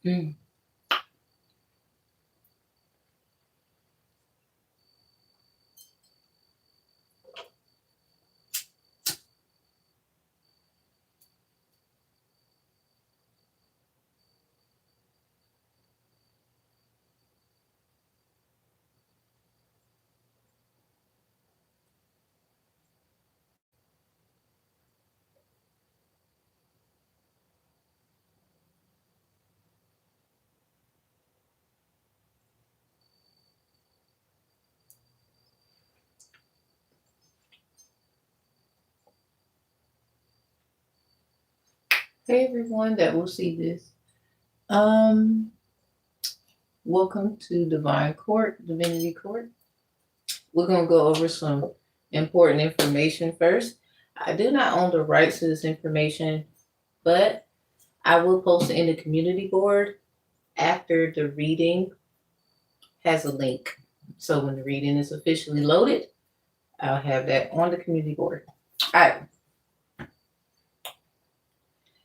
Mm. Hey everyone that will see this. Welcome to Divinity Court. We're gonna go over some important information first. I do not own the rights to this information, but I will post it in the community board after the reading has a link. So when the reading is officially loaded, I'll have that on the community board. All right.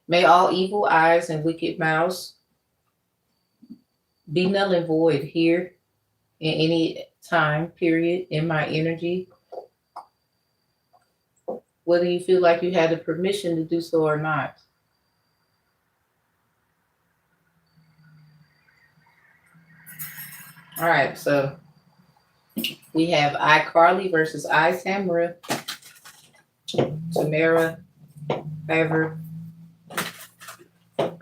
May all evil eyes and wicked mouths be null and void here in any time period in my energy, whether you feel like you had the permission to do so or not. All right, so we have iCarly versus Tamara. Tamara, however.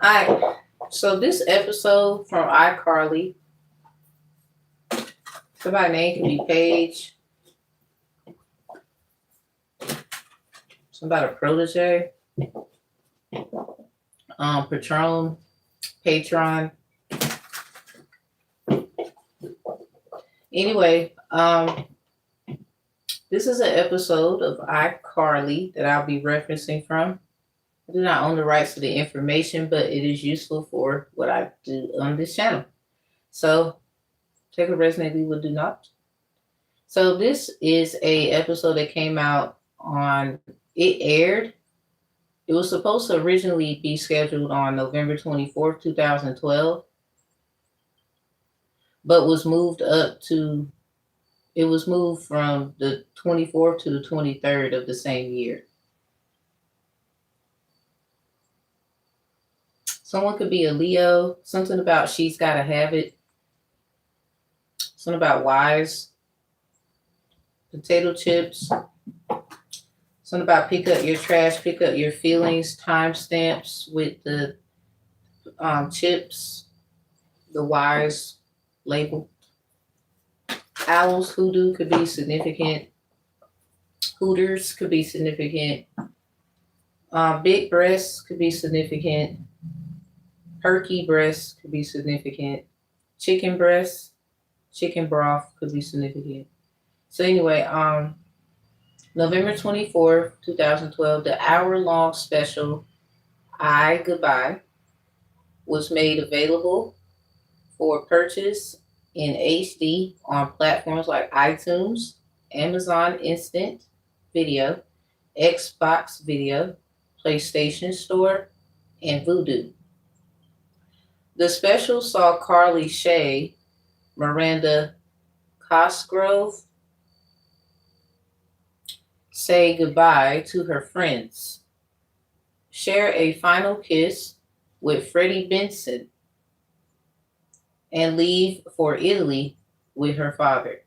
All right, so this episode from iCarly, somebody's name can be Paige, somebody protege, patron. Anyway, this is an episode of iCarly that I'll be referencing from. I do not own the rights to the information, but it is useful for what I do on this channel. So take a resonate, we will do not. So this is a episode that came out on, it aired. It was supposed to originally be scheduled on November 24th, 2012, but was moved from the 24th to the 23rd of the same year. Someone could be a Leo, something about she's got to have it, something about wise, potato chips, something about pick up your trash, pick up your feelings, timestamps with the chips, the wise label. Owls, hoodoo could be significant. Hooters could be significant. Big breasts could be significant. Perky breasts could be significant. Chicken breasts, chicken broth could be significant. So anyway, November 24th, 2012, the hour-long special, Goodbye, was made available for purchase in HD on platforms like iTunes, Amazon Instant Video, Xbox Video, PlayStation Store, and Vudu. The special saw Carly Shay, Miranda Cosgrove say goodbye to her friends, share a final kiss with Freddie Benson, and leave for Italy with her father.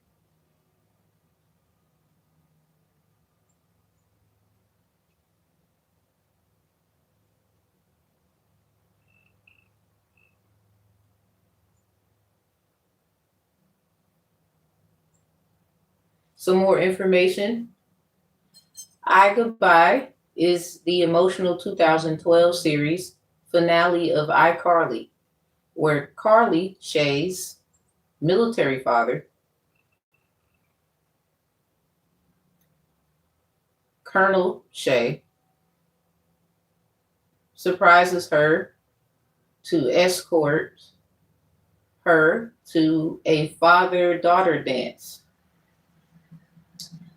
Some more information. I Goodbye is the emotional 2012 series finale of iCarly, where Carly Shay's military father, Colonel Shay, surprises her to escort her to a father-daughter dance.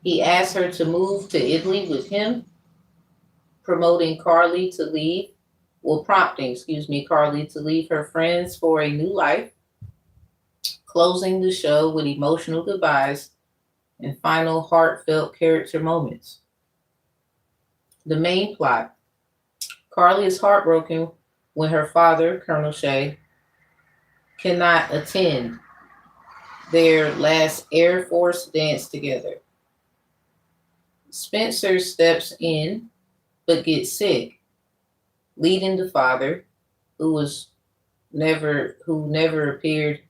He asks her to move to Italy with him, prompting Carly to leave her friends for a new life, closing the show with emotional goodbyes and final heartfelt character moments. The main plot. Carly is heartbroken when her father, Colonel Shay, cannot attend their last Air Force dance together. Spencer steps in but gets sick, leading the father, who has never appeared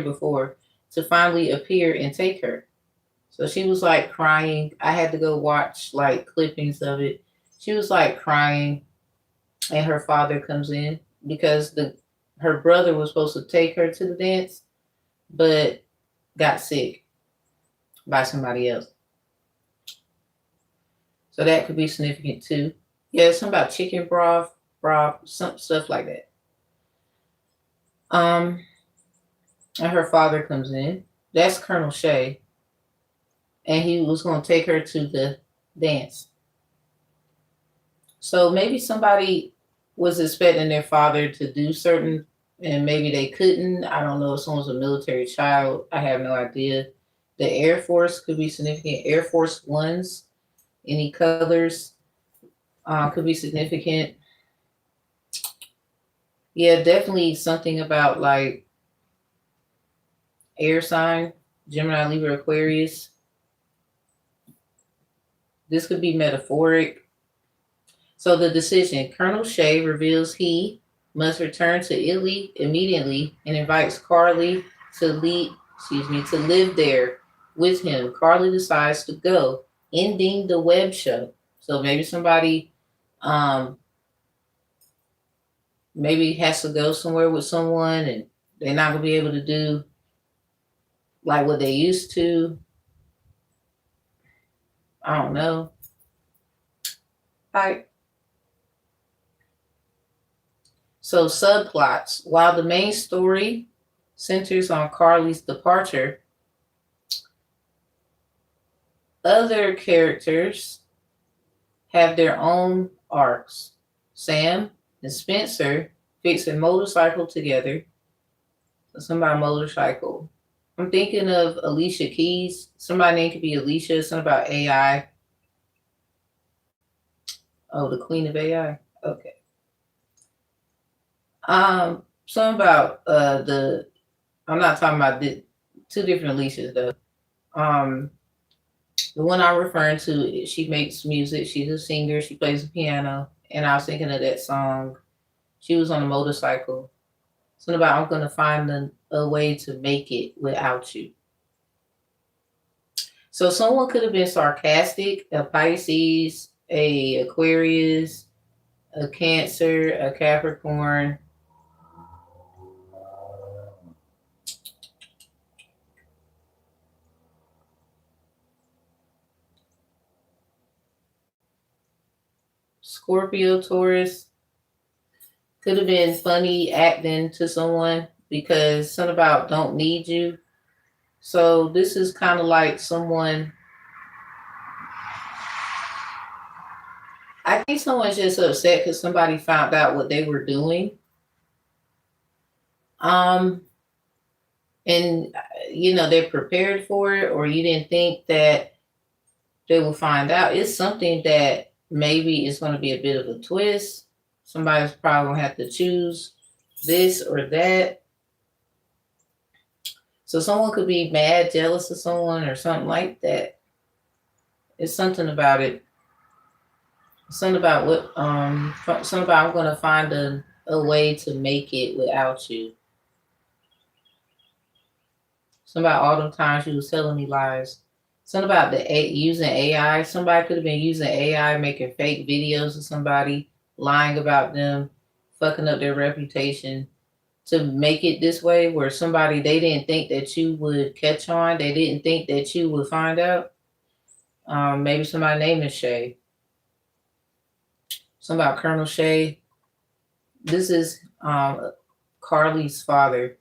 before, to finally appear and take her. So she was like crying. I had to go watch like clippings of it. She was like crying, and her father comes in because her brother was supposed to take her to the dance, but got sick by somebody else. So that could be significant too. Yeah, something about chicken broth, some stuff like that. And her father comes in. That's Colonel Shay. And he was going to take her to the dance. So maybe somebody was expecting their father to do certain, and maybe they couldn't. I don't know if someone's a military child. I have no idea. The Air Force could be significant. Air Force Ones, any colors, could be significant. Yeah, definitely something about like air sign, Gemini, Libra, Aquarius. This could be metaphoric. So the decision, Colonel Shay reveals he must return to Italy immediately and invites Carly to live there with him. Carly decides to go, ending the web show. So maybe somebody maybe has to go somewhere with someone and they're not gonna be able to do like what they used to. I don't know. Like, so subplots. While the main story centers on Carly's departure, other characters have their own arcs. Sam and Spencer fix a motorcycle together. So somebody motorcycle. I'm thinking of Alicia Keys. Somebody name could be Alicia. Something about AI. Oh, the queen of AI. Okay. Something about I'm not talking about the two different Alicias though. The one I'm referring to, she makes music. She's a singer. She plays the piano. And I was thinking of that song. She was on a motorcycle. Something about I'm going to find a way to make it without you. So someone could have been sarcastic, a Pisces, a Aquarius, a Cancer, a Capricorn. Scorpio, Taurus. Could have been funny acting to someone because something about don't need you. So this is kind of like someone I think someone's just upset because somebody found out what they were doing. Um, and they're prepared for it, or you didn't think that they will find out. It's something that maybe is going to be a bit of a twist. Somebody's probably going to have to choose this or that. So someone could be mad, jealous of someone, or something like that. It's something about it. Something about something about I'm gonna find a way to make it without you. Something about all them times you was telling me lies. Something about using AI. Somebody could have been using AI, making fake videos of somebody, lying about them, fucking up their reputation to make it this way where somebody they didn't think that you would catch on. They didn't think that you would find out. Maybe somebody named is Shay. Something about Colonel Shay. This is Carly's father,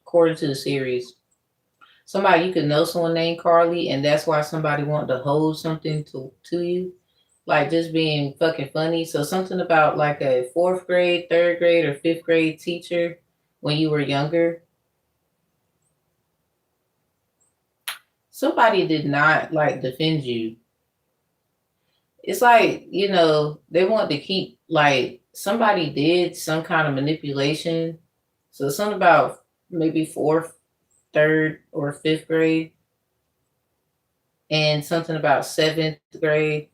according to the series. Somebody you could know someone named Carly, and that's why somebody wanted to hold something to you, like just being fucking funny. So something about like a fourth grade, third grade, or fifth grade teacher when you were younger. Somebody did not like defend you. It's like they want to keep like somebody did some kind of manipulation. So something about maybe fourth, third, or fifth grade, and something about seventh grade.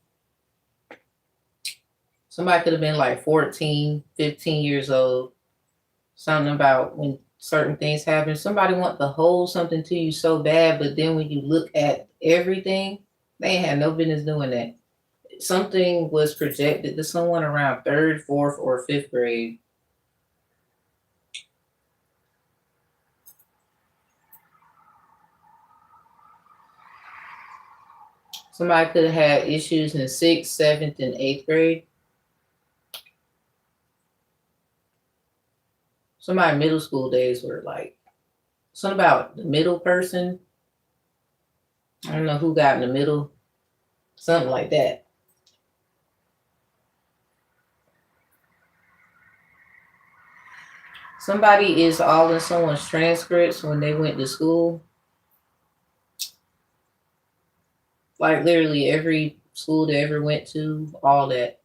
Somebody could have been like 14, 15 years old. Something about when certain things happen. Somebody want to hold something to you so bad, but then when you look at everything, they ain't had no business doing that. Something was projected to someone around third, fourth, or fifth grade. Somebody could have had issues in sixth, seventh, and eighth grade. Somebody middle school days were like something about the middle person. I don't know who got in the middle. Something like that. Somebody is all in someone's transcripts when they went to school. Like literally every school they ever went to, all that.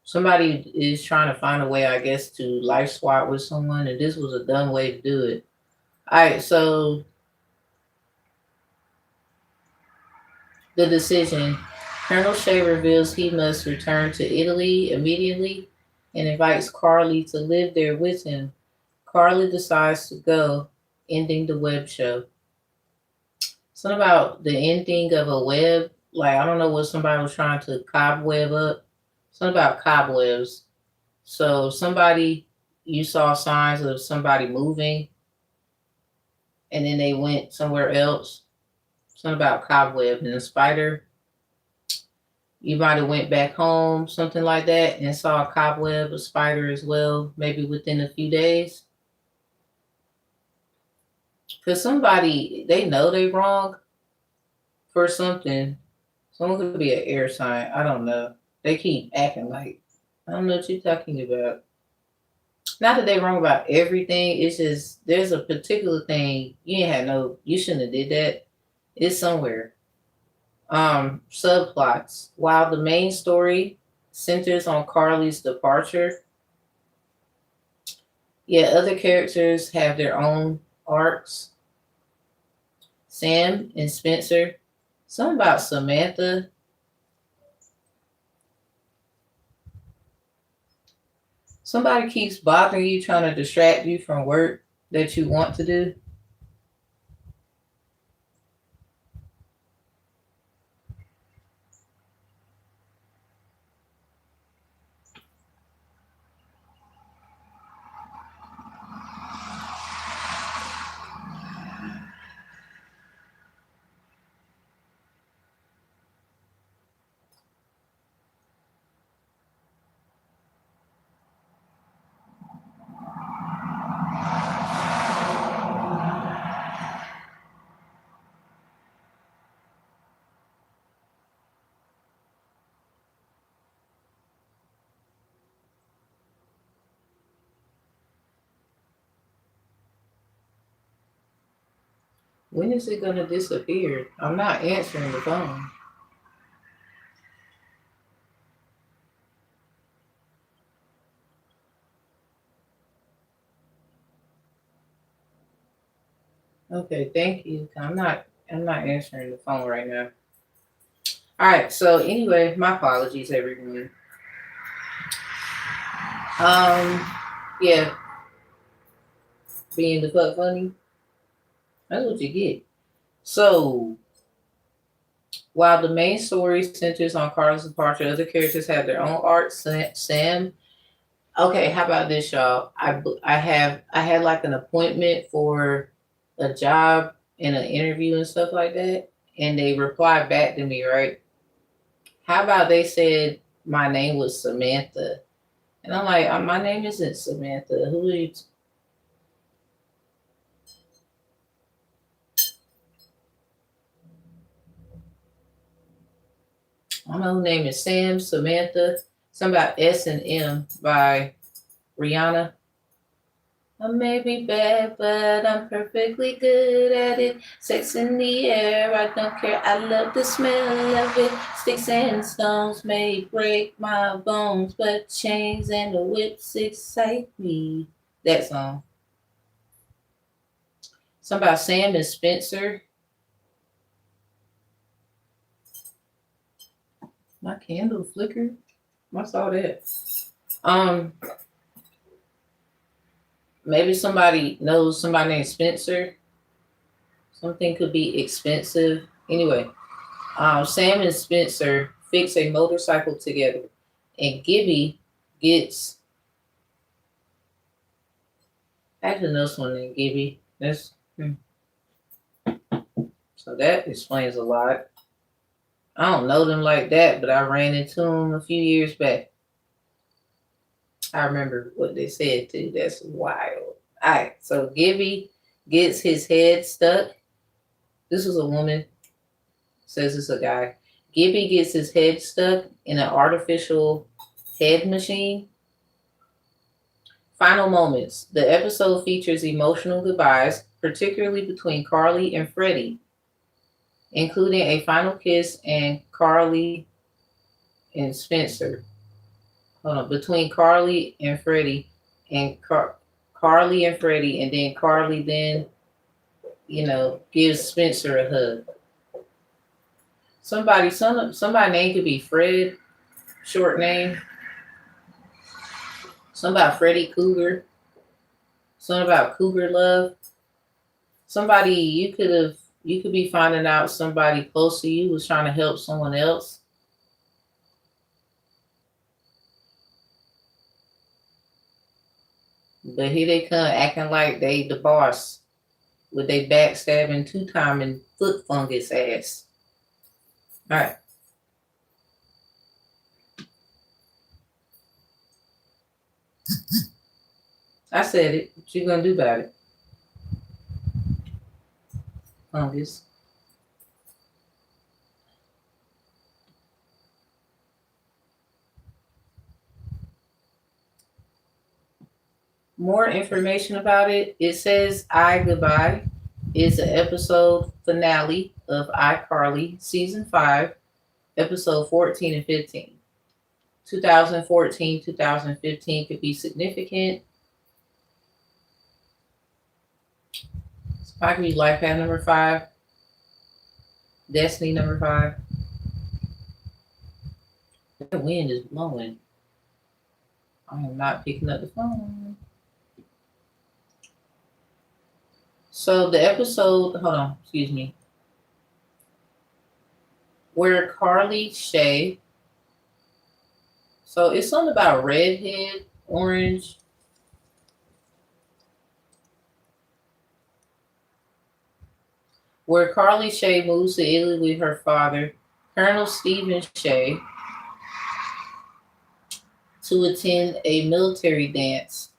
Somebody is trying to find a way, I guess, to life swap with someone, and this was a dumb way to do it. All right, so the decision. Colonel Shay reveals he must return to Italy immediately and invites Carly to live there with him. Carly decides to go, ending the web show. Something about the ending of a web. Like, I don't know what somebody was trying to cobweb up. Something about cobwebs. So, you saw signs of somebody moving and then they went somewhere else. Something about cobweb and a spider. You might have went back home, something like that, and saw a cobweb, a spider as well, maybe within a few days. Because somebody, they know they wrong for something. Someone could be an air sign. I don't know. They keep acting like, I don't know what you're talking about. Not that they wrong about everything. It's just, there's a particular thing. You shouldn't have did that. It's somewhere. Subplots. While the main story centers on Carly's departure, yet other characters have their own arcs. Sam and Spencer. Something about Samantha. Somebody keeps bothering you, trying to distract you from work that you want to do. When is it gonna disappear? I'm not answering the phone. Okay, thank you. I'm not answering the phone right now. All right, so anyway, my apologies, everyone. Yeah, being the fuck funny. That's what you get. So, while the main story centers on Carla's departure, other characters have their own arc. Sam. Okay, how about this, y'all? I had like an appointment for a job and an interview and stuff like that, and they replied back to me, right? How about they said my name was Samantha, and I'm like, my name isn't Samantha. Who are you? I don't know who name is Sam, Samantha, something about S and M by Rihanna. I may be bad, but I'm perfectly good at it. Sex in the air, I don't care. I love the smell of it. Sticks and stones may break my bones, but chains and the whips excite me. That song. Something about Sam and Spencer. My candle flickered. I saw that. Um, Maybe somebody knows somebody named Spencer. Something could be expensive. Anyway, Sam and Spencer fix a motorcycle together, and Gibby gets. I actually know someone named Gibby. So that explains a lot. I don't know them like that, but I ran into them a few years back. I remember what they said too. That's wild. All right, so Gibby gets his head stuck. This was a woman. Says it's a guy. Gibby gets his head stuck in an artificial head machine. Final moments. The episode features emotional goodbyes, particularly between Carly and Freddie, including a final kiss and Carly and Spencer. Hold on, between Carly and Freddie and Carly and Freddie, and then Carly then, gives Spencer a hug. Somebody name could be Fred, short name. Something about Freddy Cougar. Something about Cougar Love. Somebody you could be finding out somebody close to you was trying to help someone else. But here they come acting like they the boss with they backstabbing two-timing foot fungus ass. All right. I said it. What you gonna do about it? Fungus. More information about it. It says Goodbye is the episode finale of iCarly season 5, episode 14 and 15. 2014, 2015 could be significant. It's probably Life Path number 5, Destiny number 5. The wind is blowing. I am not picking up the phone. So the episode, hold on, excuse me, where Carly Shay, so it's something about redhead, orange. Where Carly Shay moves to Italy with her father, Colonel Stephen Shay, to attend a military dance,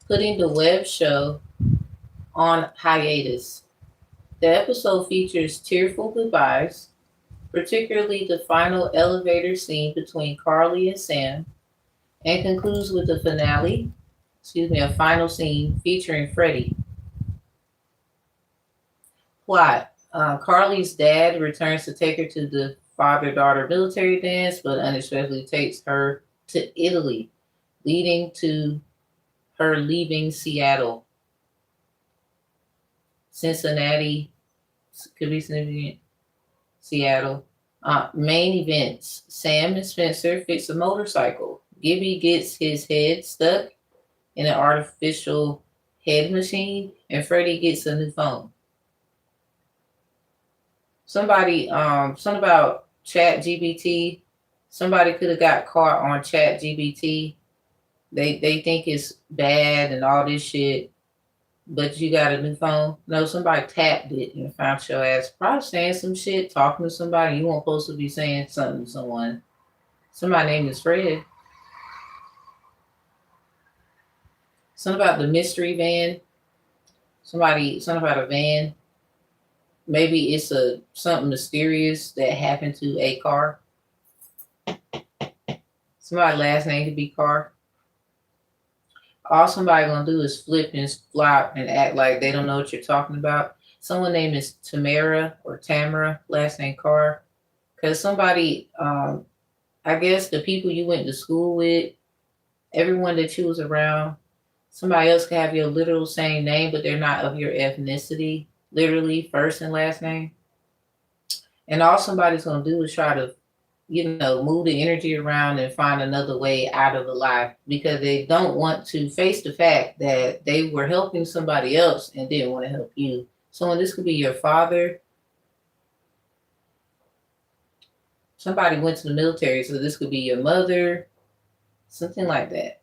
putting the web show on hiatus. The episode features tearful goodbyes, particularly the final elevator scene between Carly and Sam, and concludes with a final scene featuring Freddie. Plot. Carly's dad returns to take her to the father-daughter military dance, but unexpectedly takes her to Italy, leading to her leaving Seattle. Cincinnati could be significant. Seattle. Main events. Sam and Spencer fix a motorcycle. Gibby gets his head stuck in an artificial head machine, and Freddie gets a new phone. Something about Chat GBT. Somebody could have got caught on Chat GBT. They think it's bad and all this shit, but you got a new phone. No, somebody tapped it and found your ass. Probably saying some shit, talking to somebody. You weren't supposed to be saying something to someone. Somebody named is Fred. Something about the mystery van. Something about a van. Maybe it's something mysterious that happened to a car. Somebody's last name could be Car. All somebody gonna do is flip and flop and act like they don't know what you're talking about. Someone name is Tamara or Tamara, last name Carr. Because somebody, I guess the people you went to school with, everyone that you was around, somebody else can have your literal same name, but they're not of your ethnicity, literally first and last name. And all somebody's gonna do is try to, move the energy around and find another way out of the lie, because they don't want to face the fact that they were helping somebody else and didn't want to help you. So this could be your father. Somebody went to the military, so this could be your mother, something like that.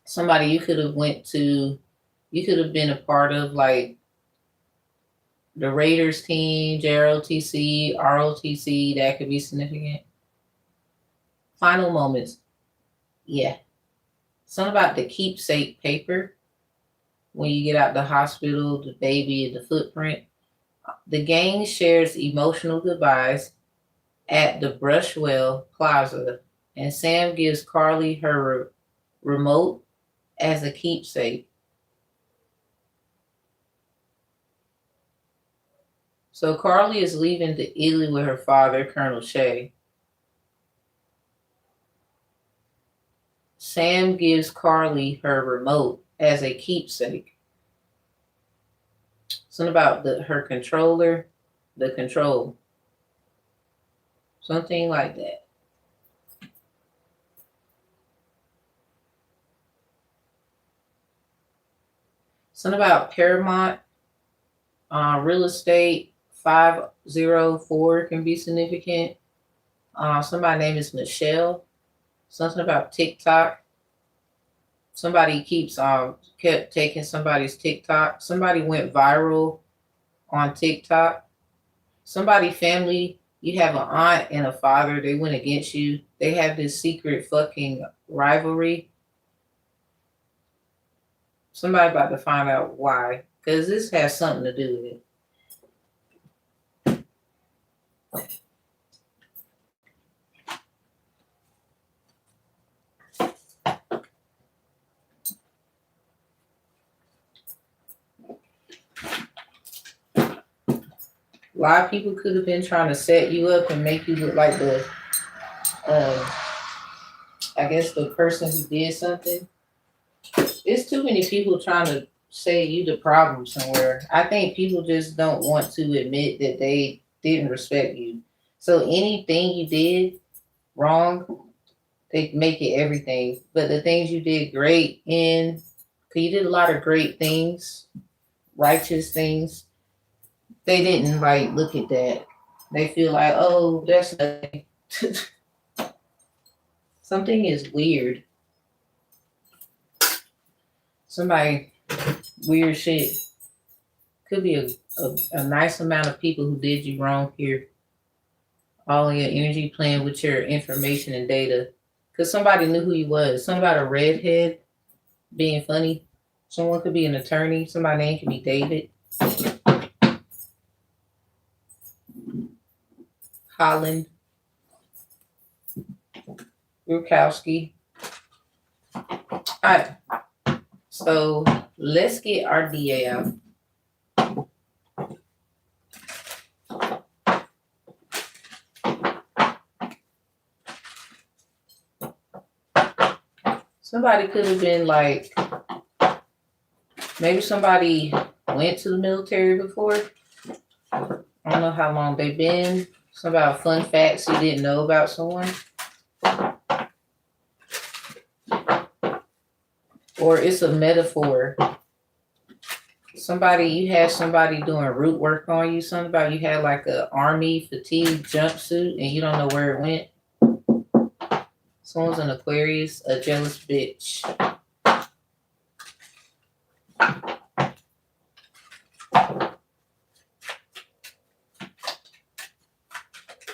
Somebody you could have been a part of, like the Raiders team, JROTC, ROTC, that could be significant. Final moments. Yeah. Something about the keepsake paper. When you get out the hospital, the baby, the footprint. The gang shares emotional goodbyes at the Brushwell Plaza, and Sam gives Carly her remote as a keepsake. So Carly is leaving to Italy with her father, Colonel Shay. Sam gives Carly her remote as a keepsake. Something about her controller, the control. Something like that. Something about Paramount, real estate, 504 can be significant. Somebody's name is Michelle. Something about TikTok. Somebody kept taking somebody's TikTok. Somebody went viral on TikTok. Somebody family, you have an aunt and a father, they went against you. They have this secret fucking rivalry. Somebody about to find out why, because this has something to do with it. A lot of people could have been trying to set you up and make you look like the person who did something. It's too many people trying to say you the problem somewhere. I think people just don't want to admit that they didn't respect you. So anything you did wrong, they make it everything. But the things you did great because you did a lot of great things, righteous things, they didn't look at that. They feel like, oh, that's nothing. Something is weird. Somebody weird shit. Could be a nice amount of people who did you wrong here. All of your energy playing with your information and data. Because somebody knew who you was. Something about a redhead being funny. Someone could be an attorney. Somebody's name could be David. Holland. Rukowski. All right. So let's get our DA out. Somebody could have been like, maybe somebody went to the military before. I don't know how long they've been. Some about fun facts you didn't know about someone. Or it's a metaphor. You had somebody doing root work on you. Something about you had like an army fatigue jumpsuit and you don't know where it went. Someone's an Aquarius, a jealous bitch.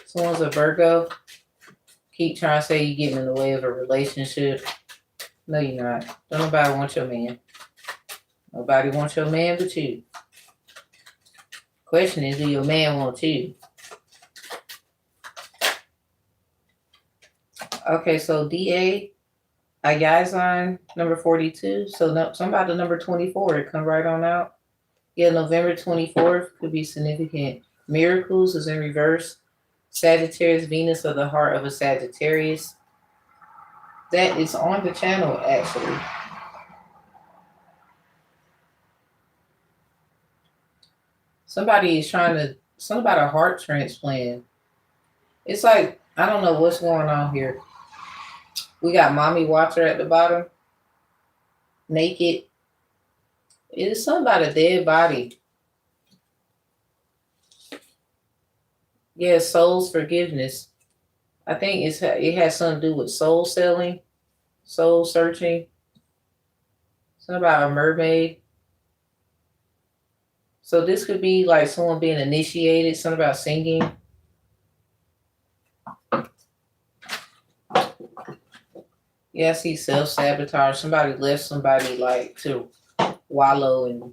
Someone's a Virgo. Keep trying to say you're getting in the way of a relationship. No, you're not. Don't nobody want your man. Nobody wants your man but you. Question is, do your man want you? Okay, so DA, I guys on number 42. So no, somebody number 24, it come right on out. Yeah, November 24th could be significant. Miracles is in reverse. Sagittarius, Venus of the heart of a Sagittarius. That is on the channel, actually. Somebody is something about a heart transplant. It's like, I don't know what's going on here. We got Mommy Watcher at the bottom. Naked. It is something about a dead body. Yeah, soul's forgiveness. I think it has something to do with soul selling, soul searching. Something about a mermaid. So this could be like someone being initiated, something about singing. Yeah, I see self-sabotage. Somebody left somebody like to wallow in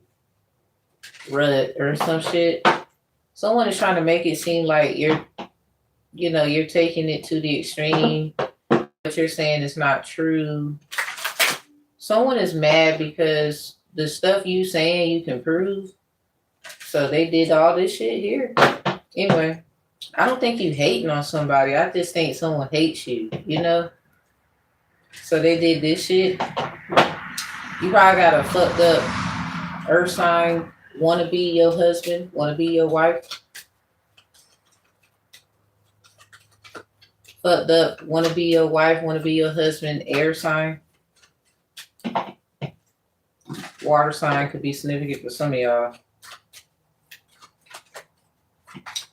rut or some shit. Someone is trying to make it seem like you're taking it to the extreme. What you're saying is not true. Someone is mad because the stuff you saying you can prove. So they did all this shit here. Anyway, I don't think you hating on somebody. I just think someone hates you, So they did this shit. You probably got a fucked up earth sign, wanna be your husband, wanna be your wife. Fucked up, wanna be your wife, wanna be your husband, air sign. Water sign could be significant for some of y'all.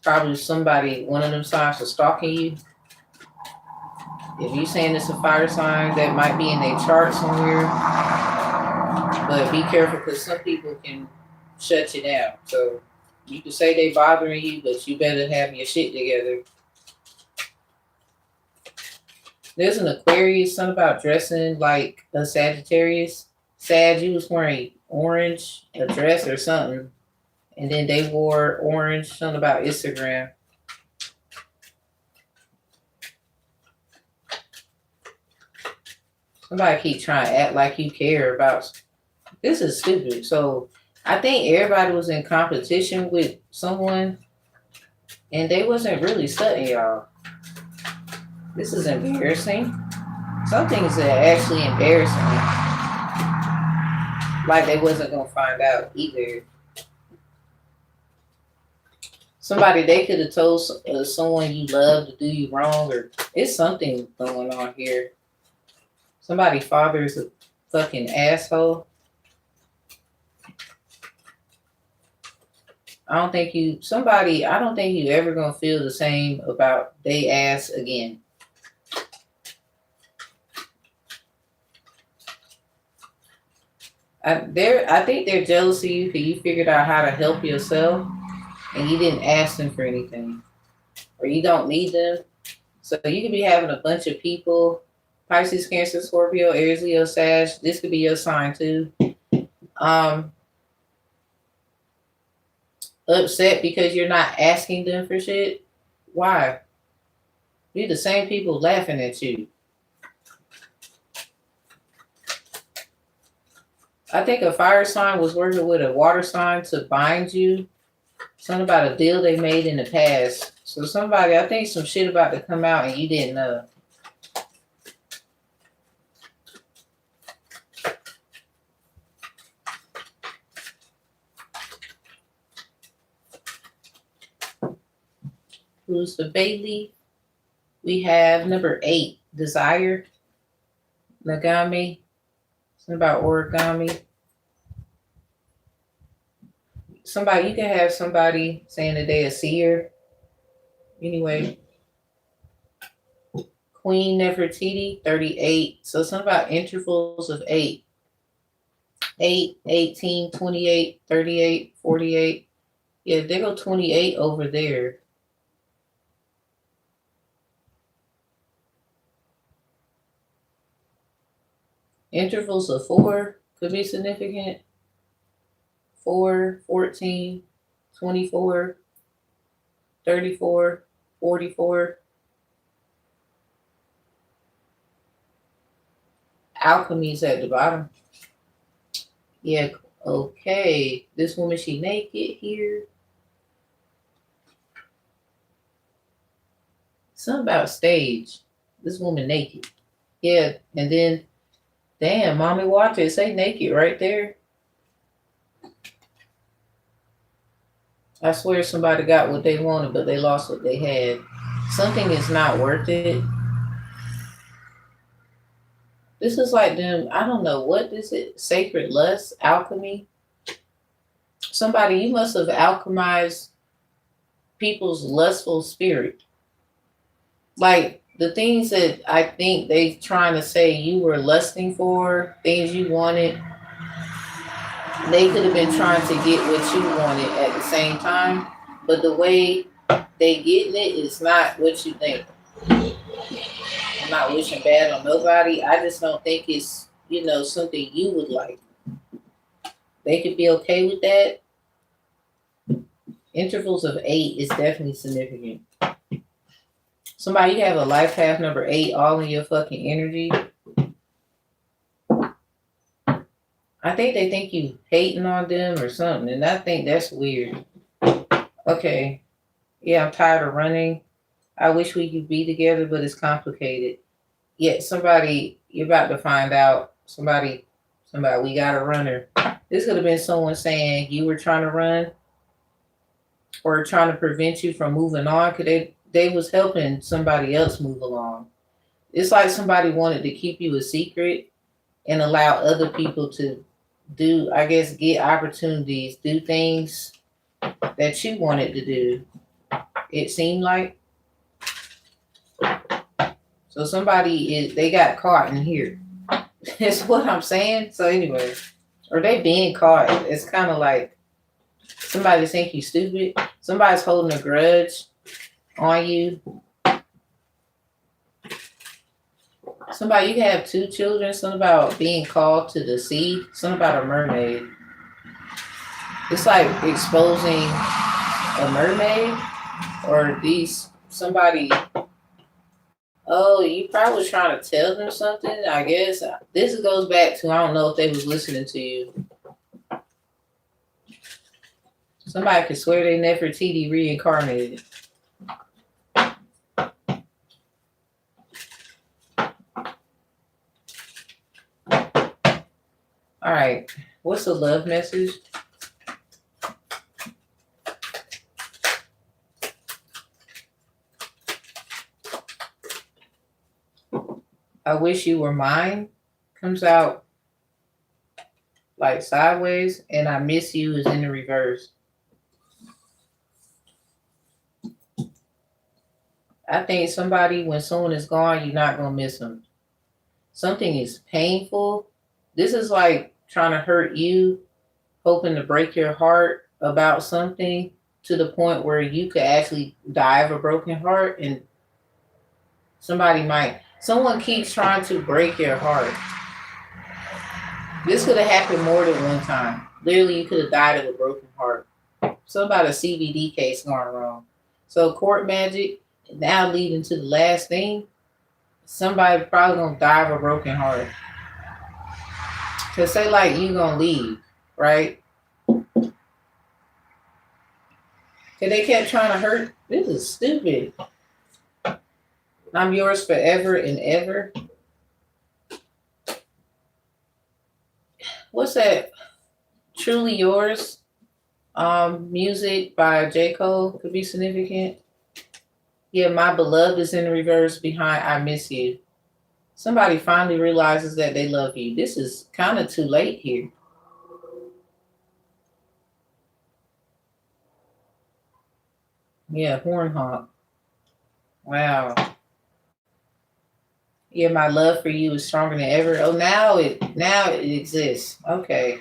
Probably somebody, one of them signs was stalking you. If you saying it's a fire sign, that might be in their chart somewhere. But be careful because some people can shut you down. So you can say they bothering you, but you better have your shit together. There's an Aquarius, something about dressing like a Sagittarius. Sag, you was wearing orange, a dress or something. And then they wore orange, something about Instagram. Somebody keep trying to act like you care about. This is stupid. So I think everybody was in competition with someone and they wasn't really studying y'all. This is embarrassing. Some things are actually embarrassing. Like they wasn't gonna find out either. Somebody, they could have told someone you love to do you wrong, or it's something going on here. Somebody's father is a fucking asshole. I don't think you ever gonna feel the same about they ass again. I think they're jealous of you because you figured out how to help yourself and you didn't ask them for anything. Or you don't need them. So you could be having a bunch of people, Pisces, Cancer, Scorpio, Aries, Leo, Sag. This could be your sign too. Upset because you're not asking them for shit. Why? You're the same people laughing at you. I think a fire sign was working with a water sign to bind you. Something about a deal they made in the past. So somebody, I think some shit about to come out and you didn't know. who's the Bailey. We have number 8, desire. Nagami. Something about origami. Somebody, you can have somebody saying that they a seer. Anyway, Queen Nefertiti, 38. So something about intervals of 8. 8, 18, 28, 38, 48. Yeah, they go 28 over there. Intervals of 4 could be significant. 4, 14, 24, 34, 44. Alchemy's at the bottom. Yeah, okay. This woman, she naked here. Something about stage. This woman naked. Yeah, and then, damn, mommy watch it. Say naked right there. I swear somebody got what they wanted, but they lost what they had. Something is not worth it. This is like them, I don't know, what is it? Sacred lust, alchemy. Somebody, you must have alchemized people's lustful spirit. Like the things that I think they trying to say you were lusting for, things you wanted, they could have been trying to get what you wanted at the same time. But the way they getting it is not what you think. I'm not wishing bad on nobody. I just don't think it's, something you would like. They could be okay with that. Intervals of 8 is definitely significant. Somebody, you have a life path number 8 all in your fucking energy. I think they think you hating on them or something, and I think that's weird. Okay. Yeah, I'm tired of running. I wish we could be together, but it's complicated. Yeah, somebody, you're about to find out. Somebody, we got a runner. This could have been someone saying you were trying to run or trying to prevent you from moving on because they was helping somebody else move along. It's like somebody wanted to keep you a secret and allow other people to do, I guess, get opportunities, do things that you wanted to do. It seemed like. So they got caught in here. That's what I'm saying. So anyway, or they being caught. It's kind of like somebody think you stupid. Somebody's holding a grudge on you. Somebody, you can have 2 children. Something about being called to the sea. Something about a mermaid. It's like exposing a mermaid or somebody. Oh, you probably was trying to tell them something. I guess this goes back to, I don't know if they was listening to you. Somebody could swear they Nefertiti reincarnated. All right, what's the love message? I wish you were mine comes out like sideways, and I miss you is in the reverse. I think somebody, when someone is gone, you're not going to miss them. Something is painful. This is like trying to hurt you, hoping to break your heart about something to the point where you could actually die of a broken heart, and someone keeps trying to break your heart. This could have happened more than one time. Literally, you could have died of a broken heart. Something about a CBD case going wrong. So court magic, now leading to the last thing, somebody probably going to die of a broken heart. Because say like you going to leave, right? Because they kept trying to hurt. This is stupid. I'm yours forever and ever. What's that? Truly Yours music by J. Cole could be significant. Yeah, my beloved is in reverse behind I miss you. Somebody finally realizes that they love you. This is kind of too late here. Yeah, horn honk. Wow. Yeah, my love for you is stronger than ever. Oh, now it exists. Okay.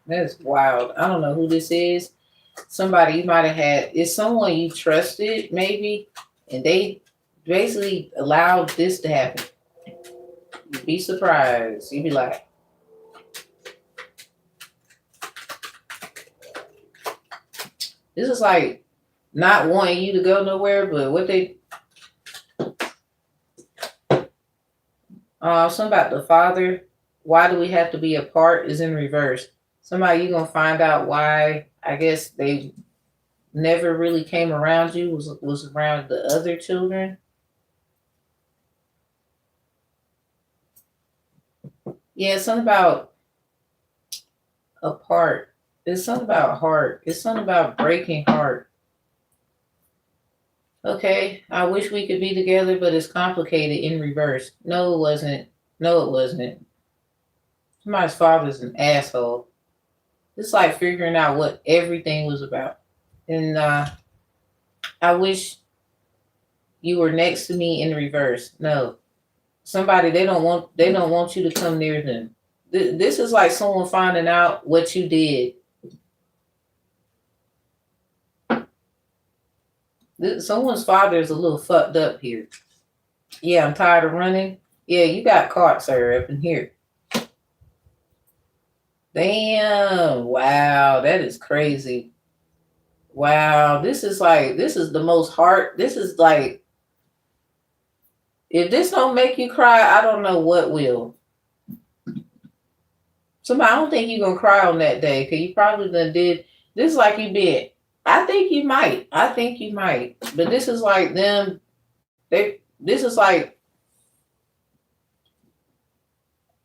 That's wild. I don't know who this is. Somebody you might have had. It's someone you trusted, maybe, and they basically allowed this to happen. You'd be surprised. You'd be like, this is like not wanting you to go nowhere, but what they something about the father, why do we have to be apart is in reverse. Somebody you're gonna find out why, I guess they never really came around you, was around the other children. Yeah, something about apart. It's something about heart. It's something about breaking heart. Okay, I wish we could be together, but it's complicated in reverse. No, it wasn't. No, it wasn't. Somebody's father's an asshole. It's like figuring out what everything was about. And I wish you were next to me in reverse. No, somebody they don't want you to come near them. This is like someone finding out what you did. Someone's father is a little fucked up here. Yeah, I'm tired of running. Yeah, you got caught, sir, up in here. Damn. Wow, that is crazy. Wow, this is the most heart. This is like, if this don't make you cry, I don't know what will. Somebody, I don't think you're gonna cry on that day because you probably done did this like you did. I think you might. I think you might. But this is like them. This is like,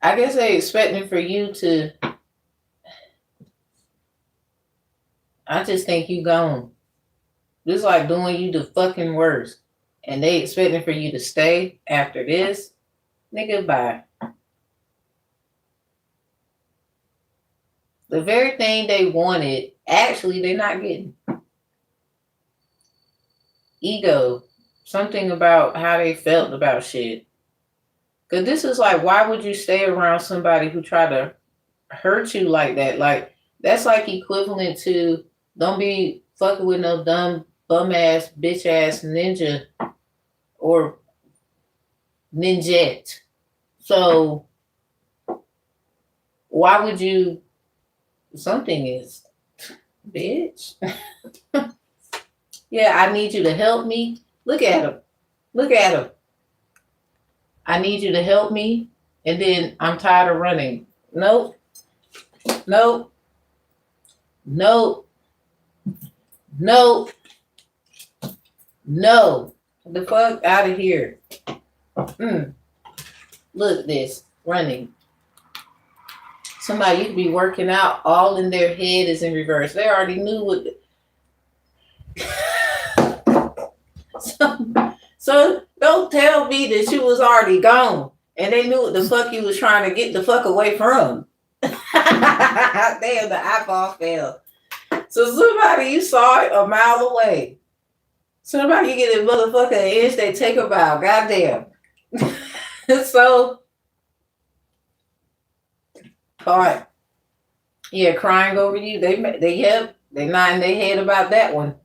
I guess they expecting for you to. I just think you gone. This is like doing you the fucking worst, and they expecting for you to stay after this. Nigga, bye. The very thing they wanted, actually, they're not getting. Ego. Something about how they felt about shit. Because this is like, why would you stay around somebody who tried to hurt you like that? Like, that's like equivalent to, don't be fucking with no dumb, bum ass, bitch ass ninja or ninjette. So, why would you? Something is, bitch. Yeah, I need you to help me. Look at him. Look at him. I need you to help me. And then I'm tired of running. Nope. Nope. Nope. Nope. No. The fuck out of here. Look at this. Running. Somebody you could be working out, all in their head is in reverse. They already knew what. So don't tell me that you was already gone and they knew what the fuck you was trying to get the fuck away from. Damn, the eyeball fell. So somebody you saw it a mile away. Somebody you get a motherfucker an inch, they take a bow. Goddamn. So, all right. Yeah, crying over you. They nodding their head about that one.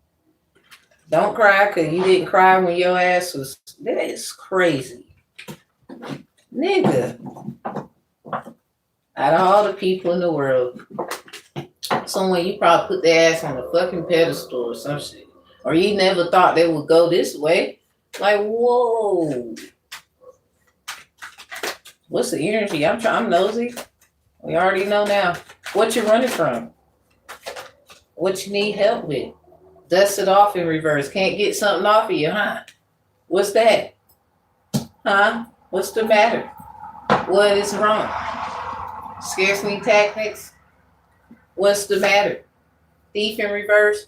Don't cry because you didn't cry when your ass was. That is crazy. Nigga. Out of all the people in the world, someone you probably put their ass on a fucking pedestal or some shit. Or you never thought they would go this way. Like, whoa. What's the energy? I'm nosy. We already know now. What you running from? What you need help with? Dust it off in reverse. Can't get something off of you, huh? What's that? Huh? What's the matter? What is wrong? Scarcity tactics? What's the matter? Thief in reverse?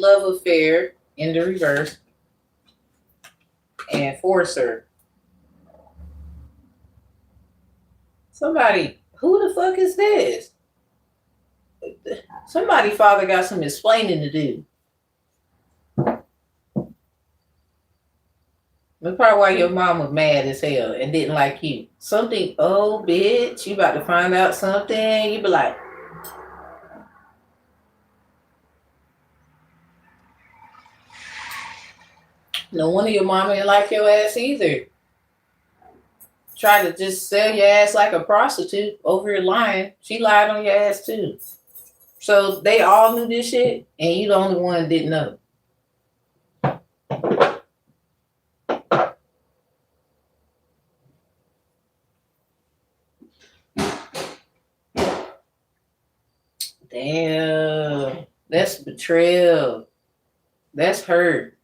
love affair in the reverse. And forcer. Somebody, who the fuck is this? Somebody father got some explaining to do. That's probably why your mom was mad as hell and didn't like you. Something, oh bitch, you about to find out something. You be like, no wonder your mama didn't like your ass either. Try to just sell your ass like a prostitute over here lying. She lied on your ass too. So they all knew this shit, and you the only one that didn't know. Damn, that's betrayal. That's hurt.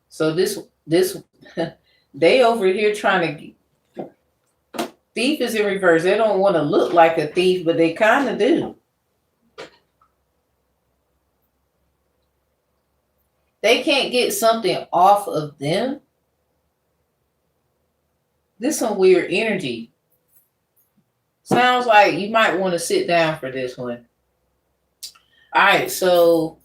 So this they over here trying to. Thief is in reverse. They don't want to look like a thief, but they kind of do. They can't get something off of them. This is some weird energy. Sounds like you might want to sit down for this one. All right, so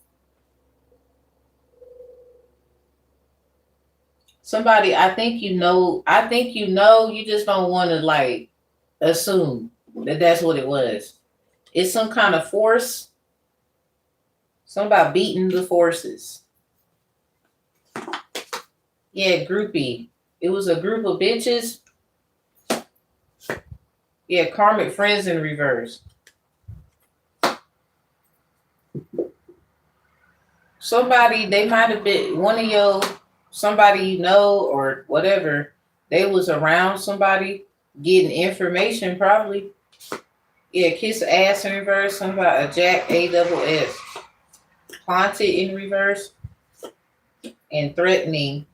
somebody, I think you know, you just don't want to like assume that that's what it was. It's some kind of force. Something about beating the forces. Yeah, groupie. It was a group of bitches. Yeah, karmic friends in reverse. Somebody, they might have been one of your, somebody you know or whatever, they was around somebody getting information probably. Yeah, kiss ass in reverse. Something about a jack, A-double-S. Haunted in reverse. And threatening.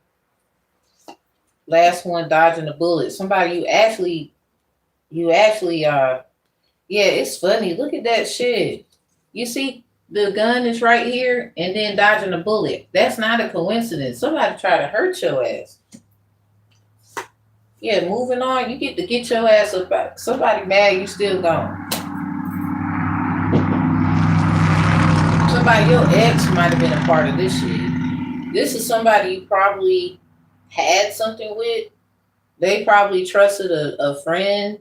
Last one, dodging a bullet. Somebody you actually yeah, it's funny. Look at that shit. You see, the gun is right here and then dodging a bullet. That's not a coincidence. Somebody try to hurt your ass. Yeah, moving on. You get to get your ass up. Somebody mad, you still gone. Somebody, your ex might have been a part of this shit. This is somebody you probably had something with. They probably trusted a friend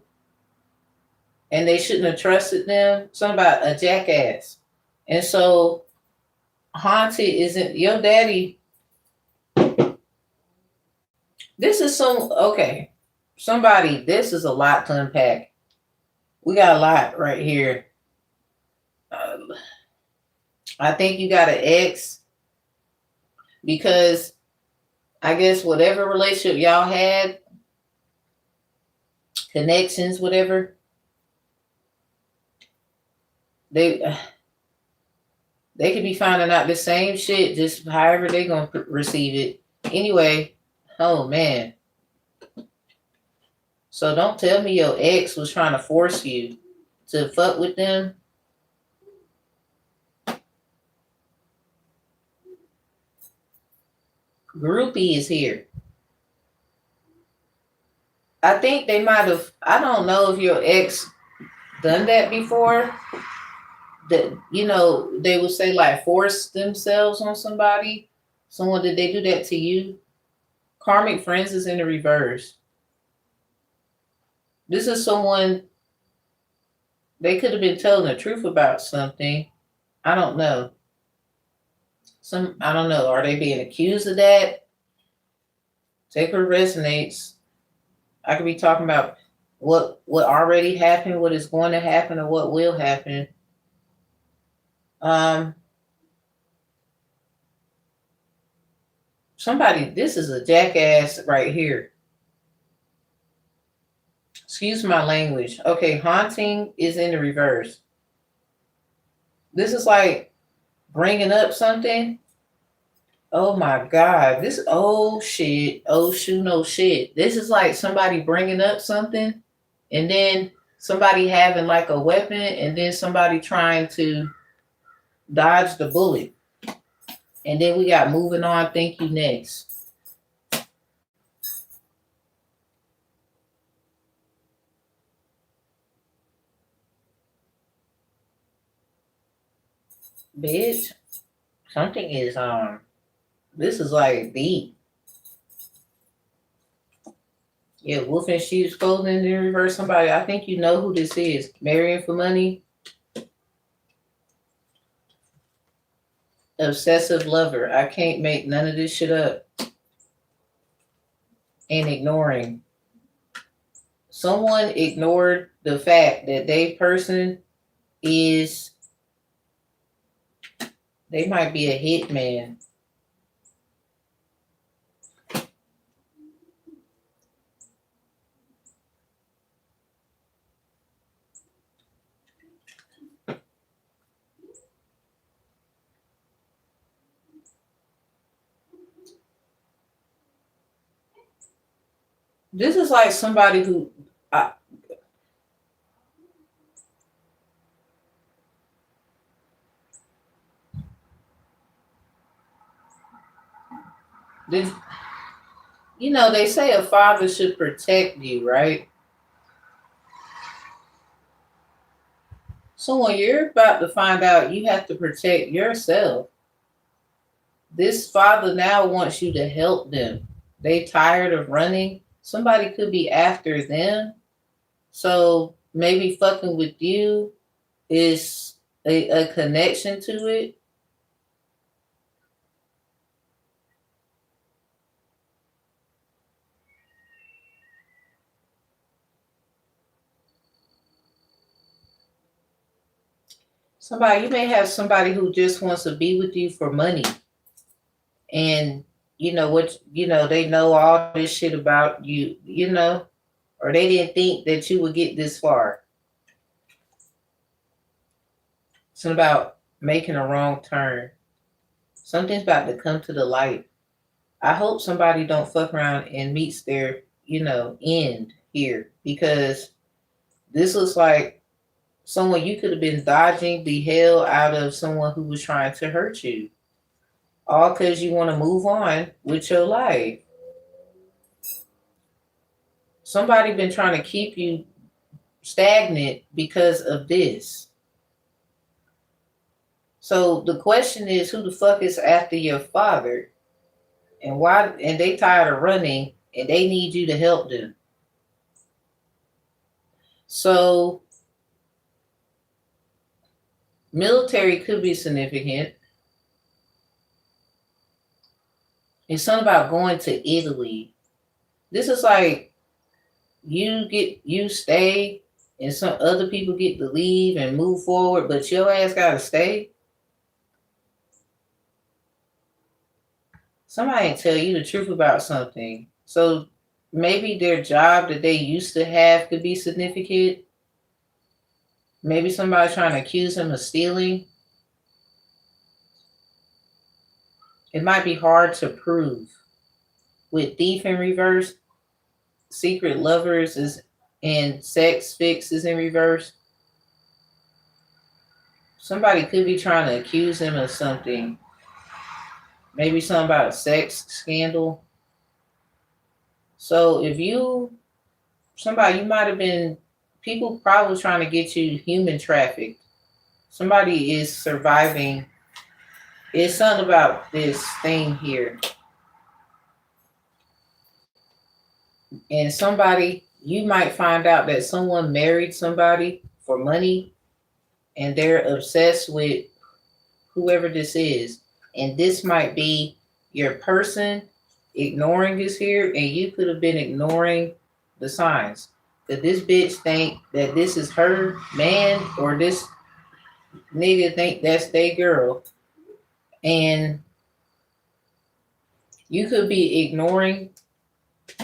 and they shouldn't have trusted them. Something about a jackass. And so haunted isn't your daddy. This is okay. Somebody, this is a lot to unpack. We got a lot right here. I think you got an ex because I guess whatever relationship y'all had, connections, whatever, they could be finding out the same shit, just however they gonna receive it. Anyway, oh man. So don't tell me your ex was trying to force you to fuck with them. Groupie is here. I think they might have, I don't know if your ex done that before. That, you know, they would say like force themselves on somebody. Someone, did they do that to you? Karmic friends is in the reverse. This is someone, they could have been telling the truth about something. I don't know. I don't know. Are they being accused of that? Take what resonates. I could be talking about what already happened, what is going to happen, or what will happen. Somebody, this is a jackass right here. Excuse my language. Okay, haunting is in the reverse. This is like bringing up something. Oh my God. This, oh shit. Oh shoot, no shit. This is like somebody bringing up something and then somebody having like a weapon and then somebody trying to dodge the bullet. And then we got moving on. Thank you next. Bitch, something is this is like deep. Yeah, wolf in sheep's clothing in reverse. Somebody, I think you know who this is. Marrying for money. Obsessive lover. I can't make none of this shit up. And ignoring. Someone ignored the fact that they person is, they might be a hitman. This is like somebody who, this, you know, they say a father should protect you, right? So when you're about to find out you have to protect yourself, this father now wants you to help them. They tired of running. Somebody could be after them. So maybe fucking with you is a connection to it. Somebody, you may have somebody who just wants to be with you for money. And you know what, you know, they know all this shit about you, you know, or they didn't think that you would get this far. Something about making a wrong turn. Something's about to come to the light. I hope somebody don't fuck around and meets their, you know, end here, because this looks like someone you could have been dodging the hell out of someone who was trying to hurt you. All because you want to move on with your life. Somebody been trying to keep you stagnant because of this. So the question is, who the fuck is after your father? And why? And they tired of running and they need you to help them. So military could be significant. It's something about going to Italy. This is like you stay and some other people get to leave and move forward, but your ass gotta stay. Somebody tell you the truth about something. So maybe their job that they used to have could be significant. Maybe somebody trying to accuse them of stealing. It might be hard to prove. With thief in reverse, secret lovers is, and sex fix is in reverse. Somebody could be trying to accuse them of something. Maybe something about a sex scandal. So if you, somebody, you might have been, people probably trying to get you human trafficked. Somebody is surviving. It's something about this thing here. And somebody, you might find out that someone married somebody for money and they're obsessed with whoever this is. And this might be your person ignoring is here, and you could have been ignoring the signs. That this bitch think that this is her man, or this nigga think that's their girl. And you could be ignoring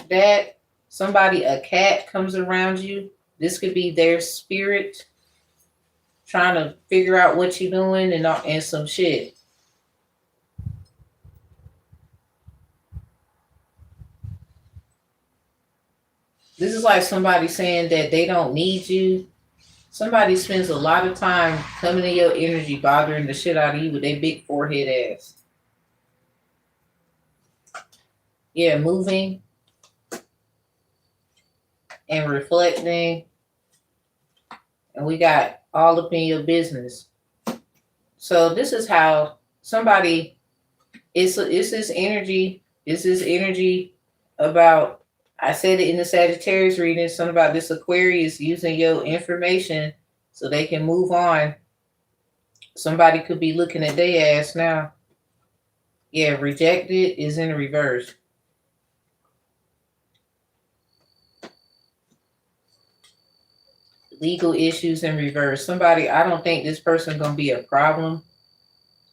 that. Somebody, a cat comes around you. This could be their spirit trying to figure out what you're doing and some shit. This is like somebody saying that they don't need you. Somebody spends a lot of time coming in your energy, bothering the shit out of you with their big forehead ass. Yeah, moving and reflecting. And we got all up in your business. So this is how somebody, it's this energy, about, I said it in the Sagittarius reading, something about this Aquarius using your information so they can move on. Somebody could be looking at their ass now. Yeah, rejected is in reverse. Legal issues in reverse. Somebody, I don't think this person gonna be a problem.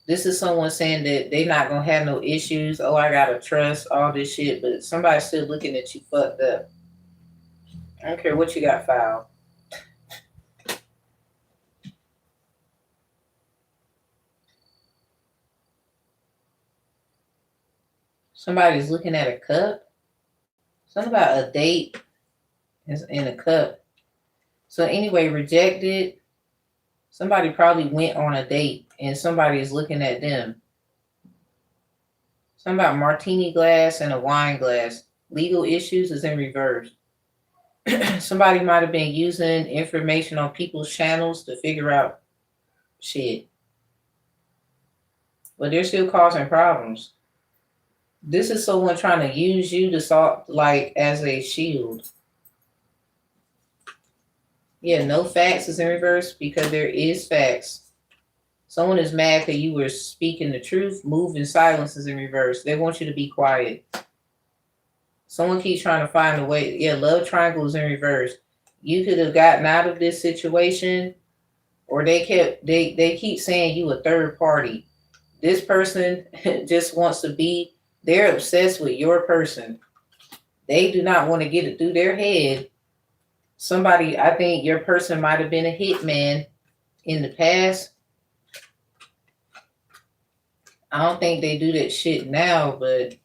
This is someone saying that they not gonna have no issues. Oh, I gotta trust all this shit, but somebody's still looking at you fucked up. I don't care what you got filed. Somebody's looking at a cup. Something about a date is in a cup. So anyway, rejected. Somebody probably went on a date and somebody is looking at them. Something about martini glass and a wine glass. Legal issues is in reverse. Somebody might have been using information on people's channels to figure out shit. But they're still causing problems. This is someone trying to use you to solve, like, as a shield. Yeah, no facts is in reverse because there is facts. Someone is mad that you were speaking the truth. Move in silence is in reverse. They want you to be quiet. Someone keeps trying to find a way. Yeah, love triangle is in reverse. You could have gotten out of this situation, or they keep saying you a third party. This person just wants to be, they're obsessed with your person. They do not want to get it through their head. Somebody, I think your person might have been a hitman in the past. I don't think they do that shit now, but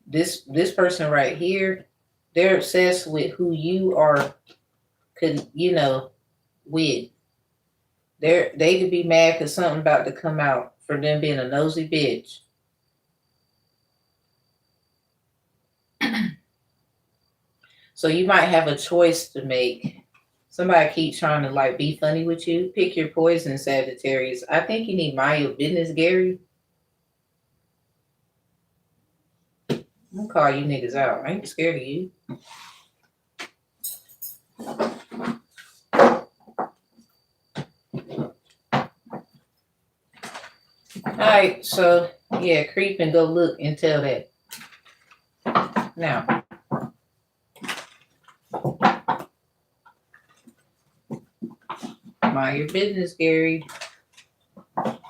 this person right here, they're obsessed with who you are, with. They could be mad because something about to come out for them being a nosy bitch. So you might have a choice to make. Somebody keeps trying to like be funny with you. Pick your poison, Sagittarius. I think you need mind your business, Gary. I'm gonna call you niggas out. I ain't scared of you. Alright, so yeah, creep and go look and tell that. Now, mind your business, Gary.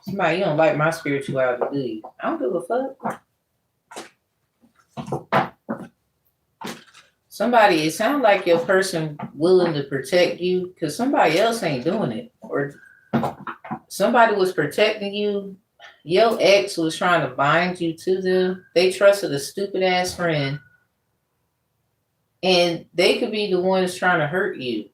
Somebody, you don't like my spirituality, do you? I don't give a fuck. Somebody, it sounds like your person willing to protect you because somebody else ain't doing it. Or somebody was protecting you. Your ex was trying to bind you to them. They trusted a stupid ass friend. And they could be the ones trying to hurt you.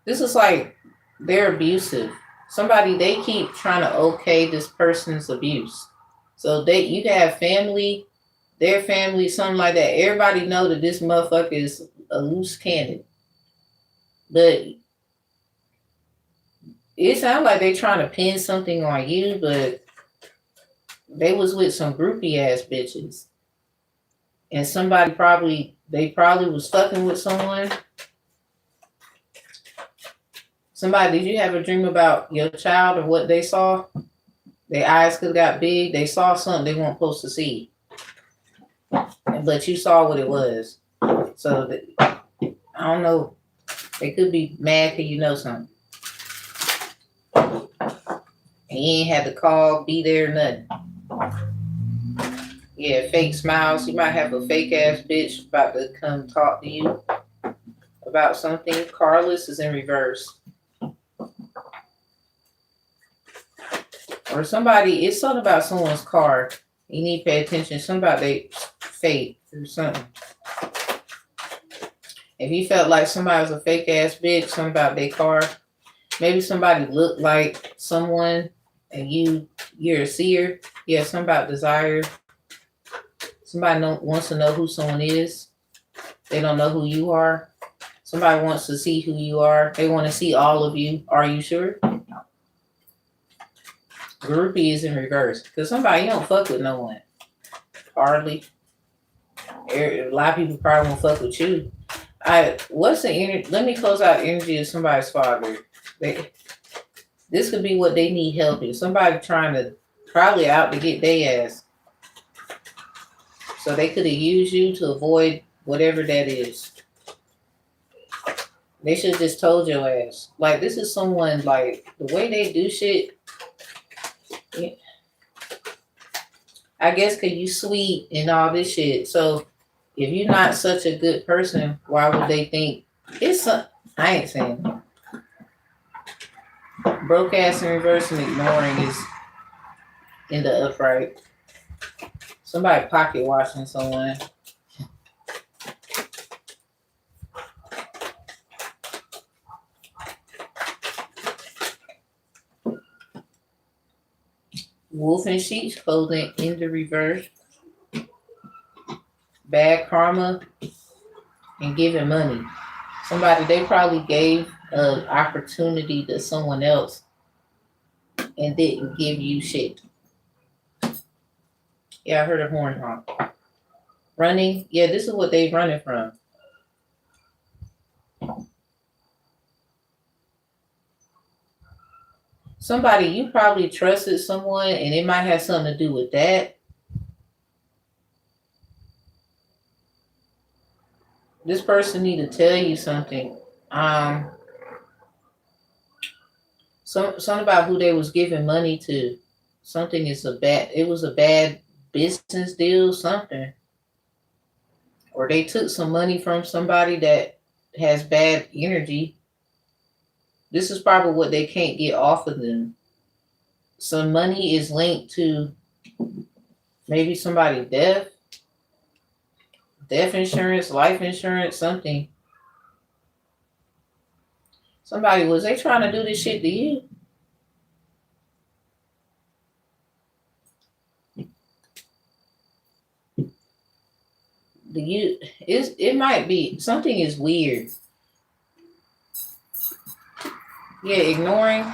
This is like they're abusive. Somebody, they keep trying to okay this person's abuse. So you can have family, their family, something like that. Everybody know that this motherfucker is a loose cannon. But it sounds like they trying to pin something on you, but they was with some groupie ass bitches. And somebody they probably was fucking with someone. Somebody, did you have a dream about your child or what they saw? Their eyes could have got big. They saw something they weren't supposed to see. But you saw what it was. So, I don't know. They could be mad because you know something. And you ain't had to call, be there, nothing. Yeah, fake smiles. You might have a fake ass bitch about to come talk to you about something. Carless is in reverse. Or somebody, it's something about someone's car. You need to pay attention. Something about their fate or something. If you felt like somebody was a fake ass bitch, something about their car. Maybe somebody looked like someone and you're a seer. Yeah, something about desire. Somebody wants to know who someone is. They don't know who you are. Somebody wants to see who you are. They want to see all of you. Are you sure? Groupie is in reverse. Because somebody, you don't fuck with no one. Hardly. A lot of people probably won't fuck with you. What's the energy? Let me close out energy of somebody's father. This could be what they need help in. Somebody trying to probably out to get their ass. So they could have used you to avoid whatever that is. They should have just told your ass. Like, this is someone, like, the way they do shit. Yeah. I guess because you sweet and all this shit. So if you're not such a good person, why would they think it's I ain't saying. Broke ass in reverse and ignoring is in the upright. Somebody pocket watching someone. Wolf in sheep's clothing in the reverse. Bad karma and giving money. Somebody, they probably gave an opportunity to someone else and didn't give you shit. Yeah, I heard a horn honk. Running. Yeah, this is what they running from. Somebody, you probably trusted someone and it might have something to do with that. This person need to tell you something. Something about who they was giving money to. Something is it was a bad business deal, something. Or they took some money from somebody that has bad energy. This is probably what they can't get off of them. Some money is linked to maybe somebody death insurance, life insurance, something. Somebody, was they trying to do this shit to you? It might be something is weird. Yeah, ignoring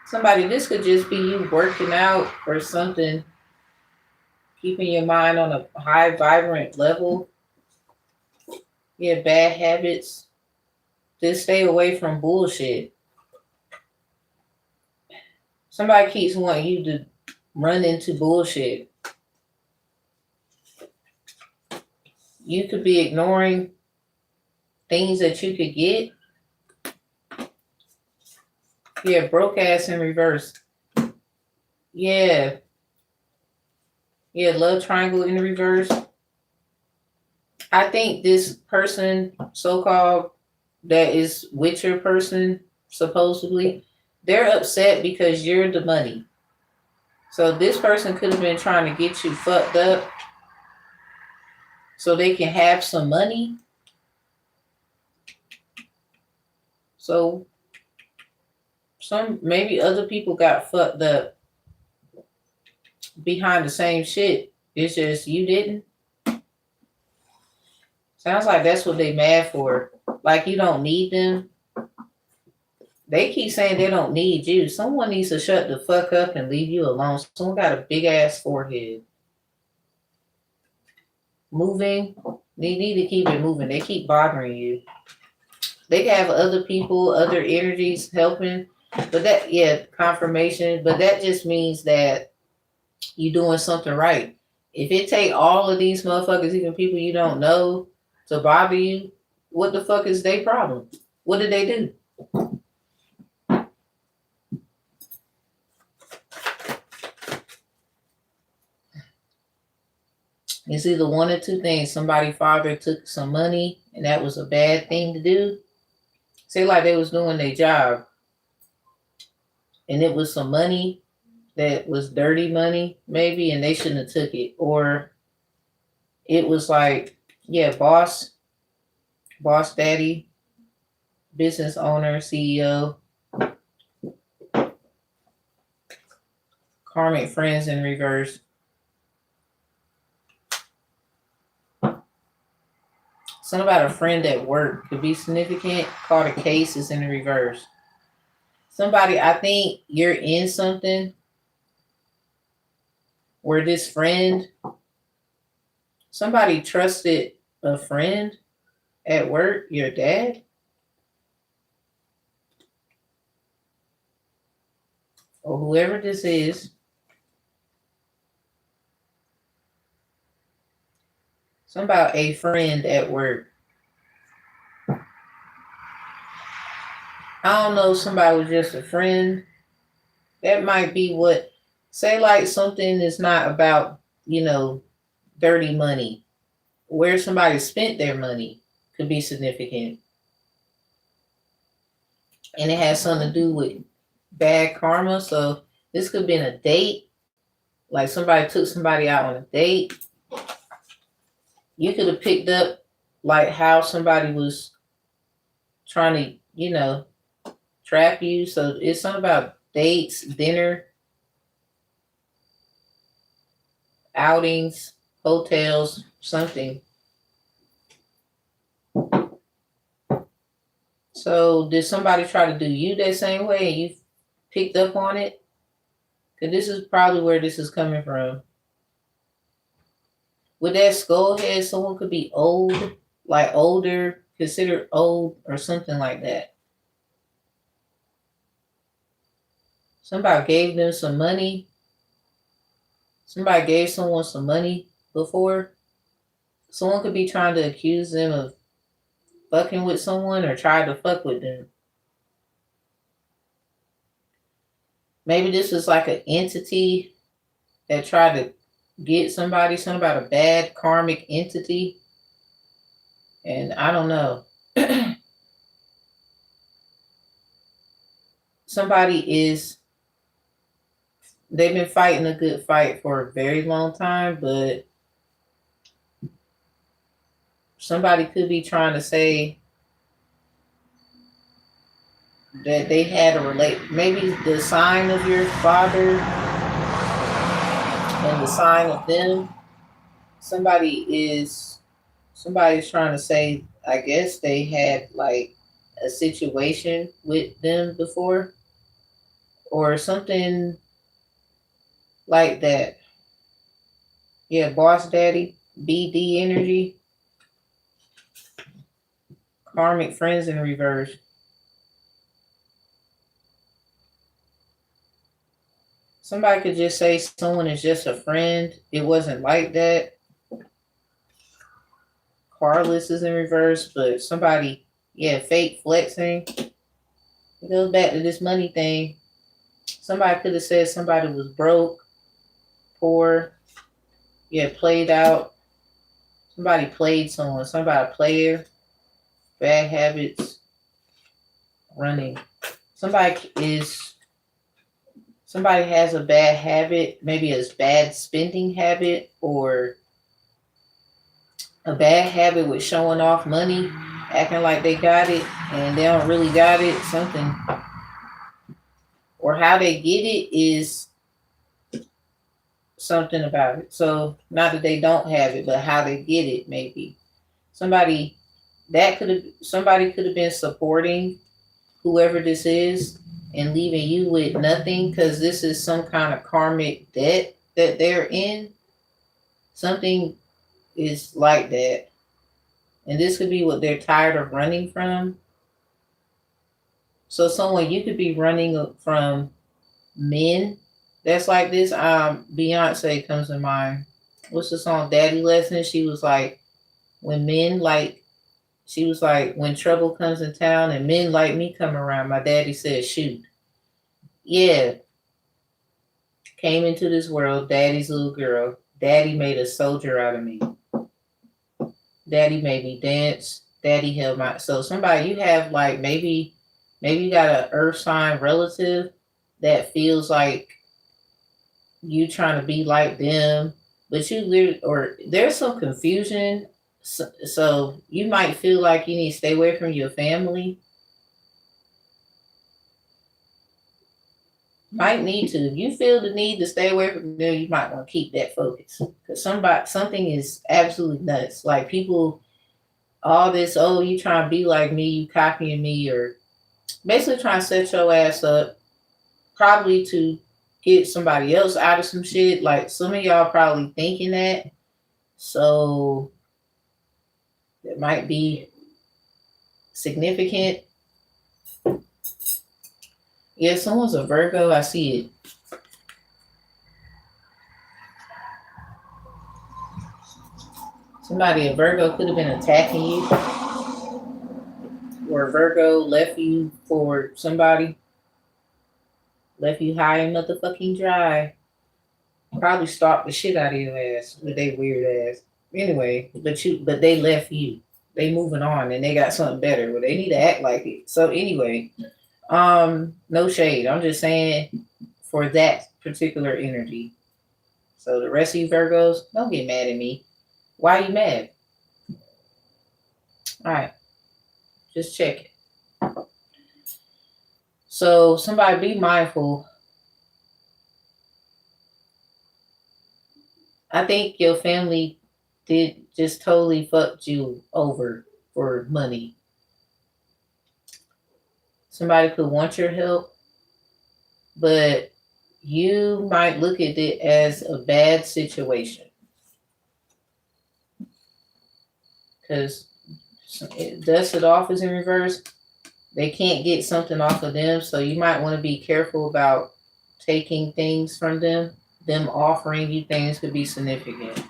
somebody. This could just be you working out or something, keeping your mind on a high vibrant level. Yeah, bad habits. Just stay away from bullshit. Somebody keeps wanting you to run into bullshit. You could be ignoring things that you could get. Yeah, broke ass in reverse. Yeah. Yeah, love triangle in the reverse. I think this person, so-called, that is with your person, supposedly, they're upset because you're the money. So this person could have been trying to get you fucked up so they can have some money. So maybe other people got fucked up behind the same shit. It's just you didn't. Sounds like that's what they mad for. Like you don't need them. They keep saying they don't need you. Someone needs to shut the fuck up and leave you alone. Someone got a big ass forehead. Moving. They need to keep it moving. They keep bothering you. They have other people, other energies helping. But that, yeah, confirmation. But that just means that you're doing something right. If it take all of these motherfuckers, even people you don't know, to bother you, what the fuck is their problem? What did they do? It's either one or two things. Somebody's father took some money and that was a bad thing to do. Say like they was doing their job and it was some money that was dirty money maybe and they shouldn't have took it. Or it was like, yeah, boss daddy, business owner, CEO. Karmic friends in reverse. Something about a friend at work could be significant. Called a case is in the reverse. Somebody, I think you're in something where this friend, somebody trusted a friend at work, your dad, or whoever this is. Something about a friend at work. I don't know if somebody was just a friend. That might be what, say like something is not about, dirty money. Where somebody spent their money could be significant. And it has something to do with bad karma. So this could have been a date. Like somebody took somebody out on a date. You could have picked up like how somebody was trying to, trap you. So it's something about dates, dinner, outings, hotels, something. So did somebody try to do you that same way and you picked up on it? Because this is probably where this is coming from. With that skull head, someone could be old, like older, considered old or something like that. Somebody gave them some money. Somebody gave someone some money before. Someone could be trying to accuse them of fucking with someone or try to fuck with them. Maybe this was like an entity that tried to get somebody, something about a bad karmic entity. And I don't know. They've been fighting a good fight for a very long time, but somebody could be trying to say that they had maybe the sign of your father and the sign of them. Somebody's trying to say, I guess they had like a situation with them before or something like that. Yeah, boss daddy, BD energy, karmic friends in reverse. Somebody could just say someone is just a friend. It wasn't like that. Carless is in reverse, but somebody, fake flexing. It goes back to this money thing. Somebody could have said somebody was broke, poor, played out. Somebody played someone. Somebody a player, bad habits, running. Somebody has a bad habit, maybe a bad spending habit or a bad habit with showing off money, acting like they got it and they don't really got it, something. Or how they get it is something about it. So not that they don't have it, but how they get it maybe. Somebody could have been supporting whoever this is and leaving you with nothing because this is some kind of karmic debt that they're in. Something is like that. And this could be what they're tired of running from. So someone, you could be running from men that's like this. Beyonce comes to mind. What's the song? Daddy Lessons. She was like, when trouble comes in town and men like me come around, my daddy said, shoot. Yeah. Came into this world, daddy's little girl. Daddy made a soldier out of me. Daddy made me dance. Daddy held my, so somebody you have like, maybe you got an earth sign relative that feels like you trying to be like them, but you literally, or there's some confusion. So you might feel like you need to stay away from your family. Might need to. If you feel the need to stay away from them, you might want to keep that focus. Because something is absolutely nuts. Like people, all this, oh, you trying to be like me, you copying me, or basically trying to set your ass up, probably to get somebody else out of some shit. Like some of y'all probably thinking that. So it might be significant. Yeah, someone's a Virgo. I see it. Somebody, a Virgo, could have been attacking you, or Virgo left you for somebody, left you high and motherfucking dry. Probably stalked the shit out of your ass with they weird ass. Anyway, but they left you. They moving on and they got something better. Well, they need to act like it. So anyway, no shade. I'm just saying for that particular energy. So the rest of you Virgos, don't get mad at me. Why are you mad? All right, just check it. So somebody be mindful. I think your family did just totally fucked you over for money. Somebody could want your help, but you might look at it as a bad situation because dust it off is in reverse. They can't get something off of them, so you might want to be careful about taking things from them. Them offering you things could be significant.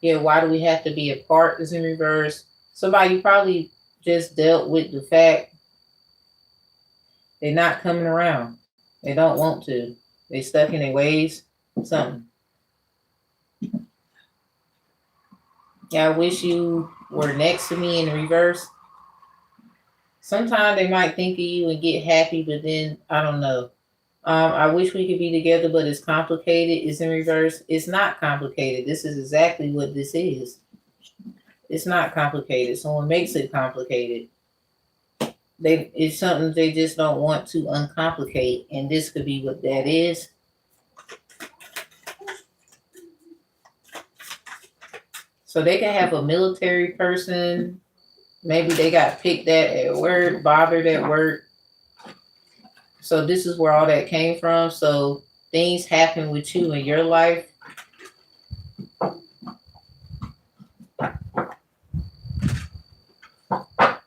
Yeah, why do we have to be apart is in reverse. Somebody probably just dealt with the fact they're not coming around. They don't want to. They stuck in their ways. Something. Yeah, I wish you were next to me in reverse. Sometimes they might think of you and get happy, but then I don't know. I wish we could be together, but it's complicated. It's in reverse. It's not complicated. This is exactly what this is. It's not complicated. Someone makes it complicated. It's something they just don't want to uncomplicate, and this could be what that is. So they can have a military person. Maybe they got picked at work, bothered at work. So this is where all that came from. So things happen with you in your life.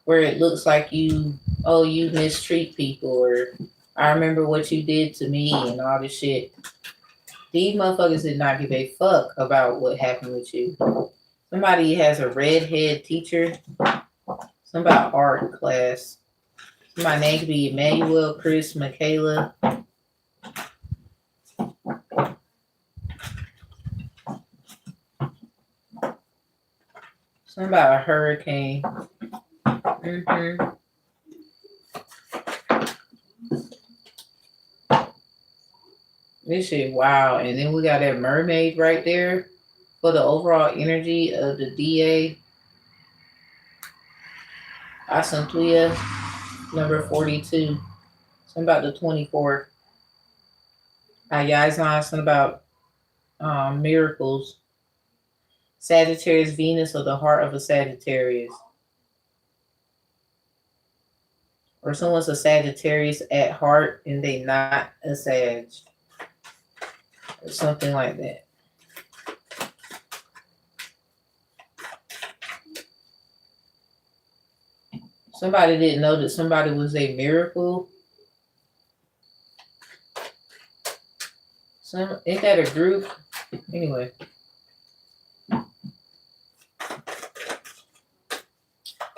Where it looks like you mistreat people, or I remember what you did to me and all this shit. These motherfuckers did not give a fuck about what happened with you. Somebody has a redhead teacher. Some about art class. My name could be Emmanuel, Chris, Michaela. Some about a hurricane. This shit, wow. And then we got that mermaid right there for the overall energy of the DA. Asantuya, number 42. Something about the 24th. Ayazan, something about miracles. Sagittarius, Venus, or the heart of a Sagittarius. Or someone's a Sagittarius at heart and they not a Sag. Or something like that. Somebody didn't know that somebody was a miracle. Ain't that a group? Anyway.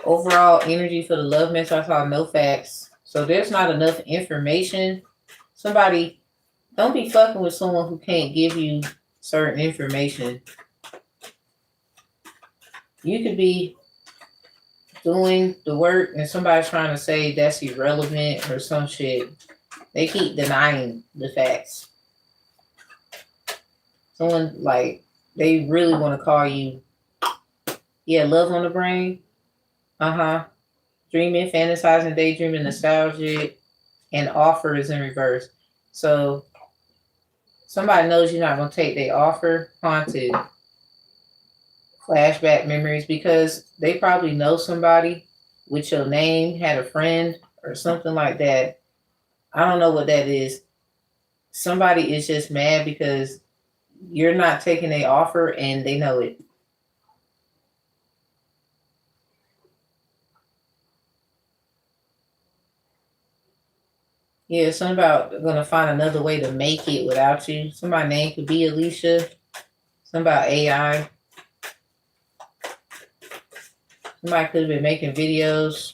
Overall energy for the love message, I saw no facts. So there's not enough information. Somebody, don't be fucking with someone who can't give you certain information. You could be doing the work and somebody's trying to say that's irrelevant or some shit. They keep denying the facts. Someone like, they really want to call you, yeah, love on the brain. dreaming, fantasizing, daydreaming, nostalgic, and offer is in reverse. So somebody knows you're not going to take their offer. Haunted, flashback memories, because they probably know somebody with your name, had a friend or something like that. I don't know what that is. Somebody is just mad because you're not taking their offer and they know it. Yeah, something about gonna find another way to make it without you. Somebody's name could be Alicia. Something about AI. Somebody could have been making videos.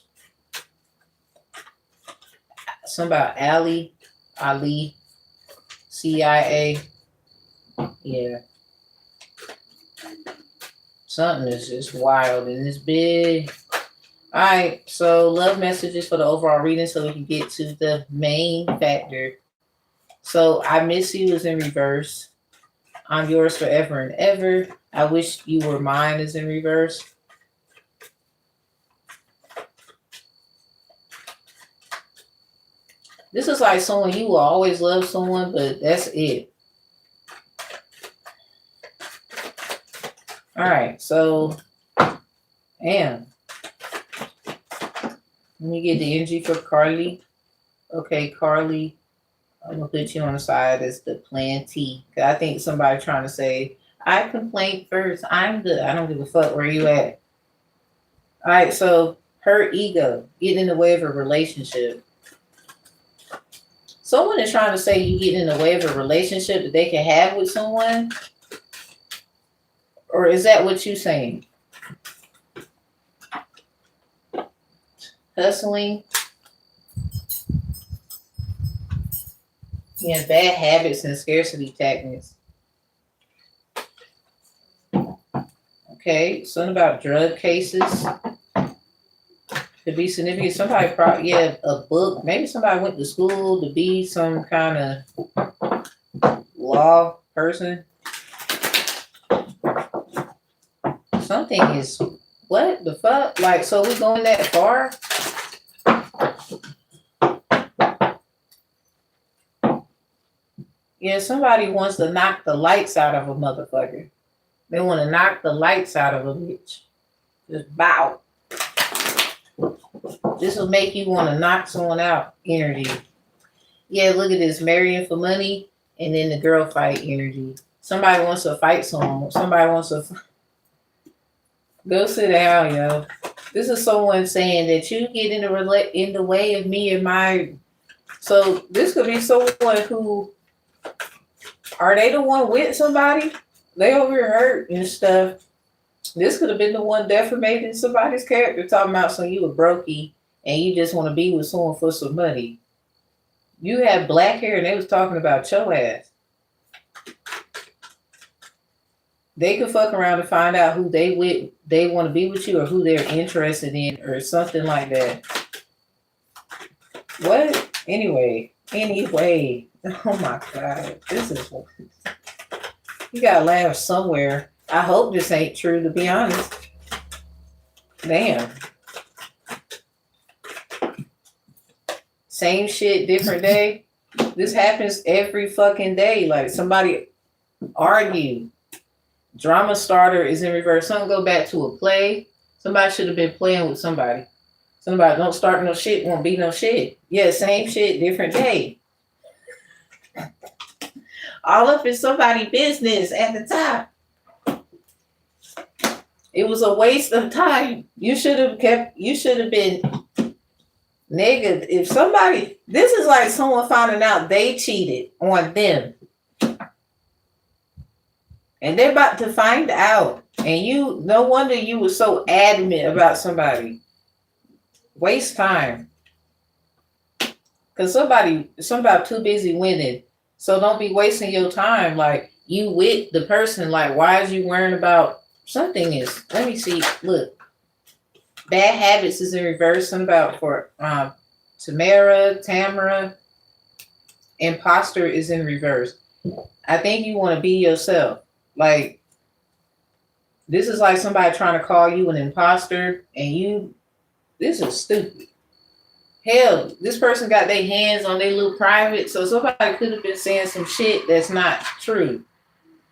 Something about Ali, CIA. Yeah. Something is just wild and it's big. All right, so love messages for the overall reading so we can get to the main factor. So I miss you is in reverse. I'm yours forever and ever. I wish you were mine is in reverse. This is like someone you will always love someone, but that's it. All right, so, damn. Let me get the energy for Carly. Okay, Carly, I'm gonna put you on the side as the plan T. I think somebody trying to say, I complained first. I'm good. I don't give a fuck where you at. All right, so her ego getting in the way of a relationship. Someone is trying to say you get in the way of a relationship that they can have with someone. Or is that what you're saying? Hustling. Yeah, bad habits and scarcity tactics. Okay, something about drug cases. Could be significant. Somebody probably, a book. Maybe somebody went to school to be some kind of law person. Something is, what the fuck? Like, so we going that far? Yeah, somebody wants to knock the lights out of a motherfucker. They want to knock the lights out of a bitch. Just bow. This will make you want to knock someone out energy. Yeah, look at this. Marrying for money and then the girl fight energy. Somebody wants to fight someone. Somebody wants to... Go sit down, yo. This is someone saying that you get in the way of me and my... So this could be someone who... Are they the one with somebody? They over here hurt and stuff. This could have been the one defamating somebody's character, talking about some you a brokey and you just want to be with someone for some money. You had black hair and they was talking about your ass. They could fuck around and find out who they want to be with you or who they're interested in or something like that. What? Anyway. Oh my God. This is... You gotta laugh somewhere. I hope this ain't true, to be honest. Damn. Same shit, different day. This happens every fucking day. Like somebody argue. Drama starter is in reverse. Something go back to a play. Somebody should have been playing with somebody. Somebody don't start no shit, won't be no shit. Yeah, same shit, different day. All up in somebody's business at the top. It was a waste of time. You should have been negative. If somebody, this is like someone finding out they cheated on them. And they're about to find out. And you, no wonder you were so adamant about somebody. Waste time. Because somebody too busy winning. So don't be wasting your time. Like, you with the person. Like, why is you worrying about something is... Let me see. Look. Bad habits is in reverse. Something about for Tamara. Imposter is in reverse. I think you want to be yourself. Like, this is like somebody trying to call you an imposter and you This is stupid. Hell, this person got their hands on their little private, so somebody could have been saying some shit that's not true.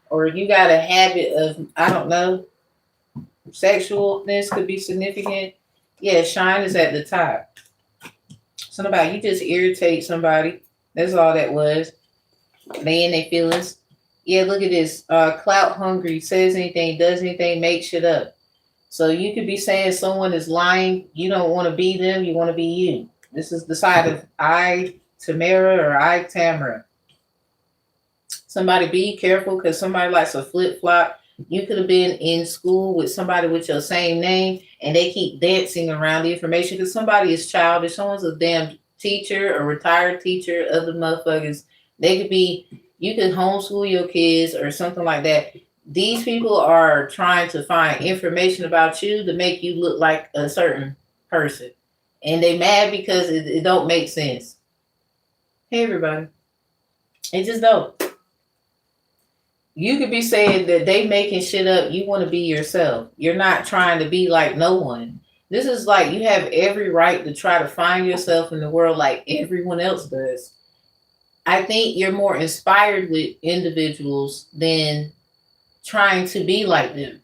Or you got a habit of, I don't know, sexualness could be significant. Yeah, shine is at the top. Somebody, you just irritate somebody. That's all that was. Laying their feelings. Yeah, look at this. Clout hungry, says anything, does anything, makes shit up. So you could be saying someone is lying. You don't want to be them. You want to be you. This is the side of Tamara or Tamara. Somebody be careful because somebody likes a flip flop. You could have been in school with somebody with your same name and they keep dancing around the information because somebody is childish. Someone's a damn teacher, a retired teacher, other motherfuckers. They could be, you could homeschool your kids or something like that. These people are trying to find information about you to make you look like a certain person. And they mad because it don't make sense. Hey, everybody. It just don't. You could be saying that they making shit up. You want to be yourself. You're not trying to be like no one. This is like you have every right to try to find yourself in the world like everyone else does. I think you're more inspired with individuals than trying to be like them.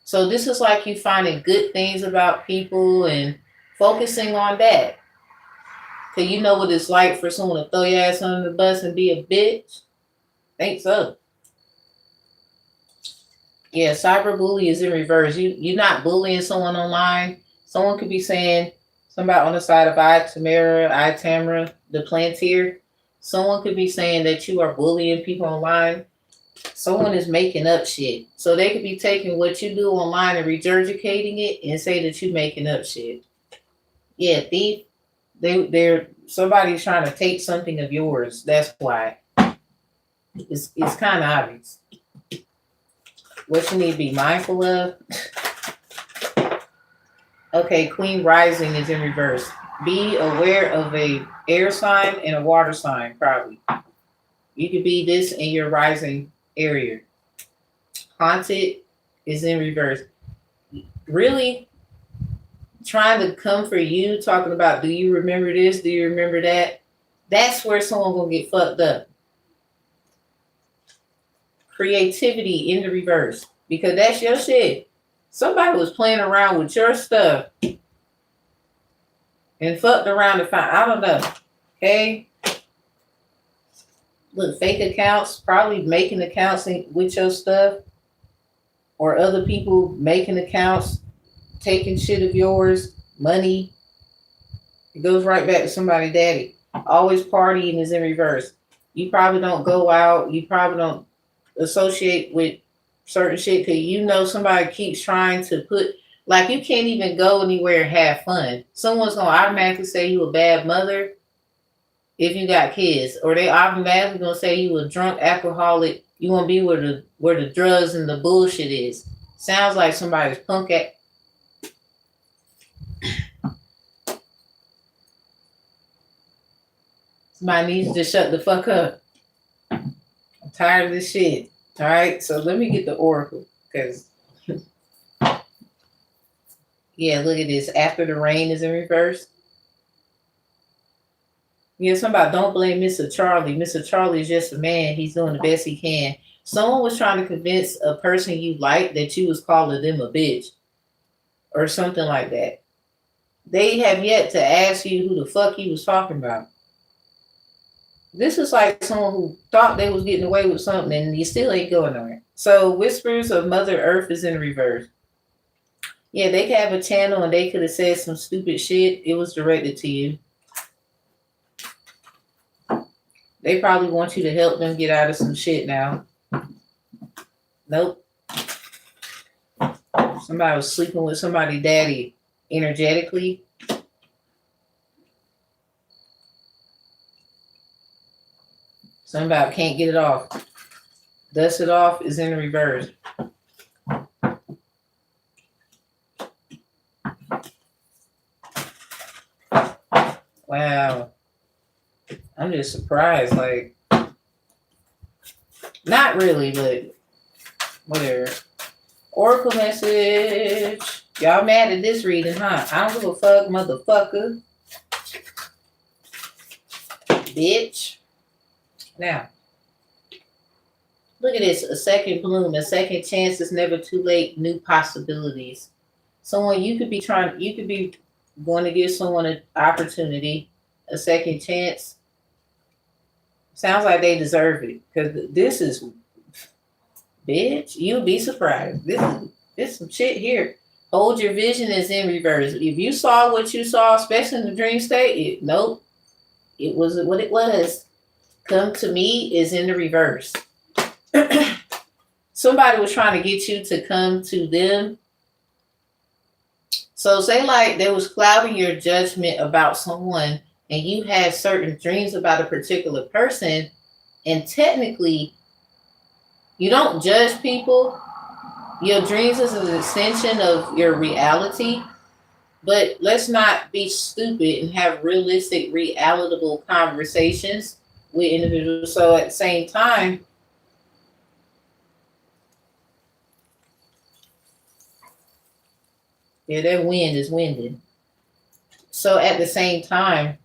So this is like you finding good things about people and focusing on that. Because you know what it's like for someone to throw your ass under the bus and be a bitch? Think so. Yeah, cyberbully is in reverse. You're not bullying someone online. Someone could be saying, somebody on the side of Tamara, the plantier. Someone could be saying that you are bullying people online. Someone is making up shit. So they could be taking what you do online and regurgitating it and say that you're making up shit. Yeah, thief. They're somebody's trying to take something of yours. That's why. It's kind of obvious. What you need to be mindful of. Okay, Queen Rising is in reverse. Be aware of a air sign and a water sign, probably. You could be this in your rising area. Haunted is in reverse. Really trying to come for you, talking about, do you remember this? Do you remember that? That's where someone gonna get fucked up. Creativity in the reverse, because that's your shit. Somebody was playing around with your stuff and fucked around to find, I don't know. Okay. Look, fake accounts, probably making accounts with your stuff, or other people making accounts, taking shit of yours, money. It goes right back to somebody's daddy. Always partying is in reverse. You probably don't go out. You probably don't associate with certain shit because you know somebody keeps trying to put, like, you can't even go anywhere and have fun. Someone's gonna automatically say you a bad mother if you got kids, or they automatically gonna say you a drunk alcoholic. You want to be where the drugs and the bullshit is. Sounds like somebody's punk at. Somebody needs to shut the fuck up. I'm tired of this shit. All right, so let me get the oracle, because yeah, look at this. After the rain is in reverse. Yeah, somebody don't blame Mr. Charlie. Mr. Charlie is just a man. He's doing the best he can. Someone was trying to convince a person you like that you was calling them a bitch or something like that. They have yet to ask you who the fuck you was talking about. This is like someone who thought they was getting away with something and you still ain't going nowhere. So Whispers of Mother Earth is in reverse. Yeah, they could have a channel and they could have said some stupid shit. It was directed to you. They probably want you to help them get out of some shit now. Nope. Somebody was sleeping with somebody's daddy energetically. Somebody can't get it off. Dust it off is in reverse. Wow. I'm just surprised. Like, not really, but whatever. Oracle message. Y'all mad at this reading, huh? I don't give a fuck, motherfucker. Bitch. Now, look at this. A second bloom, a second chance is never too late. New possibilities. Someone you could be going to give someone an opportunity, a second chance. Sounds like they deserve it. Because this is, bitch, you'll be surprised. This some shit here. Hold your vision is in reverse. If you saw what you saw, especially in the dream state, nope. It was what it was. Come to me is in the reverse. Somebody was trying to get you to come to them. So say like they was clouding your judgment about someone and you had certain dreams about a particular person, and technically you don't judge people. Your dreams is an extension of your reality. But let's not be stupid and have realistic, realitable conversations with individuals. So at the same time, yeah, that wind is winding. So at the same time,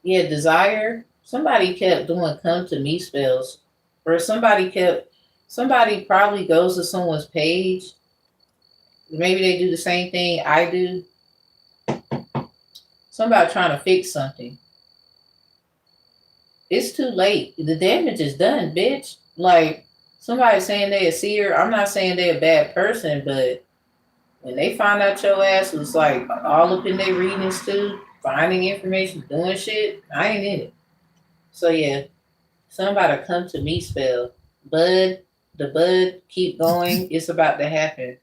yeah, desire, somebody kept doing come to me spells. Or somebody probably goes to someone's page. Maybe they do the same thing I do. Somebody trying to fix something. It's too late. The damage is done, bitch. Like, somebody saying they a seer. I'm not saying they a bad person, but when they find out your ass was like all up in their readings too, finding information, doing shit, I ain't in it. So yeah, somebody come to me spell. Bud, the bud, keep going. It's about to happen.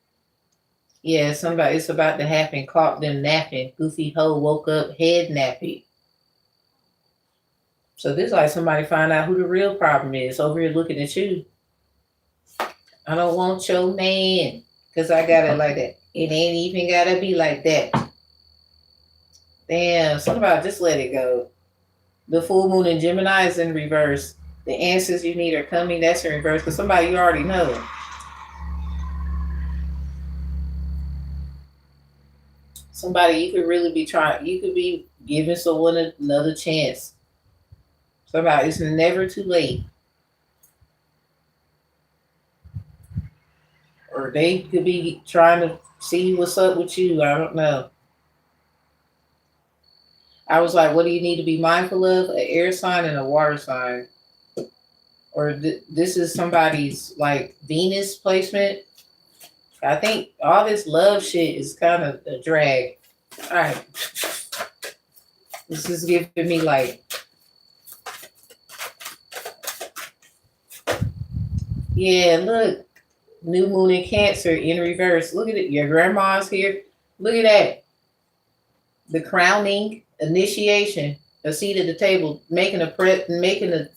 Yeah, it's about to happen. Caught them napping. Goofy hoe woke up head nappy. So this like somebody find out who the real problem is over here looking at you. I don't want your man because I got it like that. It ain't even gotta be like that. Damn, somebody just let it go. The full moon in Gemini is in reverse. The answers you need are coming. That's in reverse because somebody you already know. Somebody you could really be trying. You could be giving someone another chance. Somebody, it's never too late. Or they could be trying to see what's up with you. I don't know. I was like, what do you need to be mindful of? An air sign and a water sign. Or this is somebody's like Venus placement. I think all this love shit is kind of a drag. All right. This is giving me like, yeah, look. New moon in Cancer in reverse. Look at it. Your grandma's here. Look at that. The crowning, initiation, a seat at the table, making a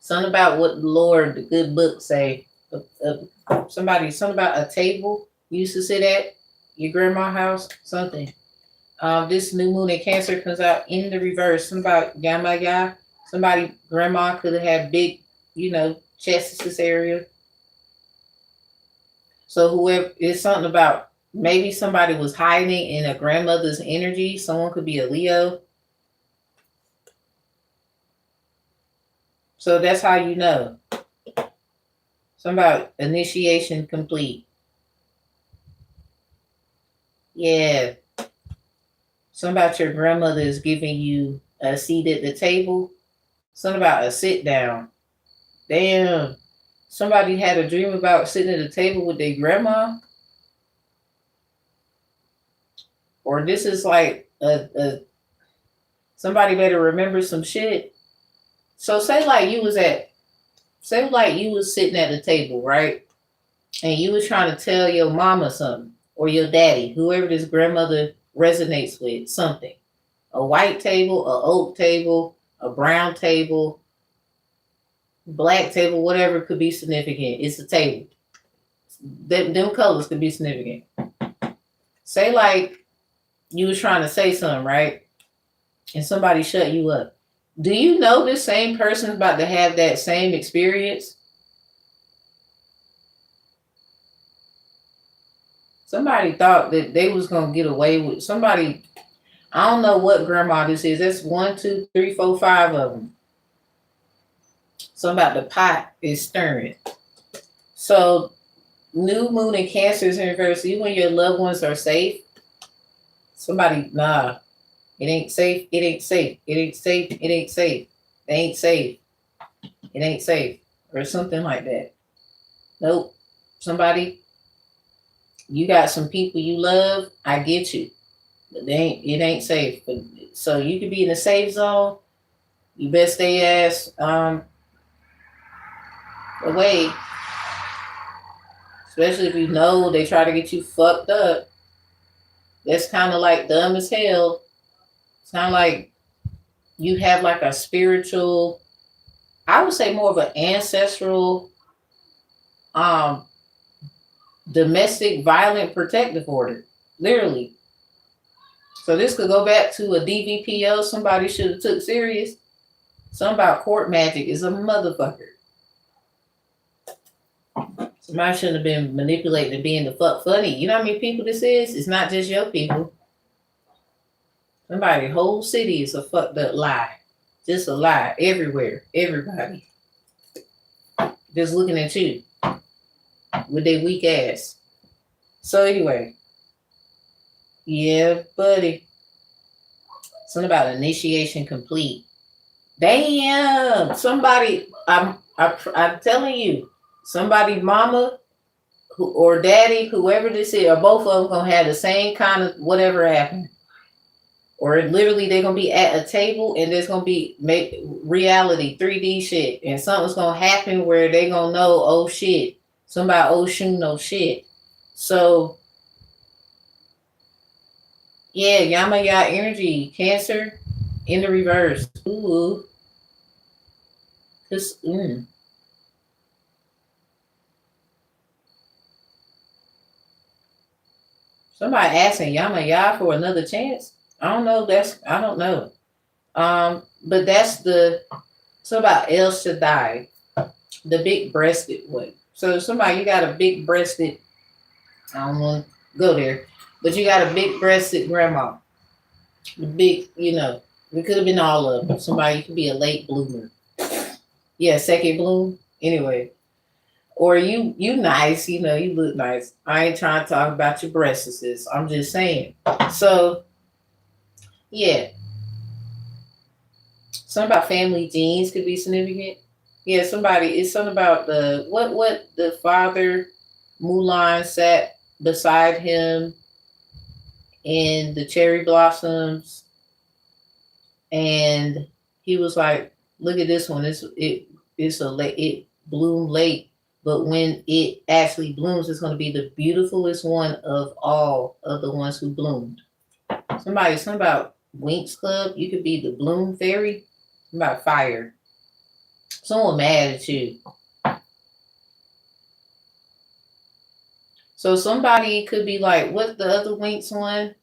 something about what the Lord, the good book say. Something about a table you used to sit at your grandma's house, something. This new moon in Cancer comes out in the reverse. Something about Yamaya. Somebody, grandma could have had big, chest this area. So whoever, it's something about maybe somebody was hiding in a grandmother's energy. Someone could be a Leo. So that's how you know. Something about initiation complete. Yeah. Something about your grandmother is giving you a seat at the table. Something about a sit down. Damn. Somebody had a dream about sitting at a table with their grandma. Or this is like somebody better remember some shit. So say like you was sitting at the table, right? And you was trying to tell your mama something, or your daddy, whoever this grandmother resonates with, something. A white table, a oak table, a brown table, black table, whatever could be significant. It's a table. Them colors could be significant. Say like you was trying to say something, right? And somebody shut you up. Do you know this same person's about to have that same experience? Somebody thought that they was gonna get away with somebody. I don't know what grandma this is. That's 1, 2, 3, 4, 5 of them. Something about the pot is stirring. So new moon and Cancer is in reverse. Even when your loved ones are safe, somebody, nah, it ain't safe. It ain't safe. It ain't safe. It ain't safe. They ain't safe. It ain't safe, or something like that. Nope. Somebody, you got some people you love. I get you. But it ain't safe. But, so you could be in a safe zone. You best stay ass away. Especially if you know they try to get you fucked up. That's kind of like dumb as hell. It's kind of like you have like a spiritual, I would say more of an ancestral, domestic violent protective order. Literally. So this could go back to a DVPO somebody should have took serious. Something about court magic is a motherfucker. Somebody shouldn't have been manipulated to being the fuck funny. You know how many people this is? It's not just your people. Somebody, whole city is a fucked up lie. Just a lie everywhere. Everybody. Just looking at you with their weak ass. So anyway. Yeah, buddy. Something about initiation complete. Damn. Somebody, I'm telling you, somebody mama or daddy, whoever this is, or both of them gonna have the same kind of whatever happened. Or literally they're gonna be at a table and there's gonna be reality, 3D shit, and something's gonna happen where they gonna know, oh shit, somebody oh shoot no shit. So yeah, Yama Ya energy, Cancer in the reverse. Ooh. This Somebody asking Yama Ya for another chance. I don't know. I don't know. But that's so about El Shaddai, the big breasted one. So somebody, you got a big breasted, I don't want to go there, but you got a big breasted grandma. The big, it could have been all of them. Somebody could be a late bloomer. Yeah, second bloom. Anyway. Or you nice, you look nice. I ain't trying to talk about your breasts. I'm just saying. So yeah. Something about family genes could be significant. Yeah, it's something about what the father Mulan sat beside him in the cherry blossoms, and he was like, look at this one. It bloomed late, but when it actually blooms, it's going to be the beautifulest one of all of the ones who bloomed. Something about Winx Club. You could be the bloom fairy. About fire. Someone mad at you. So somebody could be like, what's the other Winx one?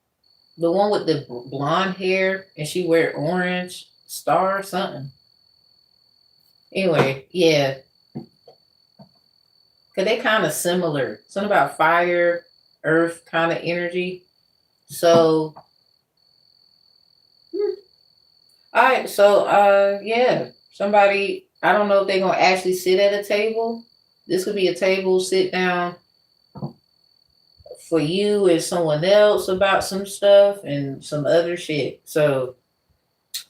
The one with the blonde hair and she wear orange star or something. Anyway, yeah. Cause they kind of similar. Something about fire, earth kind of energy. So all right, so yeah. Somebody, I don't know if they're gonna actually sit at a table. This could be a table, sit down for you and someone else about some stuff and some other shit. So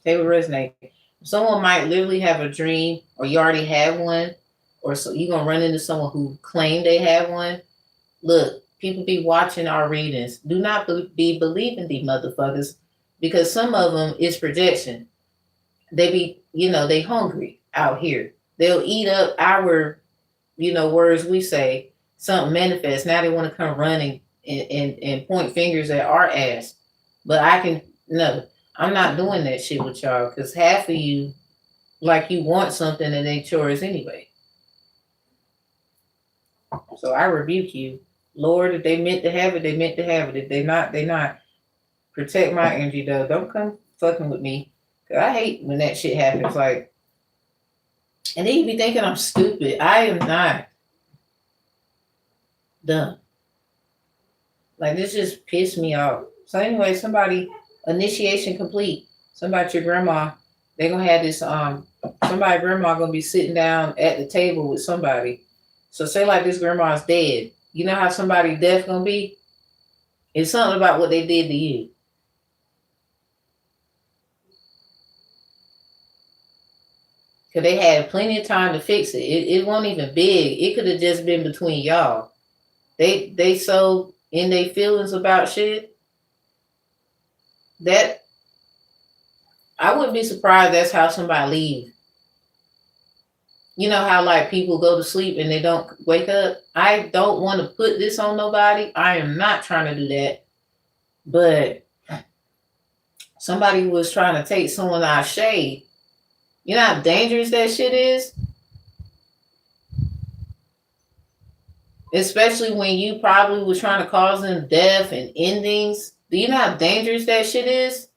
they would resonate. Someone might literally have a dream, or you already have one, or so you're gonna run into someone who claimed they have one. Look, people be watching our readings. Do not be believing these motherfuckers, because some of them is projection. They be, they hungry out here. They'll eat up our, words we say, something manifests. Now they want to come running and point fingers at our ass. But I'm not doing that shit with y'all, because half of you, like, you want something and ain't yours anyway. So I rebuke you. Lord, if they meant to have it, they meant to have it. If they not, they not. Protect my energy, though. Don't come fucking with me. I hate when that shit happens. Like, and then you be thinking I'm stupid. I am not dumb. Like this just pissed me off. So anyway, somebody initiation complete. Somebody your grandma, they gonna have this somebody grandma gonna be sitting down at the table with somebody. So say like this grandma's dead. You know how somebody death gonna be? It's something about what they did to you. Cause they had plenty of time to fix it. It wasn't even big. It could have just been between y'all. They so in their feelings about shit that I wouldn't be surprised that's how somebody leave. You know how like people go to sleep and they don't wake up? I don't want to put this on nobody. I am not trying to do that. But somebody was trying to take someone out of shade. You know how dangerous that shit is? Especially when you probably was trying to cause them death and endings. Do you know how dangerous that shit is?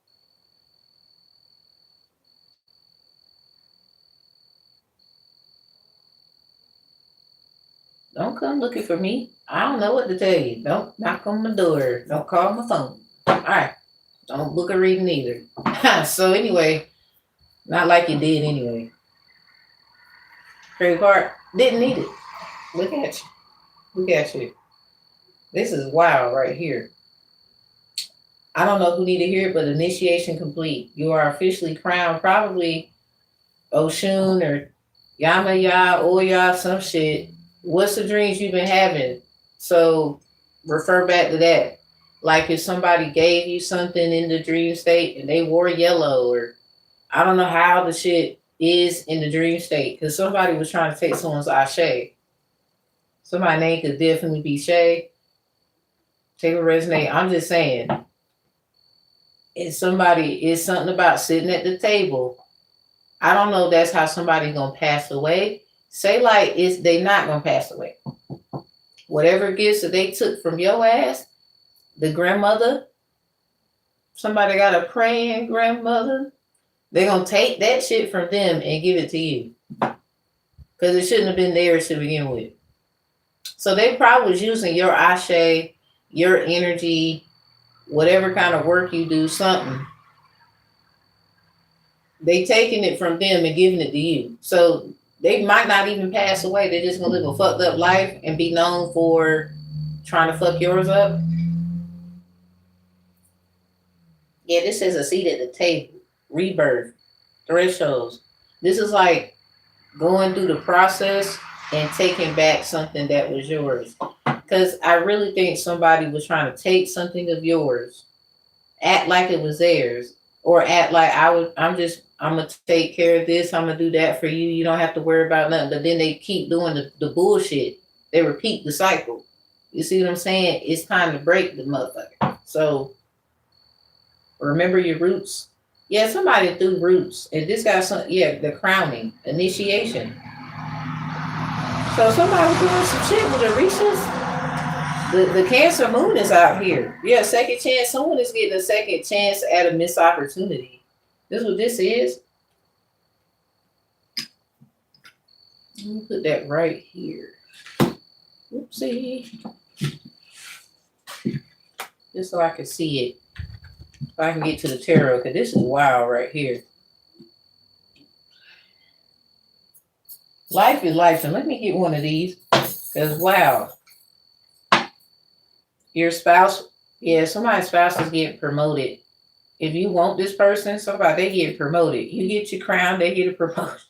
Don't come looking for me. I don't know what to tell you. Don't knock on my door. Don't call my phone. All right. Don't book a reading either. So anyway, not like you did anyway. Crazy part, didn't need it. Look at you. Look at you. This is wild right here. I don't know who need to hear it, but initiation complete. You are officially crowned, probably Oshun or Yamaya, Oya, some shit. What's the dreams you've been having? So refer back to that. Like if somebody gave you something in the dream state and they wore yellow, or I don't know how the shit is in the dream state, because somebody was trying to take someone's Ashe. Somebody's name could definitely be Shay. Take a resonate. I'm just saying. It's something about sitting at the table. I don't know if that's how somebody's gonna pass away. Say like they not gonna pass away. Whatever gifts that they took from your ass, the grandmother, somebody got a praying grandmother, they're gonna take that shit from them and give it to you. Because it shouldn't have been theirs to begin with. So they probably was using your Ashe, your energy, whatever kind of work you do, something. They taking it from them and giving it to you. So they might not even pass away. They're just gonna live a fucked up life and be known for trying to fuck yours up. Yeah, this says a seat at the table, rebirth, thresholds. This is like going through the process and taking back something that was yours. Because I really think somebody was trying to take something of yours, act like it was theirs, or act like I'm gonna take care of this, I'm gonna do that for you. You don't have to worry about nothing. But then they keep doing the bullshit. They repeat the cycle. You see what I'm saying? It's time to break the motherfucker. So remember your roots. Yeah, somebody threw roots. And this got the crowning, initiation. So somebody was doing some shit with the Orishas. The Cancer moon is out here. Yeah, second chance. Someone is getting a second chance at a missed opportunity. This is what this is. Let me put that right here. Oopsie. Just so I can see it. So I can get to the tarot, because this is wild right here. Life is life. And let me get one of these. Because wow. Your spouse, somebody's spouse is getting promoted. If you want this person, they get promoted. You get your crown, they get a promotion.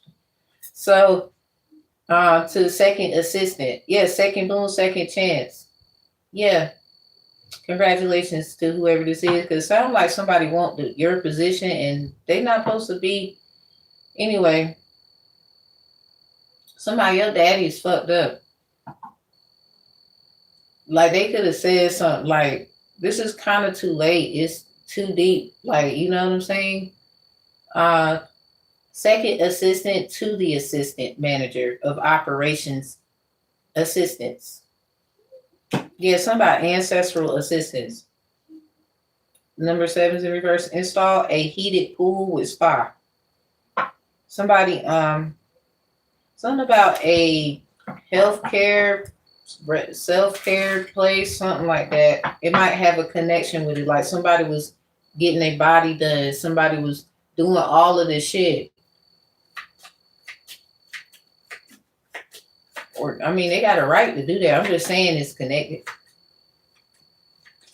So to the second assistant. Yeah, second boom, second chance. Yeah. Congratulations to whoever this is, because it sounds like somebody want your position and they not supposed to be. Anyway, somebody, your daddy is fucked up. Like they could have said something like, this is kind of too late. It's too deep. Like, you know what I'm saying? Second assistant to the assistant manager of operations assistants. Yeah, somebody ancestral assistance. Number 7 is in reverse. Install a heated pool with spa. Somebody, something about a healthcare self-care place, something like that. It might have a connection with it. Like somebody was getting their body done. Somebody was doing all of this shit. Or, I mean, they got a right to do that. I'm just saying it's connected.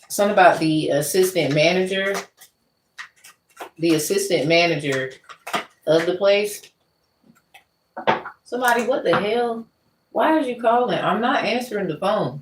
Something about the assistant manager of the place. Somebody, what the hell? Why is you calling? I'm not answering the phone.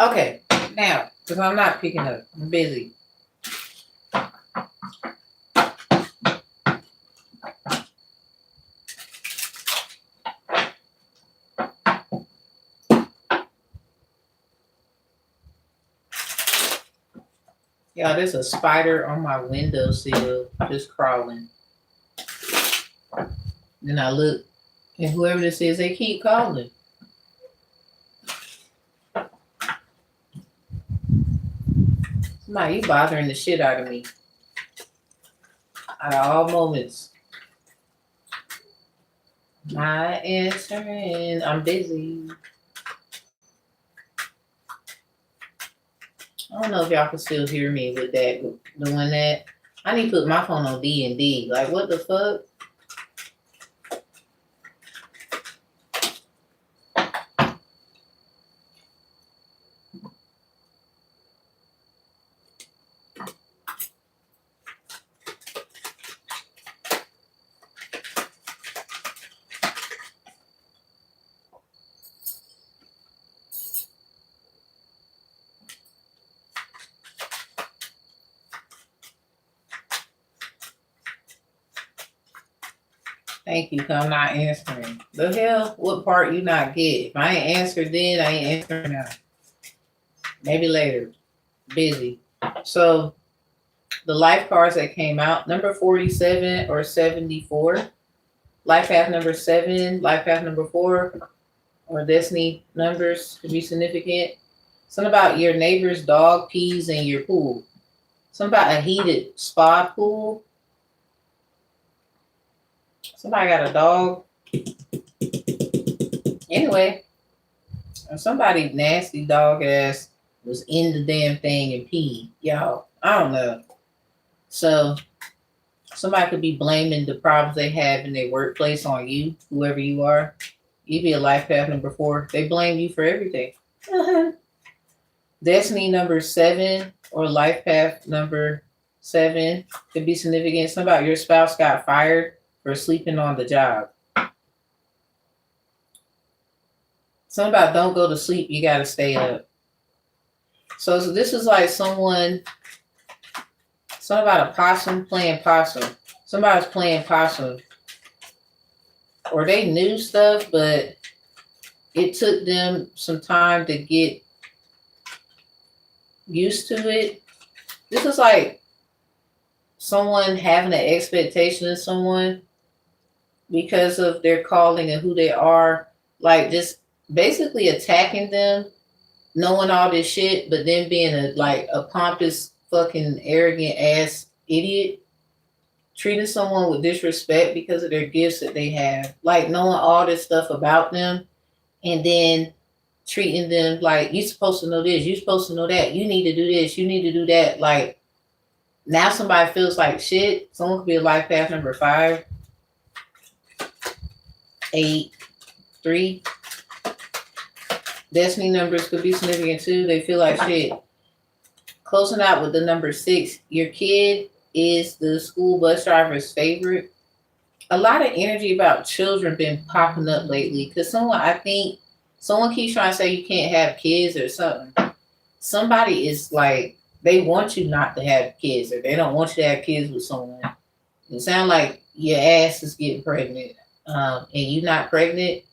Okay, now, because I'm not picking up. I'm busy. Y'all, there's a spider on my windowsill just crawling. Then I look, and whoever this is, they keep calling. Somebody, you bothering the shit out of me. At all moments. Not answering. I'm busy. I don't know if y'all can still hear me with that, doing that. I need to put my phone on D&D. Like, what the fuck? Thank you, cause I'm not answering. The hell? What part you not get? If I ain't answered then, I ain't answering now. Maybe later. Busy. So, the life cards that came out, number 47 or 74. Life path number 7, life path number 4, or destiny numbers could be significant. Something about your neighbor's dog pees in your pool. Something about a heated spa pool. Somebody got a dog. Anyway, somebody nasty dog ass was in the damn thing and peed. Y'all, I don't know. So somebody could be blaming the problems they have in their workplace on you, whoever you are. You be a life path number 4. They blame you for everything. Destiny number 7 or life path number 7 could be significant. Something about your spouse got fired for sleeping on the job. Something about don't go to sleep, you gotta stay up. So this is like something about a possum playing possum. Somebody's playing possum. Or they knew stuff, but it took them some time to get used to it. This is like someone having an expectation of someone because of their calling and who they are, like just basically attacking them, knowing all this shit, but then being a pompous, fucking arrogant ass idiot, treating someone with disrespect because of their gifts that they have, like knowing all this stuff about them, and then treating them like you're supposed to know this, you're supposed to know that, you need to do this, you need to do that. Like now somebody feels like shit. Someone could be a life path number 5, 8, 3. Destiny numbers could be significant too. They feel like shit. closing out with the number 6, your kid is the school bus driver's favorite. A lot of energy about children been popping up lately because I think someone keeps trying to say you can't have kids or something. Somebody is like, they want you not to have kids, or they don't want you to have kids with someone. It sounds like your ass is getting pregnant, and you're not pregnant.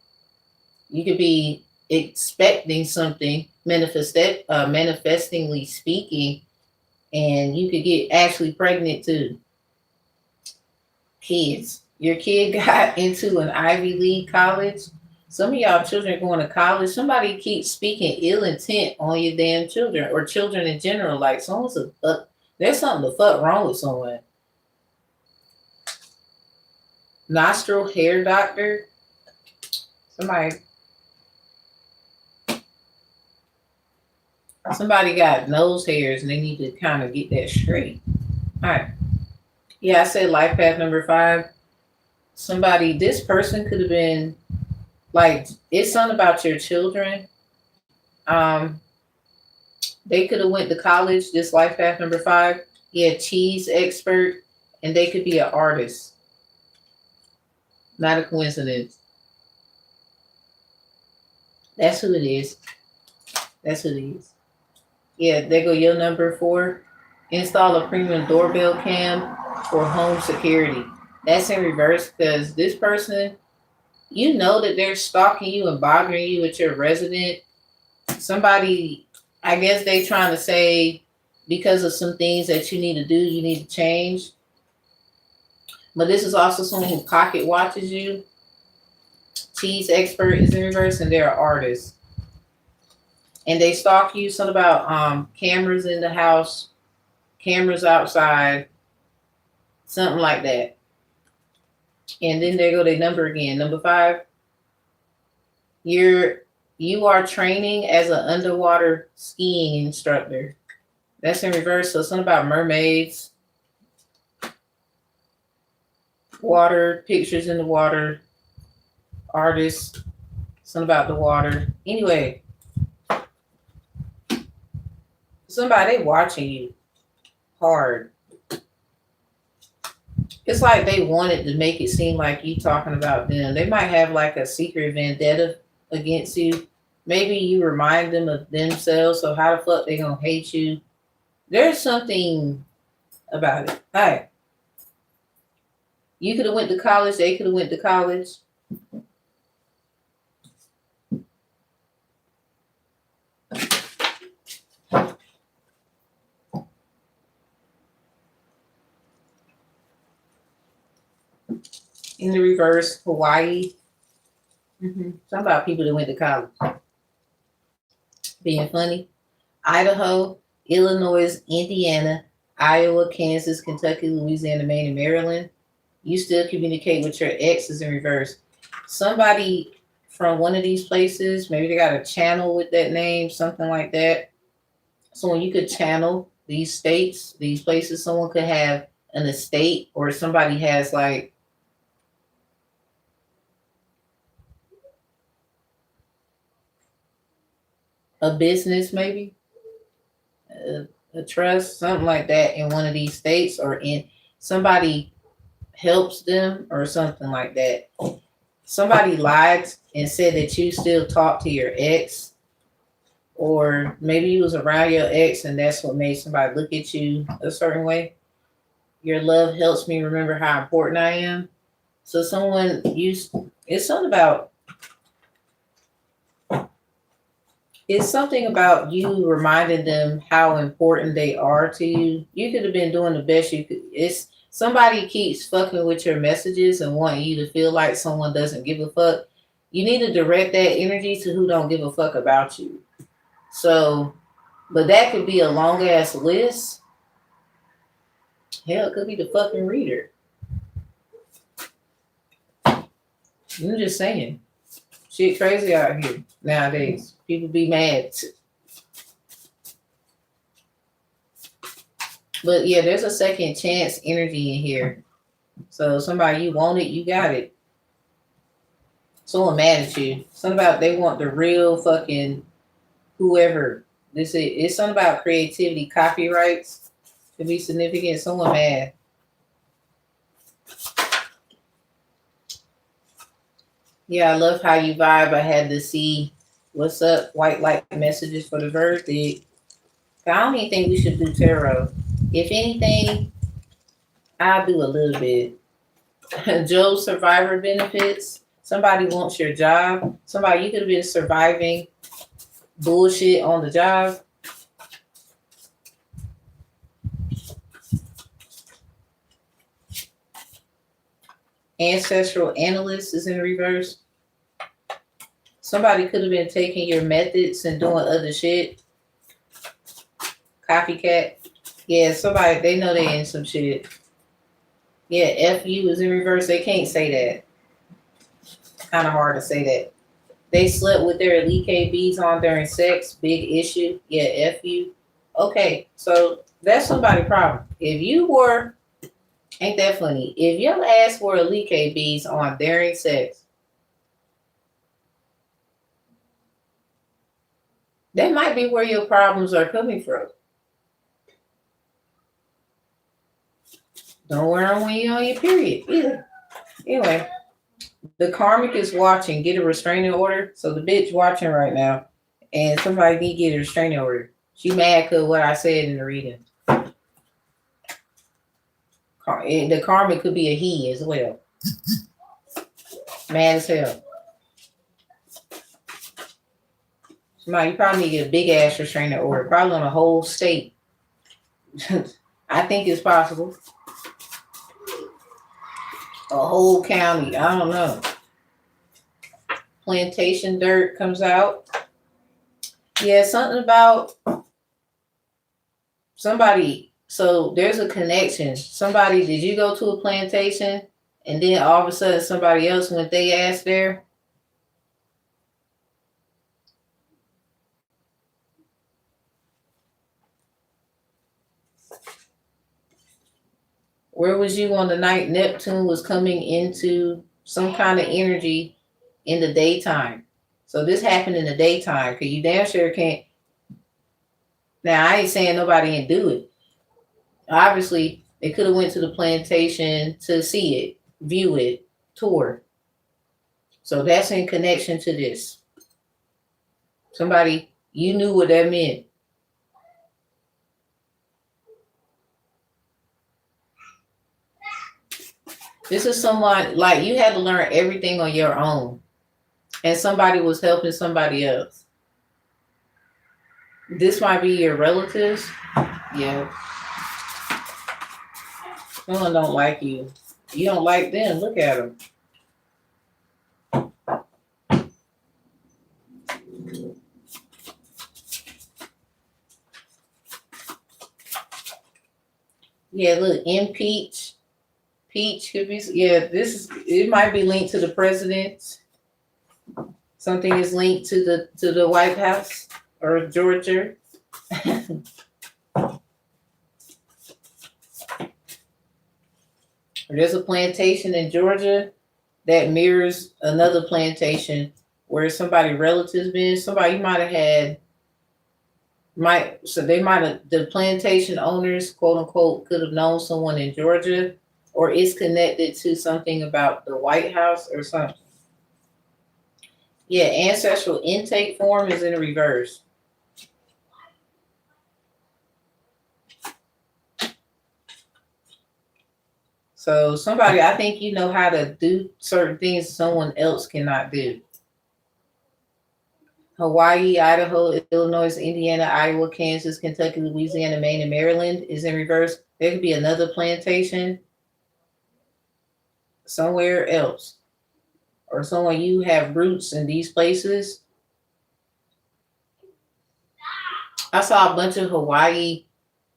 You could be expecting something, manifestingly speaking, and you could get actually pregnant too. Kids, your kid got into an Ivy League college. Some of y'all children going to college. Somebody keeps speaking ill intent on your damn children, or children in general. Like there's something the fuck wrong with someone. Nostril hair doctor. Somebody got nose hairs and they need to kind of get that straight. All right. Yeah, I said life path number 5. This person could have been like, it's something about your children. They could have went to college, this life path number 5. Yeah, cheese expert, and they could be an artist. Not a coincidence. That's who it is. Yeah, there go your number 4. Install a premium doorbell cam for home security. That's in reverse because this person, you know that they're stalking you and bothering you at your resident. Somebody, I guess they trying to say because of some things that you need to do, you need to change. But this is also someone who pocket watches you. Cheese expert is in reverse, and they're an artist. And they stalk you. Something about cameras in the house, cameras outside, something like that. And then there go their number again. Number 5. You are training as an underwater skiing instructor. That's in reverse. So something about mermaids, water, pictures in the water, artists, something about the water. Anyway, somebody watching you hard. It's like they wanted to make it seem like you talking about them. They might have like a secret vendetta against you. Maybe you remind them of themselves, so how the fuck they gonna hate you? There's something about it. All right. You could have went to college. They could have went to college. In the reverse, Hawaii. Something about people that went to college. Being funny. Idaho, Illinois, Indiana, Iowa, Kansas, Kentucky, Louisiana, Maine, and Maryland. You still communicate with your exes in reverse. Somebody from one of these places, maybe they got a channel with that name, something like that. So when you could channel these states, these places, someone could have an estate, or somebody has like a business, maybe a trust, something like that in one of these states, or in somebody helps them or something like that. Somebody lied and said that you still talk to your ex, or maybe you was around your ex and that's what made somebody look at you a certain way. Your love helps me remember how important I am. So it's something about you reminding them how important they are to you. You could have been doing the best you could. It's somebody keeps fucking with your messages and wanting you to feel like someone doesn't give a fuck. You need to direct that energy to who don't give a fuck about you. So, but that could be a long ass list. Hell, it could be the fucking reader. I'm just saying. Shit crazy out here nowadays. People be mad. But yeah, there's a second chance energy in here. So somebody you want it, you got it. Someone mad at you. Something about they want the real fucking whoever. It's something about creativity, copyrights to be significant. Someone mad. Yeah, I love how you vibe. I had to see what's up, white light messages for the verdict. I don't even think we should do tarot. If anything, I'll do a little bit. Job survivor benefits. Somebody wants your job. Somebody, you could have been surviving bullshit on the job. Ancestral analyst is in reverse. Somebody could have been taking your methods and doing other shit. Copycat. Yeah, somebody, they know they in some shit. Yeah, F-U is in reverse. They can't say that. It's kind of hard to say that. They slept with their EKBs on during sex. Big issue. Yeah, F-U. Okay, so that's somebody's problem. If you were, ain't that funny? If your ass wore EKBs on during sex, that might be where your problems are coming from. Don't wear them when you're on your period either. Anyway, the karmic is watching. Get a restraining order. So the bitch watching right now, and somebody need to get a restraining order. She mad because what I said in the reading. The karmic could be a he as well. Mad as hell. Somebody, you probably need to get a big ass restraining order, probably on a whole state. I think it's possible. A whole county. I don't know. Plantation dirt comes out. Yeah, something about somebody. So there's a connection. Somebody, did you go to a plantation and then all of a sudden somebody else went they ass there? Where was you on the night Neptune was coming into some kind of energy in the daytime? So this happened in the daytime because you damn sure can't. Now, I ain't saying nobody didn't do it. Obviously, they could have went to the plantation to see it, view it, tour. So that's in connection to this. Somebody, you knew what that meant. This is someone, like you had to learn everything on your own. And somebody was helping somebody else. This might be your relatives. Yeah. Someone don't like you. You don't like them. Look at them. Yeah, look, impeach. Peach could be, yeah, this is, it might be linked to the president. Something is linked to the White House or Georgia. There's a plantation in Georgia that mirrors another plantation where somebody relatives been. Somebody you might have had the plantation owners, quote unquote, could have known someone in Georgia, or it's connected to something about the White House or something. Yeah, ancestral intake form is in reverse. So somebody, I think you know how to do certain things someone else cannot do. Hawaii, Idaho, Illinois, Indiana, Iowa, Kansas, Kentucky, Louisiana, Maine, and Maryland is in reverse. There could be another plantation somewhere else. Or someone you have roots in these places. I saw a bunch of Hawaii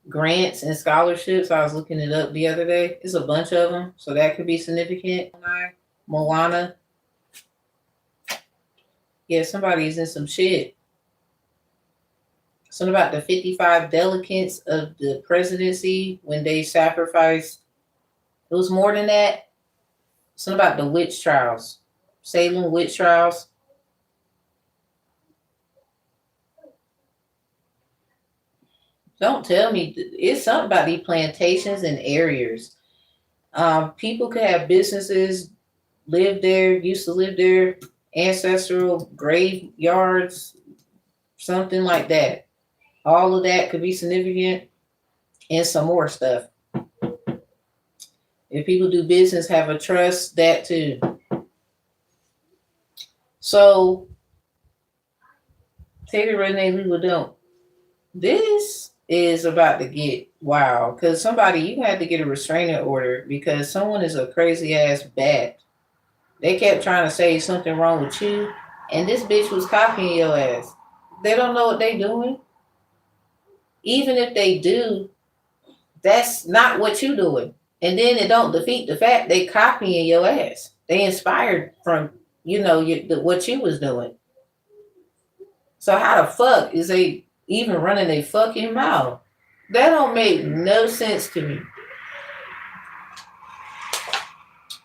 grants and scholarships. I was looking it up the other day. It's a bunch of them, so that could be significant. Moana. Yeah, somebody's in some shit. Something about the 55 delegates of the presidency when they sacrificed. It was more than that. Something about the witch trials. Salem witch trials. don't tell me. It's something about these plantations and areas. People could have businesses, live there, used to live there, ancestral graveyards, something like that. All of that could be significant, and some more stuff. If people do business, have a trust, that too. So, take it, Renee, legal don't. This is about to get wild because somebody, you had to get a restraining order because someone is a crazy ass bat. They kept trying to say something wrong with you, and this bitch was copying your ass. They don't know what they doing. Even if they do, that's not what you doing. And then it don't defeat the fact they copying your ass. They inspired from, what you was doing. So how the fuck is they even running a fucking mouth? That don't make no sense to me.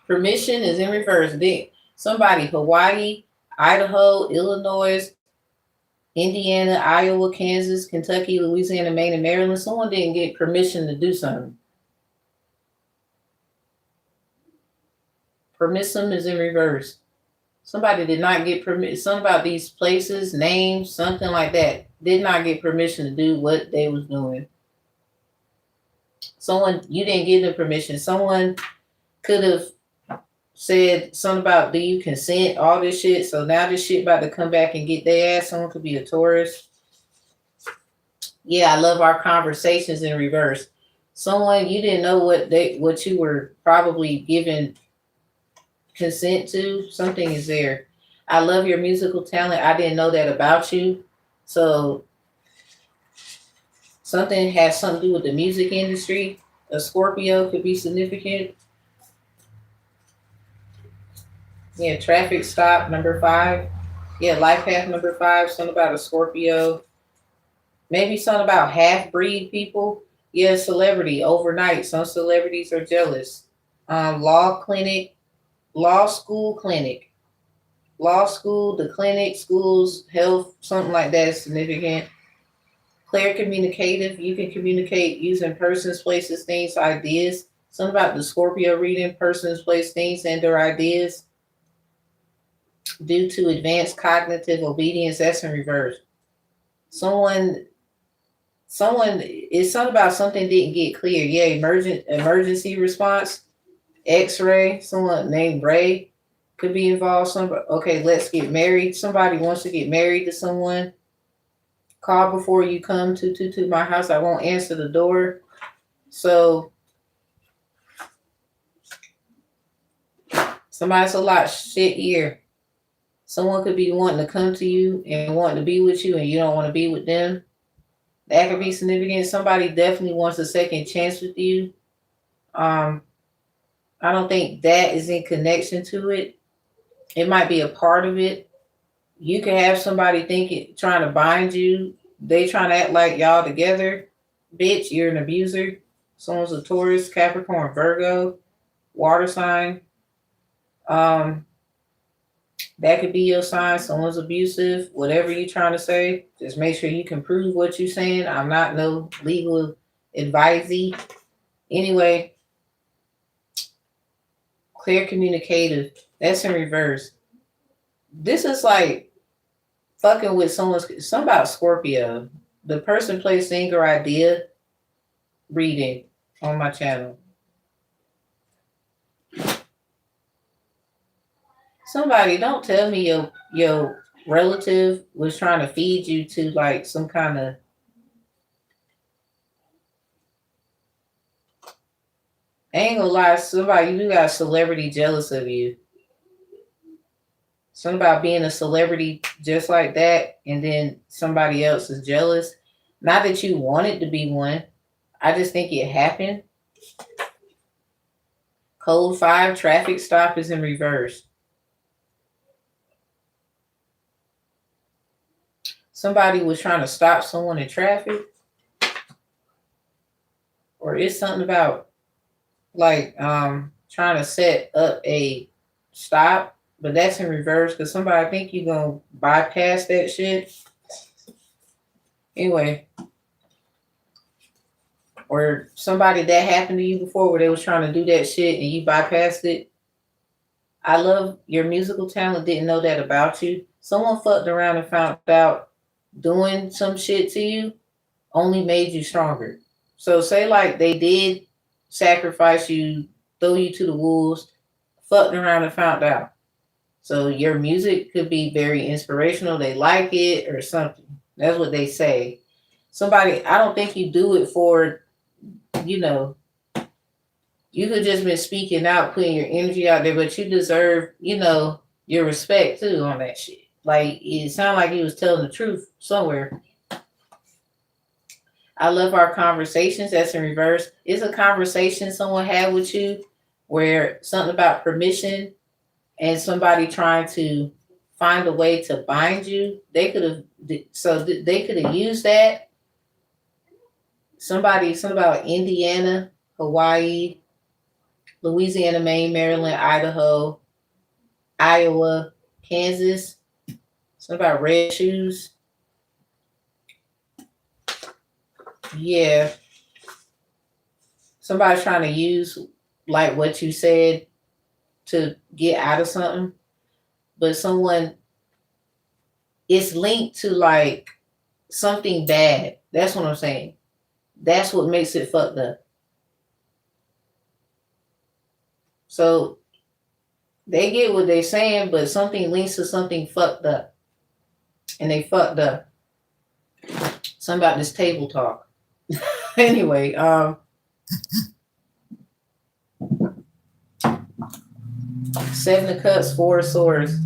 Permission is in reverse. Somebody, Hawaii, Idaho, Illinois, Indiana, Iowa, Kansas, Kentucky, Louisiana, Maine, and Maryland, someone didn't get permission to do something. Permission is in reverse. Somebody did not get permission. Something about these places, names, something like that, did not get permission to do what they was doing. Someone, you didn't give them permission. Someone could have said something about, do you consent, all this shit. So now this shit about to come back and get their ass. Someone could be a Taurus. Yeah, I love our conversations in reverse. Someone, you didn't know what you were probably giving consent to. Something is there. I love your musical talent. I didn't know that about you. So something has something to do with the music industry. A Scorpio could be significant. Yeah, traffic stop, number 5. Yeah, life path, number 5. Something about a Scorpio. Maybe something about half-breed people. Yeah, celebrity, overnight. Some celebrities are jealous. Law school clinic. Law school, the clinic, schools, health, something like that is significant. Clear communicative. You can communicate using persons, places, things, ideas. Something about the Scorpio reading, persons, place, things, and their ideas. Due to advanced cognitive obedience, that's in reverse. Someone it's something about something didn't get clear. Yeah, emergency response, X-ray. Someone named Ray could be involved. Okay, let's get married. Somebody wants to get married to someone. Call before you come to my house. I won't answer the door. So somebody's a lot shit here. Someone could be wanting to come to you and wanting to be with you, and you don't want to be with them. That could be significant. Somebody definitely wants a second chance with you. I don't think that is in connection to it. It might be a part of it. You can have somebody trying to bind you. They trying to act like y'all together. Bitch, you're an abuser. Someone's a Taurus, Capricorn, Virgo, water sign. That could be your sign. Someone's abusive. Whatever you're trying to say, just make sure you can prove what you're saying. I'm not no legal advisee. Anyway, clear communicative. That's in reverse. This is like fucking with something about Scorpio. The person plays singer idea reading on my channel. Somebody, don't tell me your relative was trying to feed you to like some kind of I ain't gonna lie, somebody, you got a celebrity jealous of you. Something about being a celebrity just like that, and then somebody else is jealous. Not that you wanted to be one. I just think it happened. Code 5, traffic stop is in reverse. Somebody was trying to stop someone in traffic. Or it's something about like trying to set up a stop, but that's in reverse because somebody think you're gonna bypass that shit. Anyway, or somebody that happened to you before where they was trying to do that shit and you bypassed it. I love your musical talent, didn't know that about you. Someone fucked around and found out doing some shit to you only made you stronger. So say like they did sacrifice you, throw you to the wolves, fucked around and found out. So your music could be very inspirational. They like it or something. That's what they say. Somebody, I don't think you do it for, you know, you could just been speaking out, putting your energy out there, but you deserve, your respect too on that shit. Like it sounded like he was telling the truth somewhere. I love our conversations. That's in reverse. It's a conversation someone had with you where something about permission and somebody trying to find a way to bind you. They could have, they could have used that. Something about Indiana, Hawaii, Louisiana, Maine, Maryland, Idaho, Iowa, Kansas. Something about red shoes. Yeah. Somebody's trying to use like what you said to get out of something. But someone, it's linked to like something bad. That's what I'm saying. That's what makes it fucked up. So they get what they're saying, but something links to something fucked up. And they fucked up. Something about this table talk. Anyway, Seven of Cups, Four of Swords.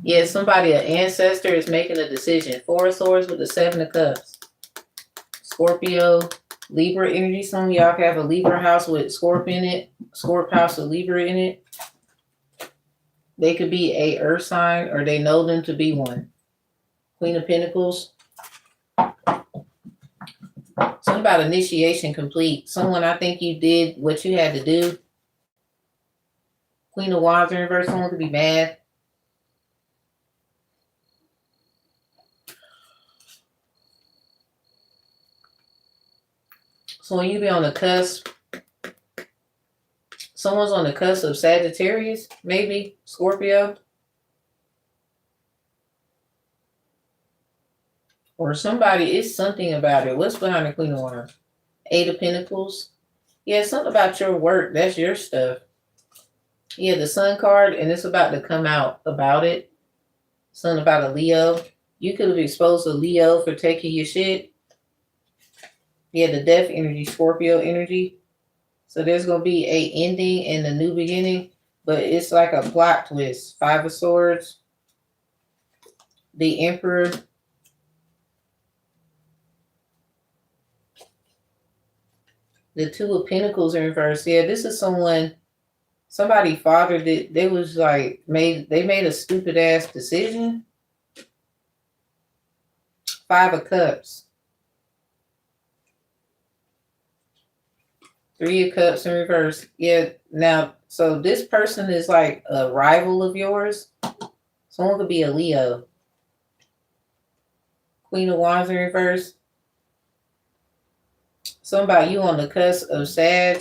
Yeah, somebody, an ancestor, is making a decision. Four of Swords with the Seven of Cups. Scorpio, Libra energy. Some of y'all have a Libra house with Scorp in it. Scorp house with Libra in it. They could be a earth sign or they know them to be one. Queen of Pentacles. Something about initiation complete. Someone, I think you did what you had to do. Queen of Wands in reverse. Someone could be mad. So when you be on the cusp, someone's on the cusp of Sagittarius, maybe Scorpio. Or somebody, it's something about it. What's behind the Queen of Wands? Eight of Pentacles. Yeah, something about your work. That's your stuff. Yeah, the Sun card, and it's about to come out about it. Something about a Leo. You could have exposed a Leo for taking your shit. Yeah, the Death energy, Scorpio energy. So there's going to be a ending and a new beginning, but it's like a plot twist. Five of Swords. The Emperor. The Two of Pentacles in reverse. Yeah, this is somebody fathered it. They was like, they made a stupid ass decision. Five of Cups. Three of Cups in reverse. Yeah, now, so this person is like a rival of yours. Someone could be a Leo. Queen of Wands in reverse. Something about you on the cusp of Sag.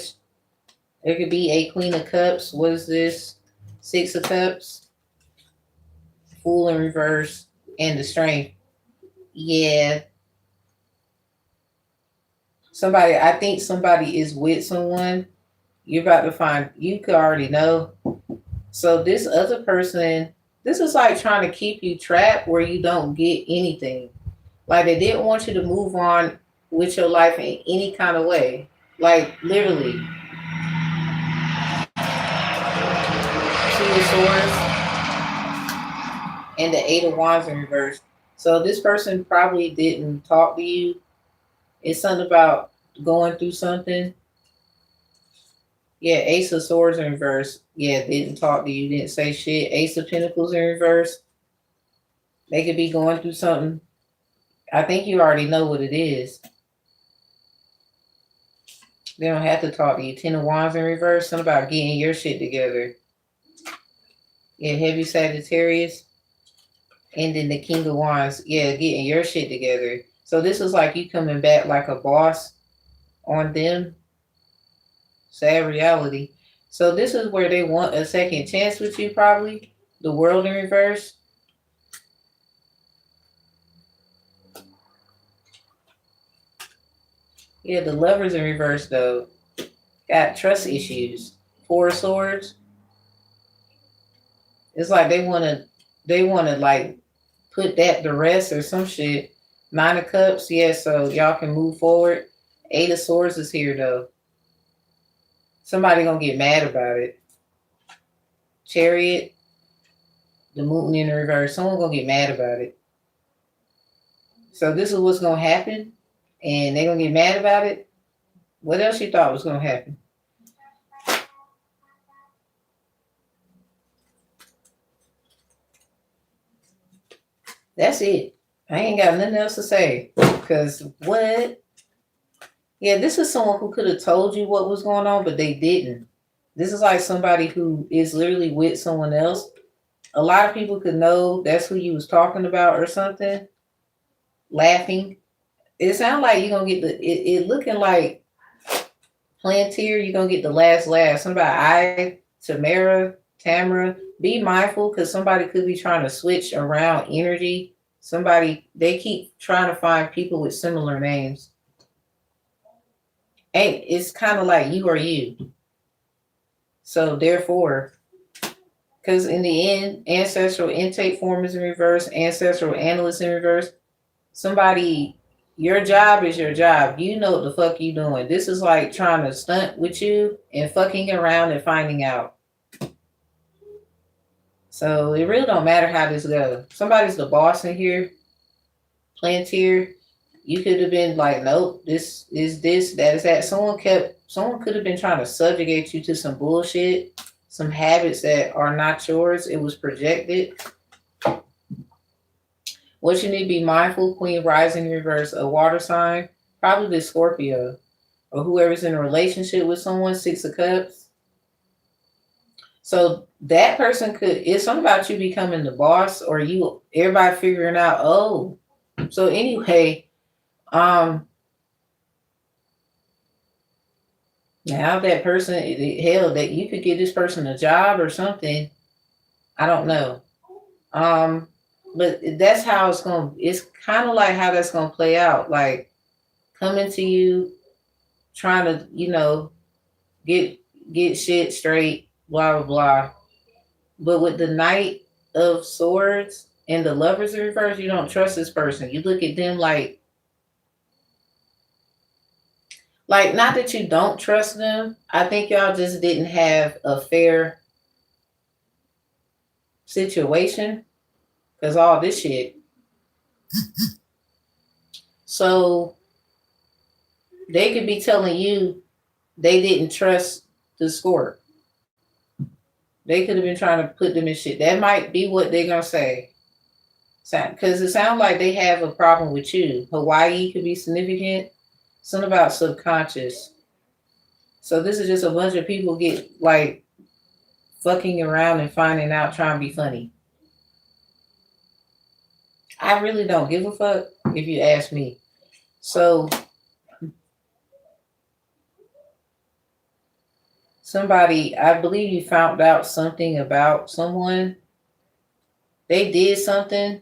There could be a Queen of Cups. What is this? Six of Cups. Fool in reverse. And the Strength. Yeah. I think somebody is with someone. You're about to find, you could already know. So this other person, this is like trying to keep you trapped where you don't get anything. Like they didn't want you to move on with your life in any kind of way. Like literally. Two of Swords and the Eight of Wands in reverse. So this person probably didn't talk to you. It's something about going through something. Yeah, Ace of Swords in reverse. Yeah, didn't talk to you, didn't say shit. Ace of Pentacles in reverse. They could be going through something. I think you already know what it is. They don't have to talk to you. Ten of Wands in reverse. Something about getting your shit together. Yeah, heavy Sagittarius. And then the King of Wands. Yeah, getting your shit together. So this is like you coming back like a boss. on them. Sad reality. So this is where they want a second chance with you, probably. The world in reverse. Yeah, the lovers in reverse though. Got trust issues. Four of Swords. It's like they wanna like put that to rest or some shit. Nine of Cups, yeah, so y'all can move forward. Eight of Swords is here though. Somebody gonna get mad about it. Chariot, the moon in the reverse. Someone gonna get mad about it. So this is what's gonna happen, and they gonna get mad about it. What else you thought was gonna happen? That's it. I ain't got nothing else to say. Cause what? Yeah, this is someone who could have told you what was going on, but they didn't. This is like somebody who is literally with someone else. A lot of people could know that's who you was talking about or something. Laughing. It sounds like you're gonna get it looking like Plantier, you're gonna get the last laugh. Somebody, Tamara, be mindful because somebody could be trying to switch around energy. Somebody, they keep trying to find people with similar names. And it's kind of like you or you. So therefore, because in the end, ancestral intake form is in reverse, ancestral analyst in reverse. Somebody, your job is your job. You know what the fuck you doing. This is like trying to stunt with you and fucking around and finding out. So it really don't matter how this goes. Somebody's the boss in here. Plantier, you could have been like, nope, this is this, that is that. Someone could have been trying to subjugate you to some bullshit, some habits that are not yours. It was projected. What you need to be mindful, Queen rising reverse, a water sign, probably the Scorpio, or whoever's in a relationship with someone, Six of Cups. So that person it's something about you becoming the boss or everybody figuring out, oh. So anyway, now that person, hell, that you could give this person a job or something. I don't know. But that's how it's kind of like how that's going to play out. Like coming to you, trying to, get shit straight, blah, blah, blah. But with the Knight of Swords and the Lovers in reverse, you don't trust this person. You look at them like not that you don't trust them. I think y'all just didn't have a fair situation because all this shit. So they could be telling you they didn't trust the score. They could have been trying to put them in shit. That might be what they're going to say. Because it sounds like they have a problem with you. Hawaii could be significant. Something about subconscious. So this is just a bunch of people get like fucking around and finding out, trying to be funny. I really don't give a fuck if you ask me. So somebody, I believe you found out something about someone. They did something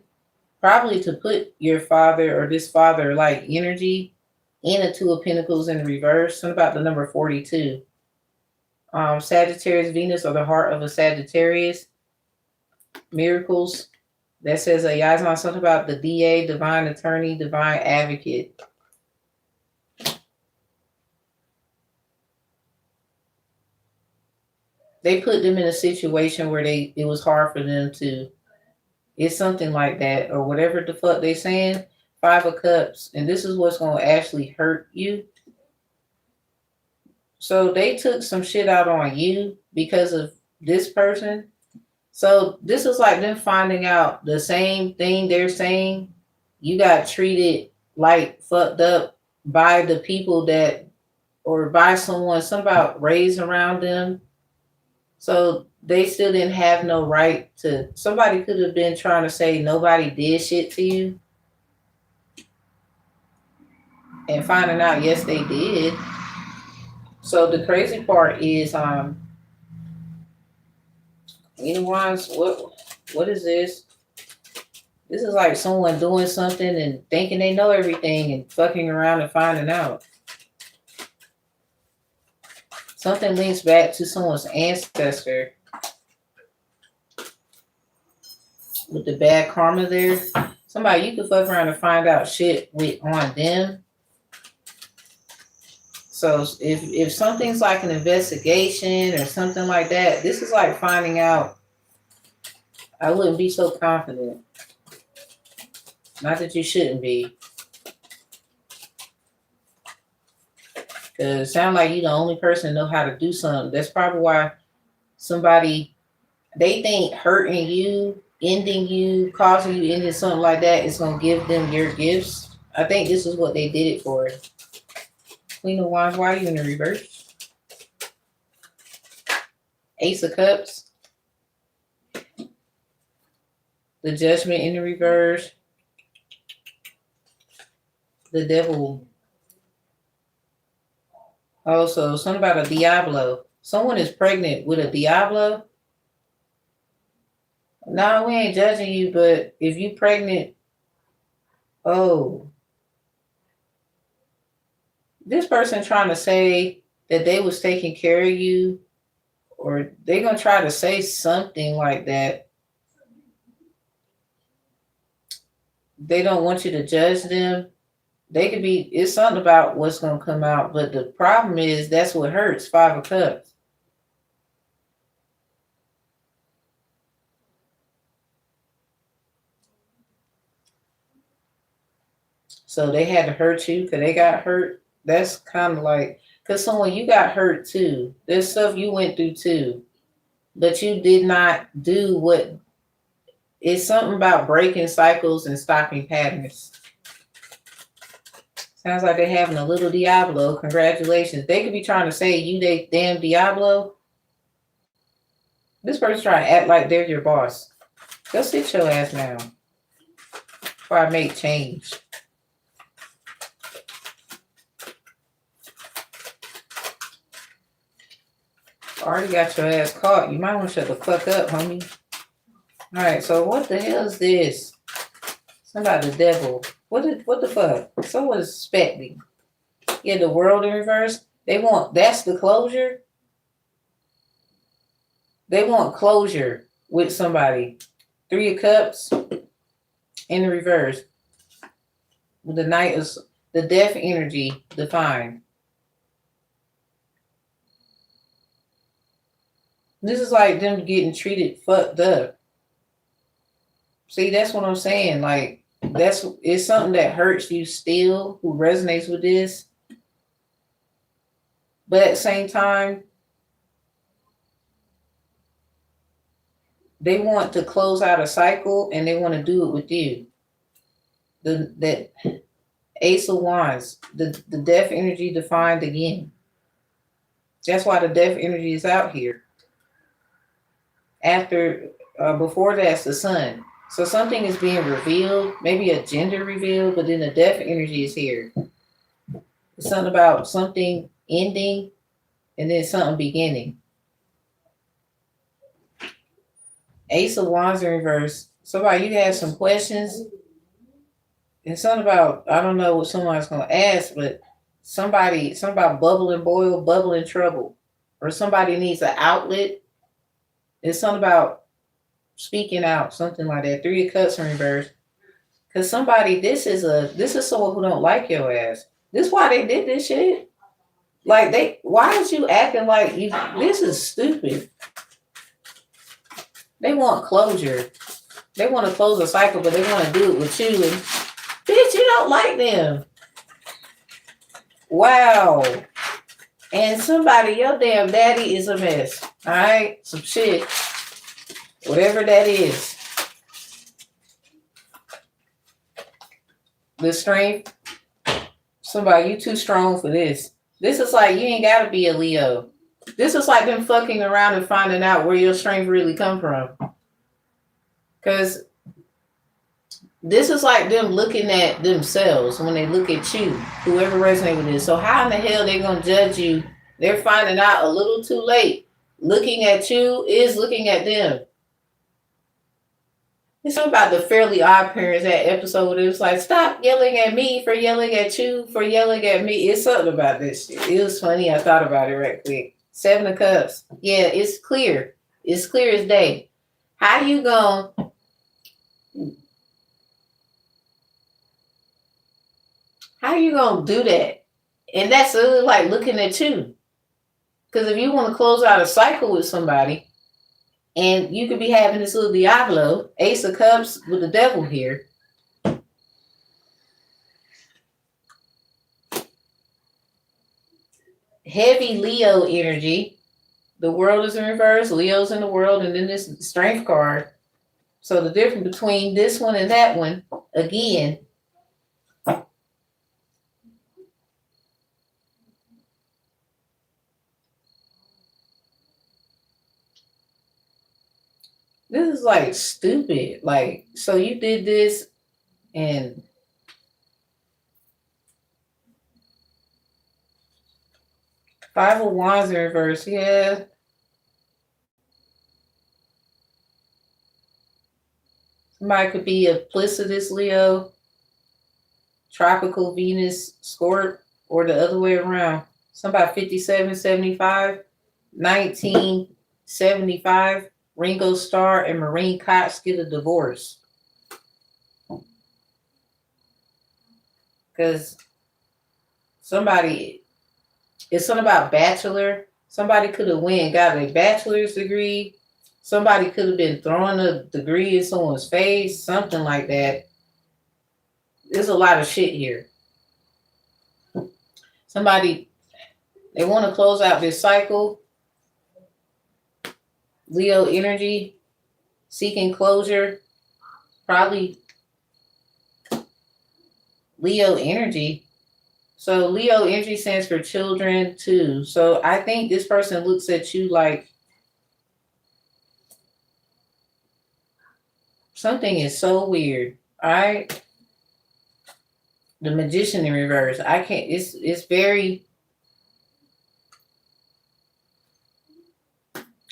probably to put your father or this father like energy in a Two of Pentacles in reverse. Something about the number 42. Sagittarius Venus or the heart of a Sagittarius. Miracles. That says a Yazan, something about the DA, divine attorney, divine advocate. They put them in a situation where it was hard for them to. It's something like that, or whatever the fuck they saying. Five of Cups, and this is what's going to actually hurt you. So they took some shit out on you because of this person. So this is like them finding out the same thing they're saying. You got treated like fucked up by the people that, or by someone, about raised around them. So they still didn't have no right to. Somebody could have been trying to say nobody did shit to you. And finding out, yes, they did. So the crazy part is, anyone's what is this? This is like someone doing something and thinking they know everything and fucking around and finding out. Something links back to someone's ancestor with the bad karma there. Somebody you could fuck around and find out shit with on them. So if something's like an investigation or something like that, this is like finding out. I wouldn't be so confident. Not that you shouldn't be. Because it sounds like you're the only person that know how to do something. That's probably why somebody, they think hurting you, ending you, causing you into something like that is going to give them your gifts. I think this is what they did it for. Queen of Wands, why are you in the reverse? Ace of Cups. The Judgment in the reverse. The Devil. Also, something about a Diablo. Someone is pregnant with a Diablo. No, we ain't judging you, but if you pregnant, oh. This person trying to say that they was taking care of you, or they're going to try to say something like that. They don't want you to judge them. They could be, it's something about what's going to come out, but the problem is that's what hurts, 5 of Cups. So they had to hurt you because they got hurt. That's kind of like, because someone, you got hurt too. There's stuff you went through too, but you did not do what, it's something about breaking cycles and stopping patterns. Sounds like they're having a little Diablo. Congratulations. They could be trying to say you they damn Diablo. This person's trying to act like they're your boss. Go sit your ass down before I make change. Already got your ass caught. You might want to shut the fuck up, homie. All right, so what the hell is this? Somebody the devil. What the fuck? Someone's suspecting. Yeah, the world in reverse. They want, that's the closure. They want closure with somebody. 3 of Cups in the reverse. The Knight is the death energy defined. This is like them getting treated fucked up. See, that's what I'm saying. Like, it's something that hurts you still, who resonates with this. But at the same time, they want to close out a cycle and they want to do it with you. That Ace of Wands, the death energy defined again. That's why the death energy is out here. After, before that's the Sun. So something is being revealed, maybe a gender reveal, but then the death energy is here. It's something about something ending and then something beginning. Ace of Wands in reverse. Somebody, you have some questions. And something about, I don't know what someone's going to ask, but something about bubble and boil, bubble and trouble. Or somebody needs an outlet. It's something about speaking out, something like that. 3 of Cups in reverse. Because somebody, this is someone who don't like your ass. This is why they did this shit. Like, why is you acting like you, this is stupid. They want closure. They want to close a cycle, but they want to do it with you. And, bitch, you don't like them. Wow. And somebody, your damn daddy is a mess. All right? Some shit. Whatever that is. The strength. Somebody, you too strong for this. This is like, you ain't got to be a Leo. This is like them fucking around and finding out where your strength really come from. Because this is like them looking at themselves when they look at you, whoever resonates with this. So how in the hell they going to judge you They're finding out a little too late. Looking at you is looking at them. It's something about the Fairly Odd Parents, that episode. It was like, stop yelling at me for yelling at you for yelling at me. It's something about this shit. It was funny. I thought about it right quick. Seven of Cups. Yeah, it's clear. It's clear as day. How you gonna do that? And that's like looking at you. Because if you want to close out a cycle with somebody, and you could be having this little Diablo, Ace of Cups with the devil here. Heavy Leo energy. The world is in reverse. Leo's in the world, and then this strength card. So the difference between this one and that one, again, this is like stupid. Like, so you did this and Five of Wands in reverse. Yeah. Somebody could be a Placidus Leo, tropical Venus Scorp, or the other way around. Somebody 5775, 1975, Ringo Starr and Maureen Cox get a divorce. Because somebody, it's something about bachelor. Somebody could have went and got a bachelor's degree. Somebody could have been throwing a degree in someone's face, something like that. There's a lot of shit here. Somebody, they want to close out this cycle. Leo energy, seeking closure. Probably Leo energy. So Leo energy stands for children too. So I think this person looks at you like something is so weird. All right. The Magician in reverse. I can't, it's very,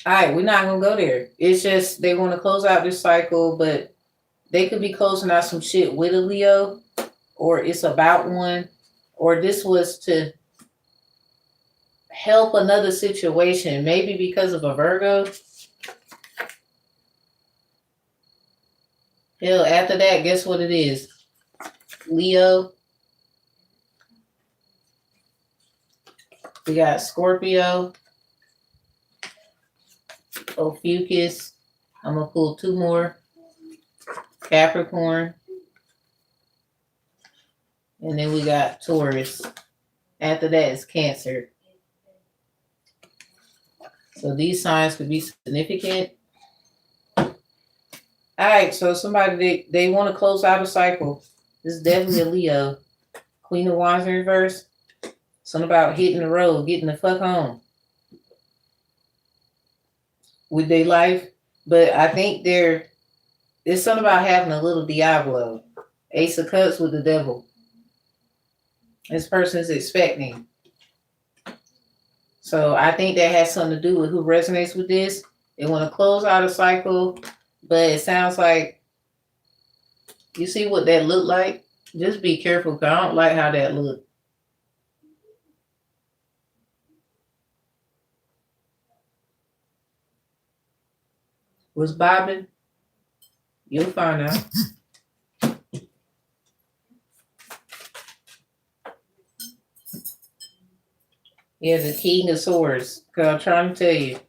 all right, we're not going to go there. It's just they want to close out this cycle, but they could be closing out some shit with a Leo, or it's about one, or this was to help another situation, maybe because of a Virgo. Hell, after that, guess what it is? Leo. We got Scorpio. Ophiuchus. I'm going to pull two more. Capricorn. And then we got Taurus. After that is Cancer. So these signs could be significant. All right, so somebody, they want to close out a cycle. This is definitely a Leo. Queen of Wands in reverse. Something about hitting the road, getting the fuck home with their life. But I think there's something about having a little Diablo. Ace of Cups with the devil. This person is expecting. So I think that has something to do with who resonates with this. They want to close out a cycle, but it sounds like, you see what that looked like? Just be careful, because I don't like how that looked. Was bobbing? You'll find out. Yeah, the King of Swords. Because I'm trying to tell you.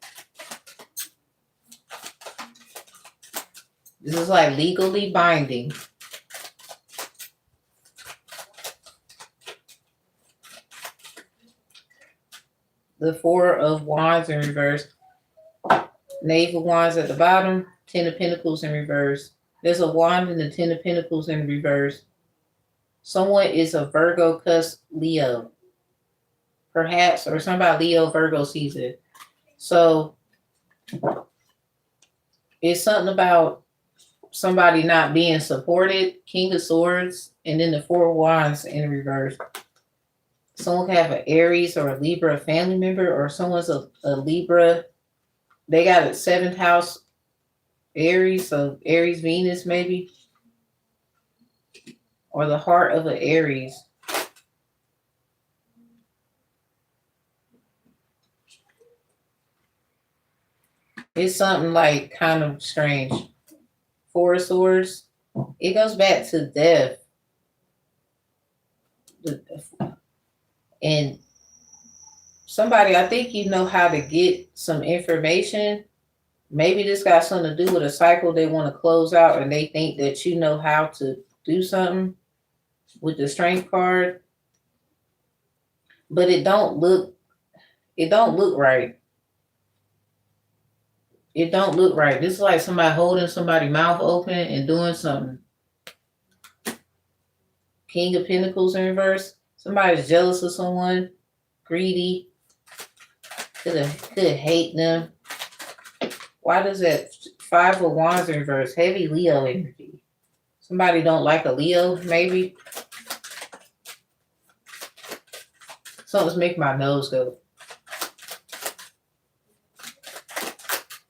This is like legally binding. The Four of Wands in reverse. Knave of Wands at the bottom. Ten of Pentacles in reverse. There's a wand and the Ten of Pentacles in reverse. Someone is a Virgo cusp Leo. Perhaps, or somebody Leo Virgo season. So it's something about somebody not being supported. King of Swords, and then the Four of Wands in reverse. Someone can have an Aries or a Libra family member, or someone's a Libra. They got a 7th house Aries, so Aries Venus maybe, or the heart of an Aries. It's something like kind of strange. 4 of Swords. It goes back to death. And somebody, I think you know how to get some information. Maybe this got something to do with a cycle they want to close out, and they think that you know how to do something with the Strength card. But it don't look right. It don't look right. This is like somebody holding somebody's mouth open and doing something. King of Pentacles in reverse. Somebody's jealous of someone, greedy. Could hate them. Why does that 5 of Wands in reverse? Heavy Leo energy. Somebody don't like a Leo, maybe. Something's making my nose go.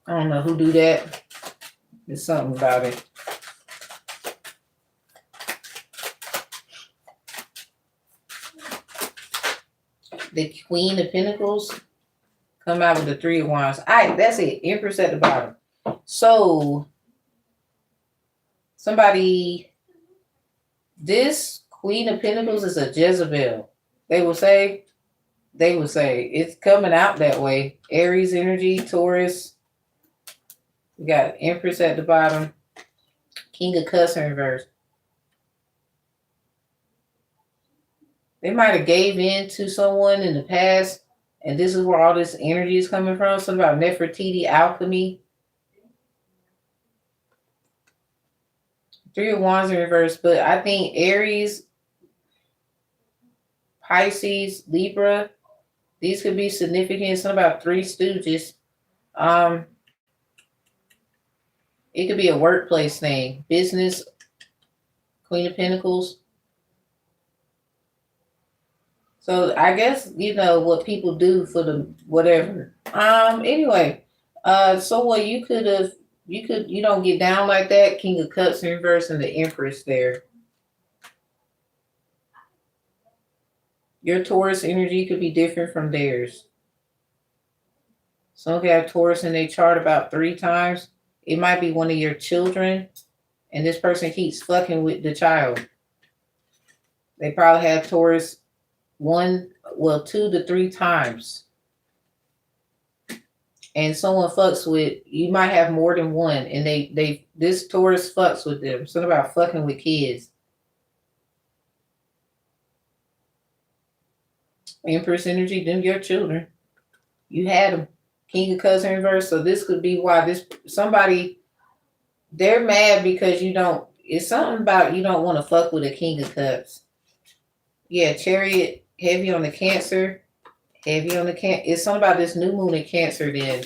I don't know who do that. There's something about it. The Queen of Pentacles come out with the 3 of Wands. All right, that's it. Empress at the bottom. So, this Queen of Pentacles is a Jezebel. They will say it's coming out that way. Aries energy, Taurus. We got Empress at the bottom. King of Cups in reverse. They might have gave in to someone in the past, and this is where all this energy is coming from. Something about Nefertiti, alchemy. 3 of Wands in reverse, but I think Aries, Pisces, Libra, these could be significant. Something about 3 Stooges. It could be a workplace thing. Business, Queen of Pentacles. So I guess you know what people do for the whatever. Anyway, so what you don't get down like that. King of Cups in reverse and the Empress there. Your Taurus energy could be different from theirs. Some can have Taurus in their chart about 3 times. It might be one of your children, and this person keeps fucking with the child. They probably have Taurus 2 to 3 times. And someone fucks with, you might have more than one, and this Taurus fucks with them. Something about fucking with kids. Empress energy, them your children. You had them. King of Cups in reverse. So this could be why they're mad because it's something about you don't want to fuck with a King of Cups. Yeah, Chariot, heavy on the Cancer. It's something about this new moon in Cancer then.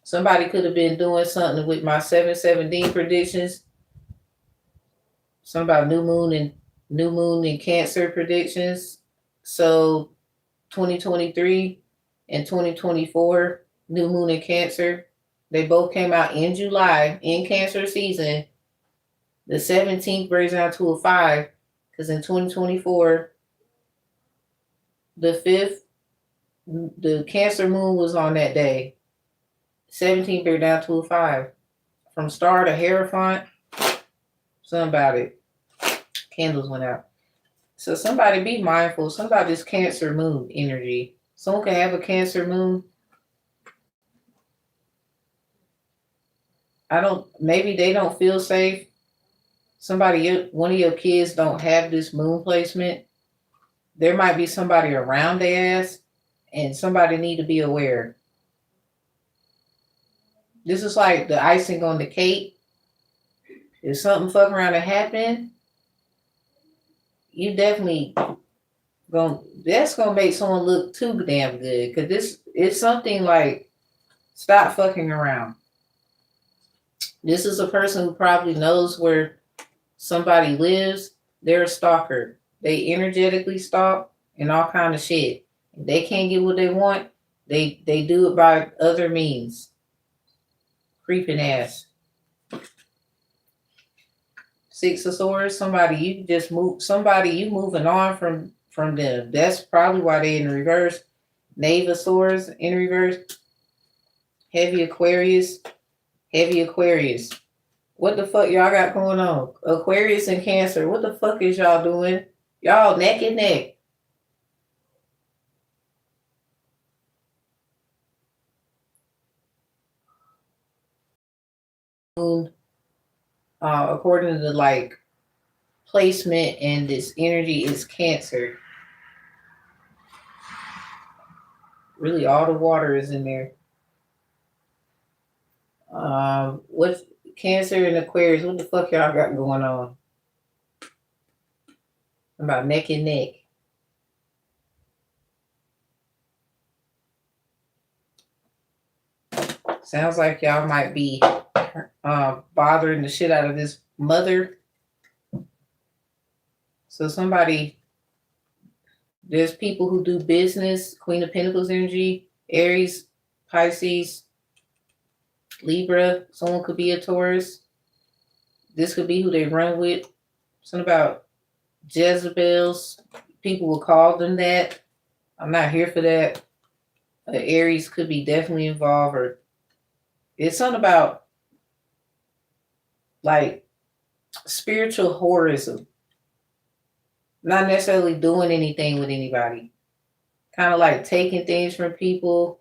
Somebody could have been doing something with my 7/17 predictions. Something about new moon in Cancer predictions. So 2023 and 2024, new moon in Cancer. They both came out in July in Cancer season. The 17th brings out to a 5 because in 2024, the 5th, the Cancer moon was on that day. 17th brings down to a 5. From Star to Hierophant, something about it. Candles went out. So somebody be mindful. Something about this Cancer moon energy. Someone can have a Cancer moon. Maybe they don't feel safe. One of your kids don't have this moon placement. There might be somebody around their ass, and somebody need to be aware. This is like the icing on the cake. If something fucking around to happen, you definitely that's gonna make someone look too damn good. Cause this is something like stop fucking around. This is a person who probably knows where somebody lives. They're a stalker. They energetically stalk and all kind of shit. If they can't get what they want, they do it by other means. Creeping ass. Six of Swords, somebody you just move, somebody you moving on from them. That's probably why they in the reverse. Knave of Swords in reverse. Heavy Aquarius. Heavy Aquarius. What the fuck y'all got going on? Aquarius and Cancer. What the fuck is y'all doing? Y'all neck and neck. According to like placement and this energy is Cancer. Really, all the water is in there. What's Cancer and Aquarius? What the fuck y'all got going on? About neck and neck. Sounds like y'all might be bothering the shit out of this mother. So somebody, there's people who do business, Queen of Pentacles energy, Aries, Pisces, Libra. Someone could be a Taurus. This could be who they run with. Something about Jezebels. People will call them that. I'm not here for that. Aries could be definitely involved, or it's something about like spiritual horrorism. Not necessarily doing anything with anybody. Kind of like taking things from people,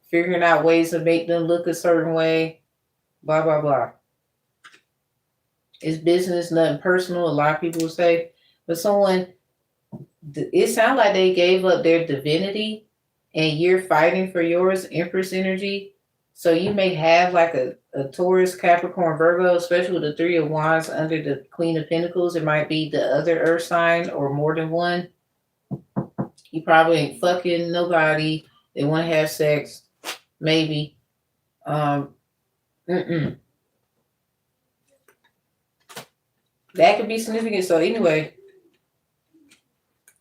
figuring out ways to make them look a certain way, blah, blah, blah. It's business, nothing personal, a lot of people will say. But someone, it sounds like they gave up their divinity and you're fighting for yours, Empress energy. So you may have like a Taurus, Capricorn, Virgo, especially with the Three of Wands under the Queen of Pentacles. It might be the other earth sign or more than one. You probably ain't fucking nobody. They want to have sex. Maybe. That could be significant. So anyway,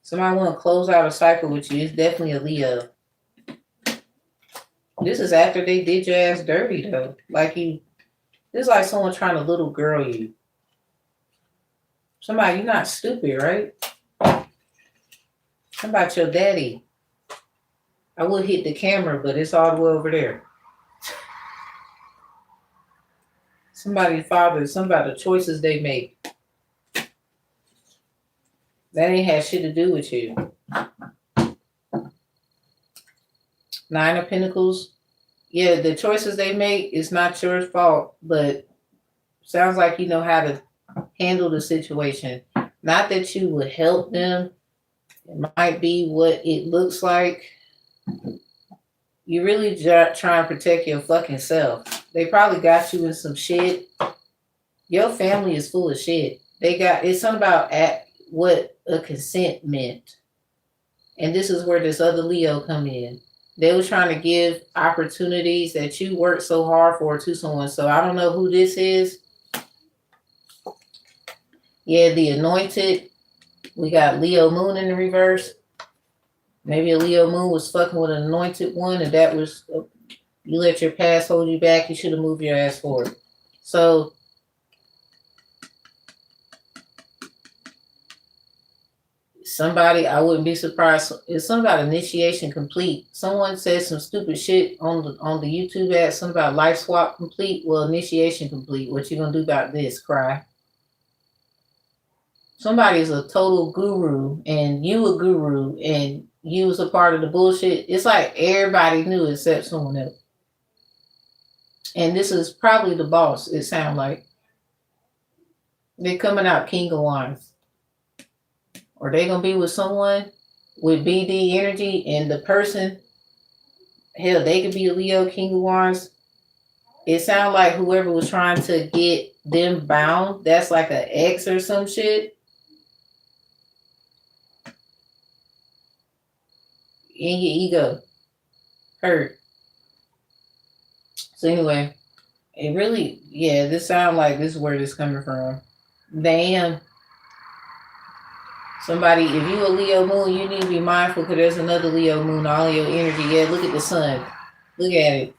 somebody want to close out a cycle with you. It's definitely a Leo. This is after they did your ass dirty, though. Like you, this is like someone trying to little girl you. Somebody, you're not stupid, right? How about your daddy? I would hit the camera, but it's all the way over there. Somebody's father, somebody, the choices they make. That ain't had shit to do with you. Nine of Pentacles. Yeah, the choices they make is not your fault, but sounds like you know how to handle the situation. Not that you would help them. It might be what it looks like. You really try and protect your fucking self. They probably got you in some shit. Your family is full of shit. It's something about what a consent meant. And this is where this other Leo come in. They were trying to give opportunities that you worked so hard for to someone. So I don't know who this is. Yeah, the Anointed. We got Leo Moon in the reverse. Maybe a Leo Moon was fucking with an Anointed one, and that was, you let your past hold you back. You should have moved your ass forward. So somebody, I wouldn't be surprised. It's something about initiation complete. Someone said some stupid shit on the YouTube ad, something about life swap complete. Well, initiation complete. What you gonna do about this? Cry. Somebody's a total guru, and you a guru, and you was a part of the bullshit. It's like everybody knew except someone else. And this is probably the boss. It sounds like they're coming out King of Wands. Or they gonna be with someone with BD energy, and the person, hell, they could be a Leo, King of Wands. It sounds like whoever was trying to get them bound, that's like an ex or some shit. In your ego. Hurt. So anyway, it really, yeah, this sounds like this is where this is coming from. Damn. Somebody, if you a Leo moon, you need to be mindful because there's another Leo moon, all your energy. Yeah, look at the sun. Look at it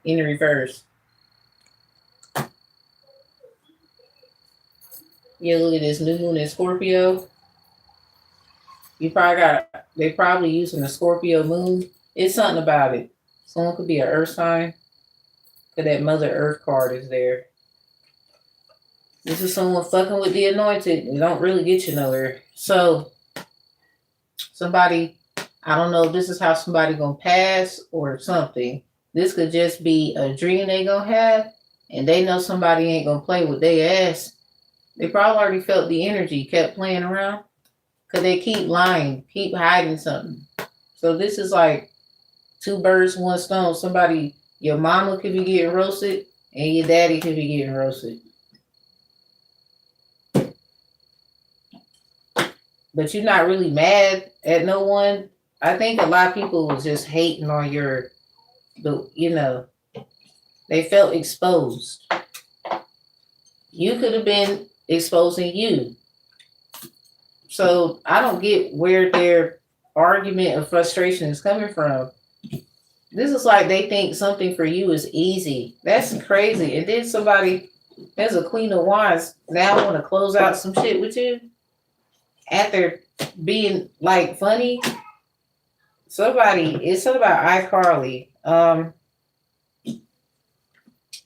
in the reverse. Yeah, look at this new moon in Scorpio. They probably using a Scorpio moon. It's something about it. Someone could be an earth sign. Because that Mother Earth card is there. This is someone fucking with the anointed. You don't really get you nowhere. So, somebody, I don't know if this is how somebody gonna pass or something. This could just be a dream they gonna have. And they know somebody ain't gonna play with their ass. They probably already felt the energy, kept playing around. Because they keep lying, keep hiding something. So this is like 2 birds, 1 stone. Somebody, your mama could be getting roasted and your daddy could be getting roasted. But you're not really mad at no one. I think a lot of people was just hating on they felt exposed. You could have been exposing you. So I don't get where their argument of frustration is coming from. This is like they think something for you is easy. That's crazy. And then somebody, there's a Queen of Wands, now want to close out some shit with you after being like funny. It's something about iCarly.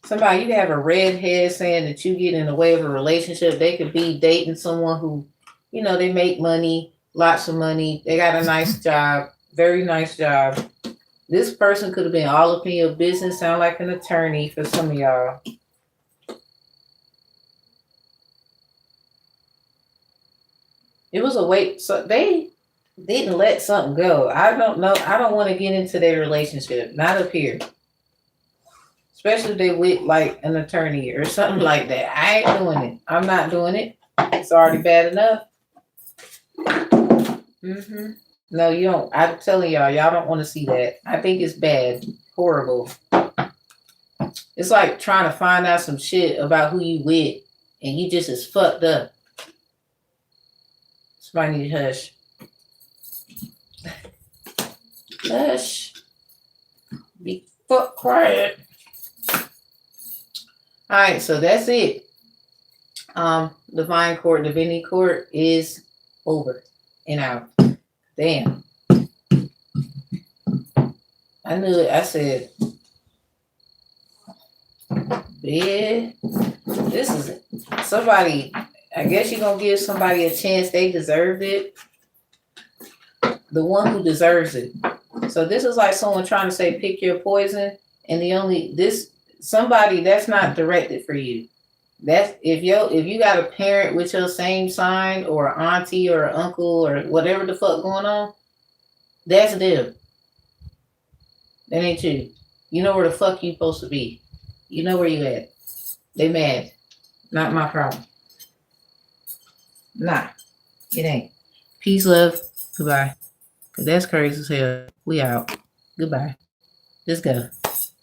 Somebody, you have a redhead saying that you get in the way of a relationship. They could be dating someone who, they make money, lots of money. They got a nice job, very nice job. This person could have been all up in your business, sound like an attorney for some of y'all. It was a wait, so they didn't let something go. I don't know. I don't want to get into their relationship, not up here. Especially if they with like an attorney or something like that. I ain't doing it. I'm not doing it. It's already bad enough. No, you don't. I'm telling y'all don't want to see that. I think it's bad. Horrible. It's like trying to find out some shit about who you with and you just is fucked up. Somebody need to hush. Hush. Be fuck quiet. Alright, so that's it. Divine Court, Divinity Court is over and out. Damn. I knew it. I said, bitch, this is somebody. I guess you're going to give somebody a chance. They deserved it. The one who deserves it. So this is like someone trying to say, pick your poison. And somebody that's not directed for you. That's if you got a parent with your same sign or an auntie or an uncle or whatever the fuck going on, that's them. That ain't you. You know where the fuck you supposed to be. You know where you at. They mad. Not my problem. Nah, it ain't. Peace, love. Goodbye. Cause that's crazy as hell. We out. Goodbye. Let's go.